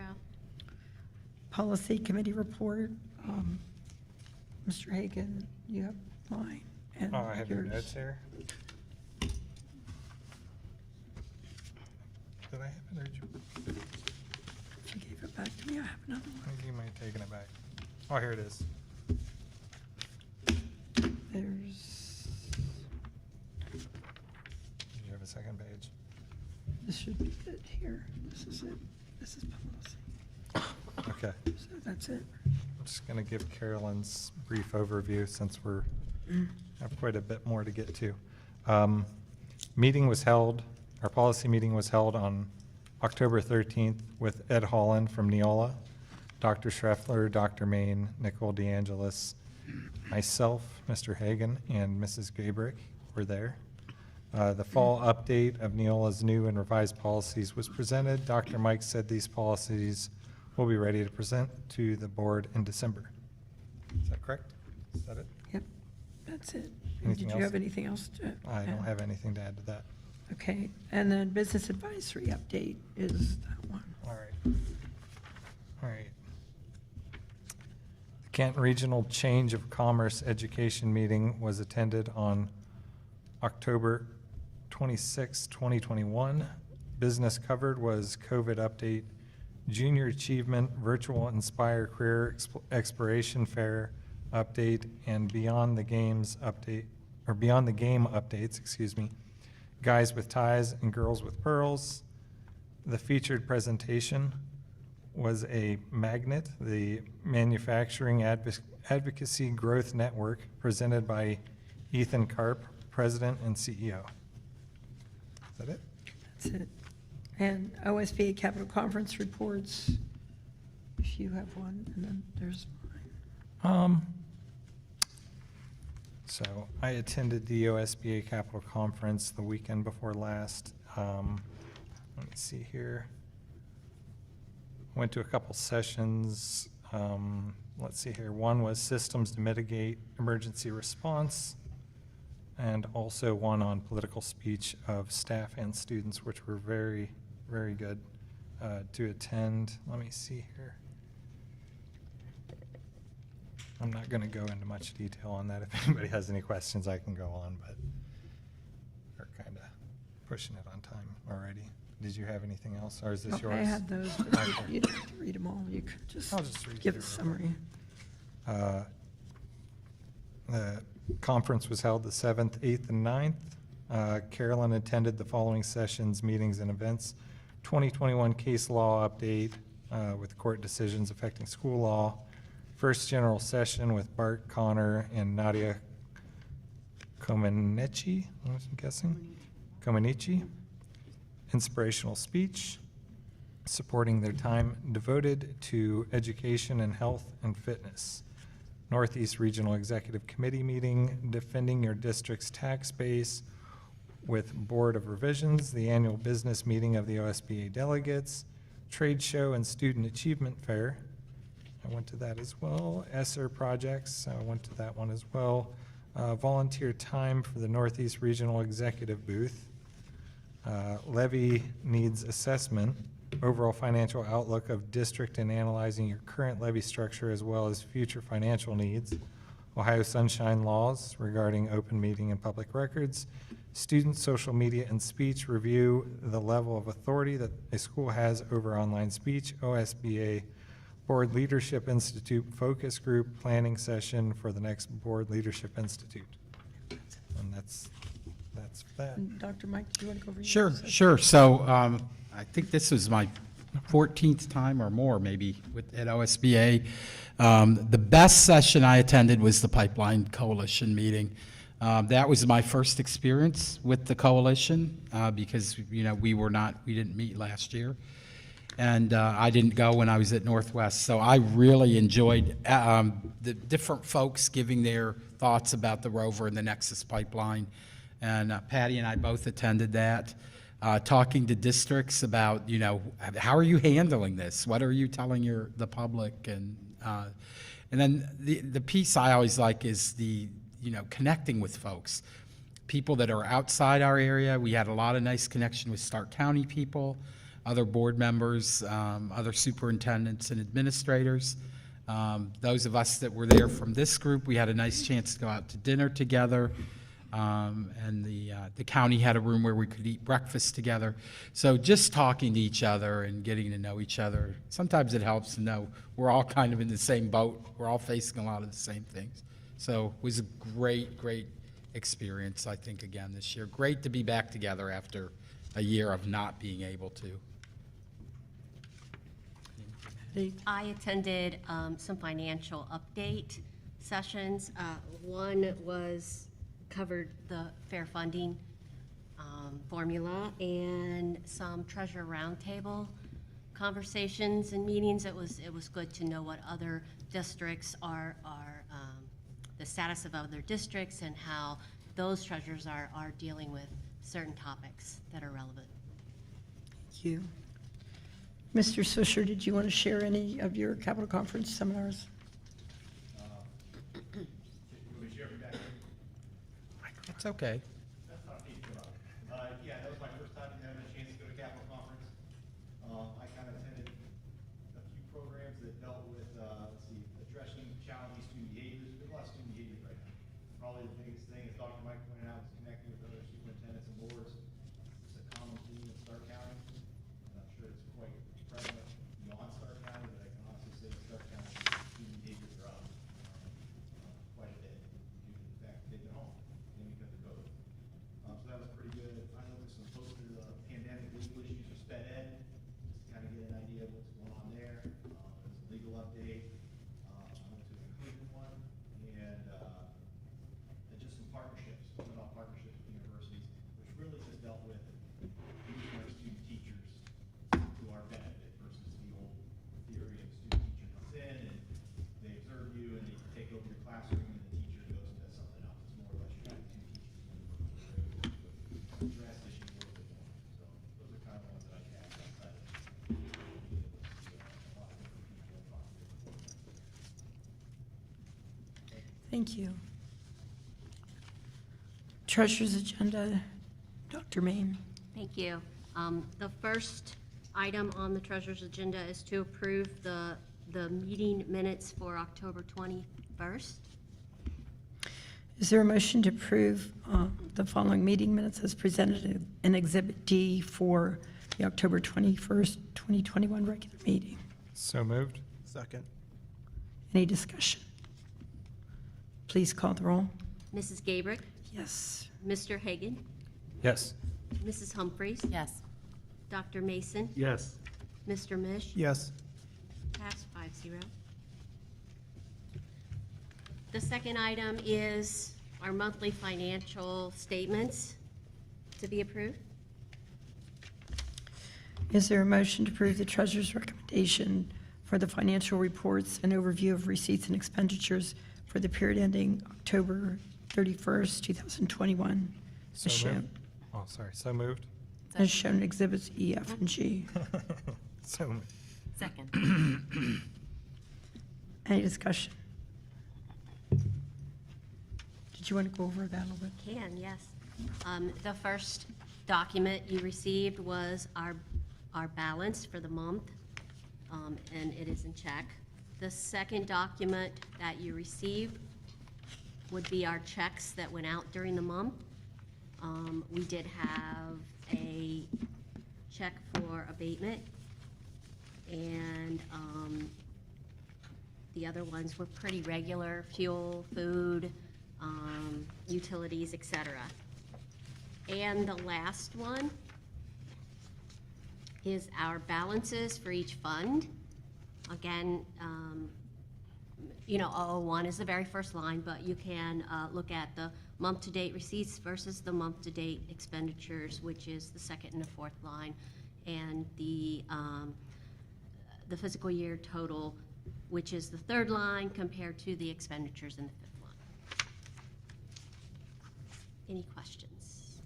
Policy Committee report. Mr. Hagan, you have mine and Oh, I have your yours. notes here. Did I have it, or did you, If you gave it back to me, I have another one. I think you might have taken it back. Oh, here it is. There's, Did you have a second page? this should be it here. This is it. This is policy. Okay. So that's it. I'm just going to give Carolyn's brief overview since we're have quite a bit more to get to. Meeting was held, our policy meeting was held on October 13th with Ed Holland from Neola, Dr. Schreffler, Dr. Main, Nicole DeAngelis, myself, Mr. Hagan, and Mrs. Gabrick were there. The fall update of Neola's new and revised policies was presented. Dr. Mike said these policies will be ready to present to the board in December. Is that correct? Is that it? Yep, that's it. Anything Did you else? have anything else to I don't add? have anything to add to that. Okay, and then business advisory update is that one. All right. All right. The Canton Regional Change of Commerce Education Meeting was attended on October 26, 2021. Business covered was COVID update, junior achievement, virtual Inspire Career Exploration Fair update, and Beyond the Games update, or Beyond the Game updates, excuse me, Guys with Ties and Girls with Pearls. The featured presentation was a Magnet, the Manufacturing Advocacy Growth Network, presented by Ethan Karp, President and CEO. Is that it? That's it. And OSBA Capital Conference reports, if you have one, and then there's mine. So I attended the OSBA Capital Conference the weekend before last. Let me see here. Went to a couple sessions. Let's see here. One was Systems to Mitigate Emergency Response, and also one on political speech of staff and students, which were very, very good to attend. Let me see here. I'm not going to go into much detail on that. If anybody has any questions, I can go on, but we're kind of pushing it on time already. Did you have anything else, or is this yours? I had those, but you don't have to read them all. You could I'll just read give a through summary. The conference was held the 7th, 8th, and 9th. Carolyn attended the following sessions, meetings, and events. 2021 case law update with court decisions affecting school law. First general session with Bart Connor and Nadia Comenici, I'm guessing? Comenici. Inspirational speech, supporting their time devoted to education and health and fitness. Northeast Regional Executive Committee meeting, defending your district's tax base, with Board of Revisions, the annual business meeting of the OSBA delegates, trade show and student achievement fair. I went to that as well. ESSER projects, I went to that one as well. Volunteer time for the Northeast Regional Executive booth. Levy needs assessment, overall financial outlook of district and analyzing your current levy structure as well as future financial needs. Ohio Sunshine laws regarding open meeting and public records. Student social media and speech review the level of authority that a school has over online speech. OSBA Board Leadership Institute focus group planning session for the next Board Leadership Institute. And that's that. And Dr. Mike, do you want to go over? Sure, yours? sure. So I think this was my 14th time or more maybe at OSBA. The best session I attended was the Pipeline Coalition meeting. That was my first experience with the coalition because, we didn't meet last year. And I didn't go when I was at Northwest. So I really enjoyed the different folks giving their thoughts about the Rover and the Nexus pipeline. And Patty and I both attended that, talking to districts about, how are you handling this? What are you telling the public? And then the piece I always like is the, connecting with folks, people that are outside our area. We had a lot of nice connection with Stark County people, other board members, other superintendents and administrators. Those of us that were there from this group, we had a nice chance to go out to dinner together. And the county had a room where we could eat breakfast together. So just talking to each other and getting to know each other, sometimes it helps to know we're all kind of in the same boat. We're all facing a lot of the same things. So it was a great, great experience, I think, again this year. Great to be back together after a year of not being able to. I attended some financial update sessions. One covered the fair funding formula and some treasurer roundtable conversations and meetings. It was good to know what other districts are the status of other districts and how those treasurers are dealing with certain topics that are relevant. Thank you. Mr. Swisher, did you want to share any of your Capital Conference seminars? It's okay. Yeah, that was my first time having a chance to go to Capital Conference. I kind of attended a few programs that dealt with, addressing challenging student behaviors. There's a lot of student behavior right now. Probably the biggest thing, as Dr. Mike pointed out, is connecting with other superintendents and boards. It's a common theme in Stark County. And I'm sure it's quite prevalent beyond Stark County, but I can honestly say that Stark County student behaviors are up quite a bit due to the fact that they've been home. Because of COVID. So that was pretty good. I looked at some posted pandemic legal issues for sped ed, just to kind of get an idea of what's going on there. There's a legal update. I went to the Cleveland one, and just some partnerships, about partnerships with universities, which really just dealt with using our student teachers to our benefit versus the old theory of student teacher comes in and they observe you and they take over your classroom and the teacher goes and does something else. It's more or less you have two teachers address issues a little bit more. So those are kind of ones that I had outside of being able to see a lot of different people and talk to different folks. Thank you. Treasurer's agenda, Dr. Main. Thank you. The first item on the treasurer's agenda is to approve the meeting minutes for October 21st. Is there a motion to approve the following meeting minutes as presented in Exhibit D for the October 21st, 2021 regular meeting? So moved. Second. Any discussion? Please call the roll. Mrs. Gabrick, Yes. Mr. Hagan, Yes. Mrs. Humphries, Yes. Dr. Mason, Yes. Mr. Mish. Yes. Passed 5-0. The second item is our monthly financial statements to be approved. Is there a motion to approve the treasurer's recommendation for the financial reports and overview of receipts and expenditures for the period ending October 31st, 2021? So Ms. Ship. moved. Oh, sorry, so moved? as shown in Exhibits E, F, and G. So moved. Second. Any discussion? Did you want to go over that a little bit? Can, yes. The first document you received was our balance for the month, and it is in check. The second document that you received would be our checks that went out during the month. We did have a check for abatement, and the other ones were pretty regular: fuel, food, utilities, etc. And the last one is our balances for each fund. Again, 001 is the very first line, but you can look at the month-to-date receipts versus the month-to-date expenditures, which is the second and the fourth line, and the fiscal year total, which is the third line, compared to the expenditures in the fifth line. Any questions?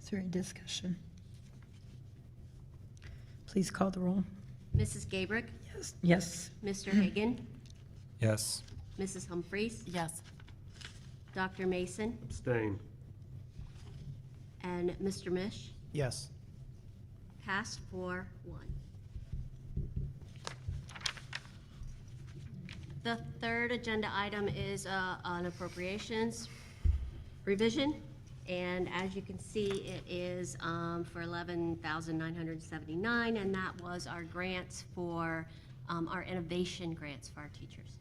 Is there any discussion? Please call the roll. Mrs. Gabrick? Yes. Yes. Mr. Hagan? Yes. Mrs. Humphries? Yes. Dr. Mason? Abstain. And Mr. Mish? Yes. Passed 4-1. The third agenda item is an appropriations revision, and as you can see, it is for $11,979, and that was our grants for our innovation grants for our teachers.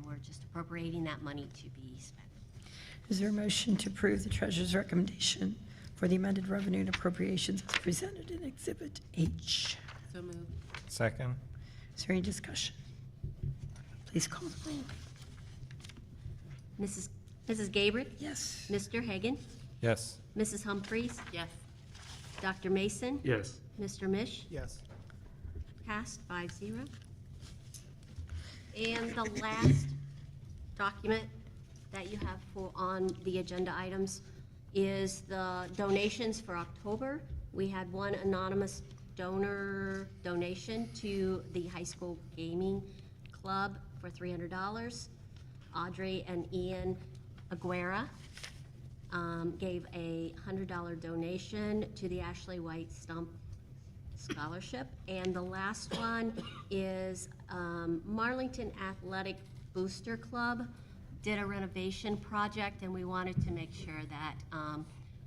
We're just appropriating that money to be spent. Is there a motion to approve the treasurer's recommendation for the amended revenue and appropriations as presented in Exhibit H? So moved. Second? Is there any discussion? Please call the roll. Mrs. Gabrick? Yes. Mr. Hagan? Yes. Mrs. Humphries? Yes. Dr. Mason? Yes. Mr. Mish? Yes. Passed 5-0. And the last document that you have on the agenda items is the donations for October. We had one anonymous donor donation to the high school gaming club for $300. Audrey and Ian Aguera gave a $100 donation to the Ashley White Stump Scholarship. And the last one is Marlington Athletic Booster Club did a renovation project, and we wanted to make sure that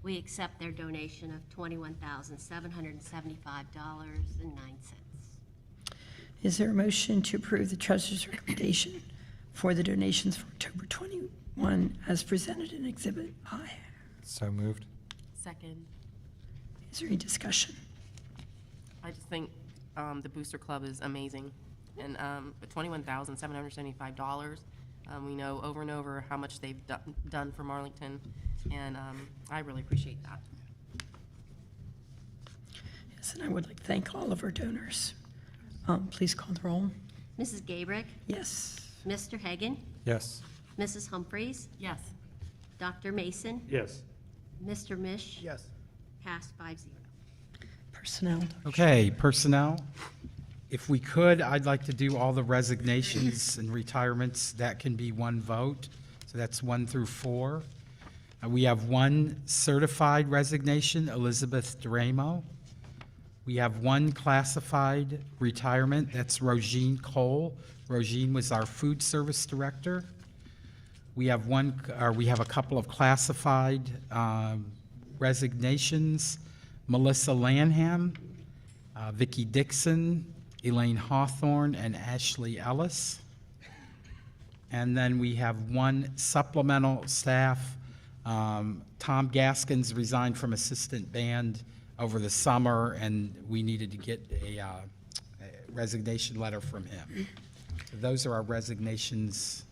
we accept their donation of $21,775.09. Is there a motion to approve the treasurer's recommendation for the donations for October 21 as presented in Exhibit I? So moved. Second. Is there any discussion? I just think the Booster Club is amazing. And $21,775, we know over and over how much they've done for Marlington, and I really appreciate that. Yes, and I would like to thank all of our donors. Please call the roll. Mrs. Gabrick? Yes. Mr. Hagan? Yes. Mrs. Humphries? Yes. Dr. Mason? Yes. Mr. Mish? Yes. Passed 5-0. Personnel. Okay, personnel. If we could, I'd like to do all the resignations and retirements. That can be one vote. So that's 1 through 4. We have one certified resignation, Elizabeth Duramo. We have one classified retirement, that's Rogine Cole. Rogine was our food service director. We have a couple of classified resignations, Melissa Lanham, Vicki Dixon, Elaine Hawthorne, and Ashley Ellis. And then we have one supplemental staff. Tom Gaskins resigned from assistant band over the summer, and we needed to get a resignation letter from him. So those are our resignations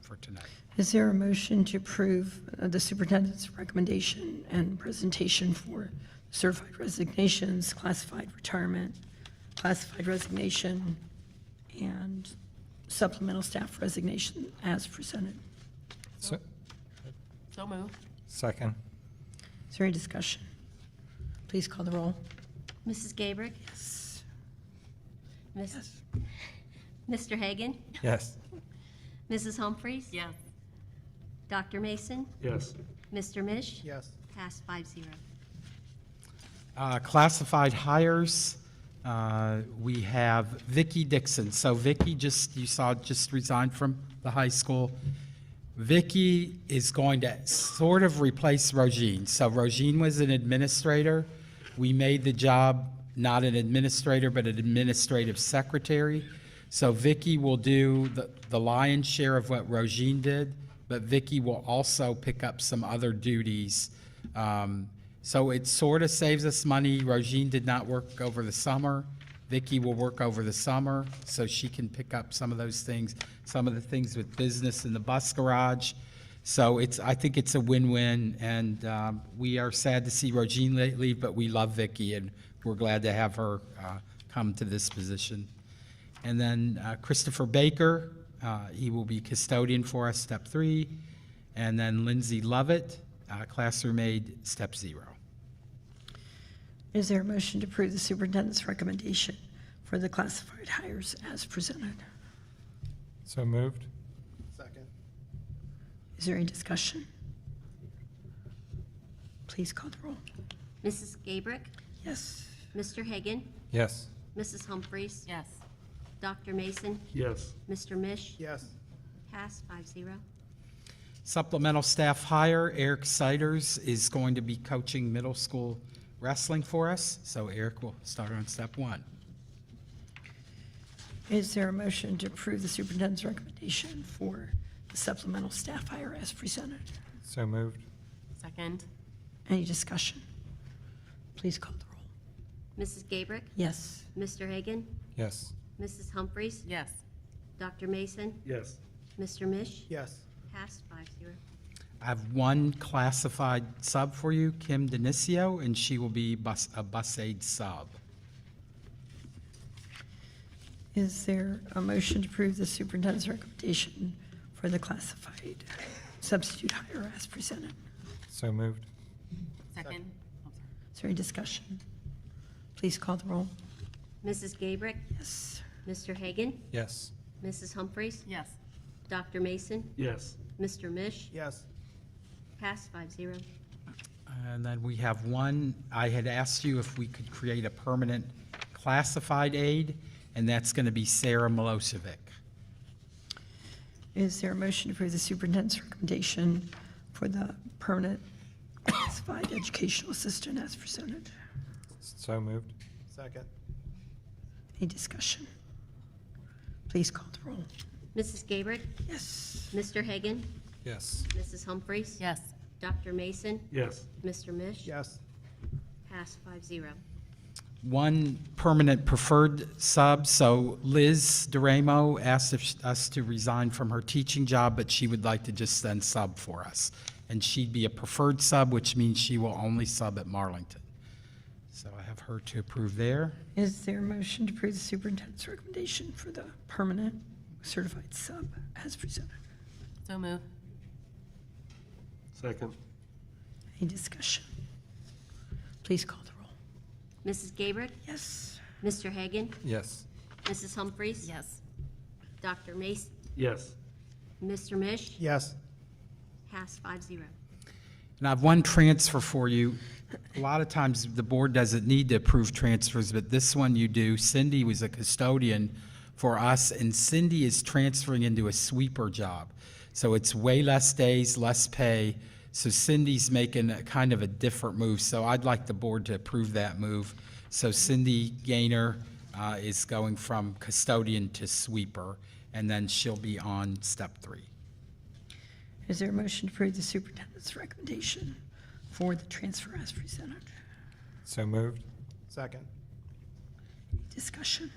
for tonight. Is there a motion to approve the superintendent's recommendation and presentation for certified resignations, classified retirement, classified resignation, and supplemental staff resignation as presented? So, So moved. second? Is Is there any discussion? Please call the roll. Mrs. Gabrick? Yes. Mr. Hagan? Yes. Mrs. Humphries? Yes. Dr. Mason? Yes. Mr. Mish? Yes. Passed 5-0. Classified hires, we have Vicki Dixon. So Vicki just resigned from the high school. Vicki is going to sort of replace Rogine. So Rogine was an administrator. We made the job not an administrator, but an administrative secretary. So Vicki will do the lion's share of what Rogine did, but Vicki will also pick up some other duties. So it sort of saves us money. Rogine did not work over the summer. Vicki will work over the summer, so she can pick up some of those things, some of the things with business in the bus garage. So I think it's a win-win, and we are sad to see Rogine leave, but we love Vicki, and we're glad to have her come to this position. And then Christopher Baker, he will be custodian for us, step 3. And then Lindsay Lovett, classroom aide, step 0. Is there a motion to approve the superintendent's recommendation for the classified hires as presented? So moved. Second. Is there any discussion? Please call the roll. Mrs. Gabrick? Yes. Mr. Hagan? Yes. Mrs. Humphries? Yes. Dr. Mason? Yes. Mr. Mish? Yes. Passed 5-0. Supplemental staff hire, Eric Siders is going to be coaching middle school wrestling for us, so Eric will start on step 1. Is there a motion to approve the superintendent's recommendation for the supplemental staff hire as presented? So moved. Second. Any discussion? Please call the roll. Mrs. Gabrick? Yes. Mr. Hagan? Yes. Mrs. Humphries? Yes. Dr. Mason? Yes. Mr. Mish? Yes. Passed 5-0. I have one classified sub for you, Kim Denicio, and she will be a bus aide sub. Is there a motion to approve the superintendent's recommendation for the classified substitute hire as presented? So moved. Second. Is there any discussion? Please call the roll. Mrs. Gabrick? Yes. Mr. Hagan? Yes. Mrs. Humphries? Yes. Dr. Mason? Yes. Mr. Mish? Yes. Passed 5-0. And then we have one, I had asked you if we could create a permanent classified aide, and that's going to be Sarah Milosevic. Is there a motion to approve the superintendent's recommendation for the permanent classified educational assistant as presented? So moved. Second. Any discussion? Please call the roll. Mrs. Gabrick? Yes. Mr. Hagan? Yes. Mrs. Humphries? Yes. Dr. Mason? Yes. Mr. Mish? Yes. Passed 5-0. One permanent preferred sub, so Liz Duramo asked us to resign from her teaching job, but she would like to just then sub for us. And she'd be a preferred sub, which means she will only sub at Marlington. So I have her to approve there. Is there a motion to approve the superintendent's recommendation for the permanent certified sub as presented? So move. Second. Any discussion? Please call the roll. Mrs. Gabrick? Yes. Mr. Hagan? Yes. Mrs. Humphries? Yes. Dr. Mason? Yes. Mr. Mish? Yes. Passed 5-0. And I have one transfer for you. A lot of times the board doesn't need to approve transfers, but this one you do. Cindy was a custodian for us, and Cindy is transferring into a sweeper job. So it's way less days, less pay. So Cindy's making a kind of a different move. So I'd like the board to approve that move. So Cindy Gaynor is going from custodian to sweeper, and then she'll be on step 3. Is there a motion to approve the superintendent's recommendation for the transfer as presented? So moved. Second. Discussion.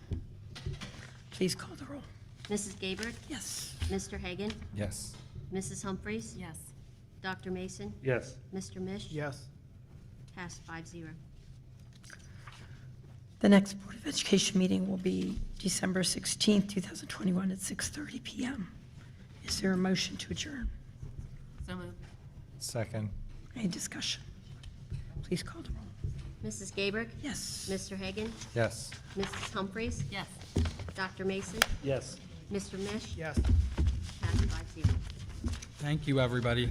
Please call the roll. Mrs. Gabrick? Yes. Mr. Hagan? Yes. Mrs. Humphries? Yes. Dr. Mason? Yes. Mr. Mish? Yes. Passed 5-0. The next Board of Education meeting will be December 16th, 2021 at 6:30 p.m. Is there a motion to adjourn? So move. Second. Any discussion? please call the roll. Mrs. Gabrick? Yes. Mr. Hagan? Yes. Mrs. Humphries? Yes. Dr. Mason? Yes. Mr. Mish? Yes. Passed 5-0. Thank you, everybody.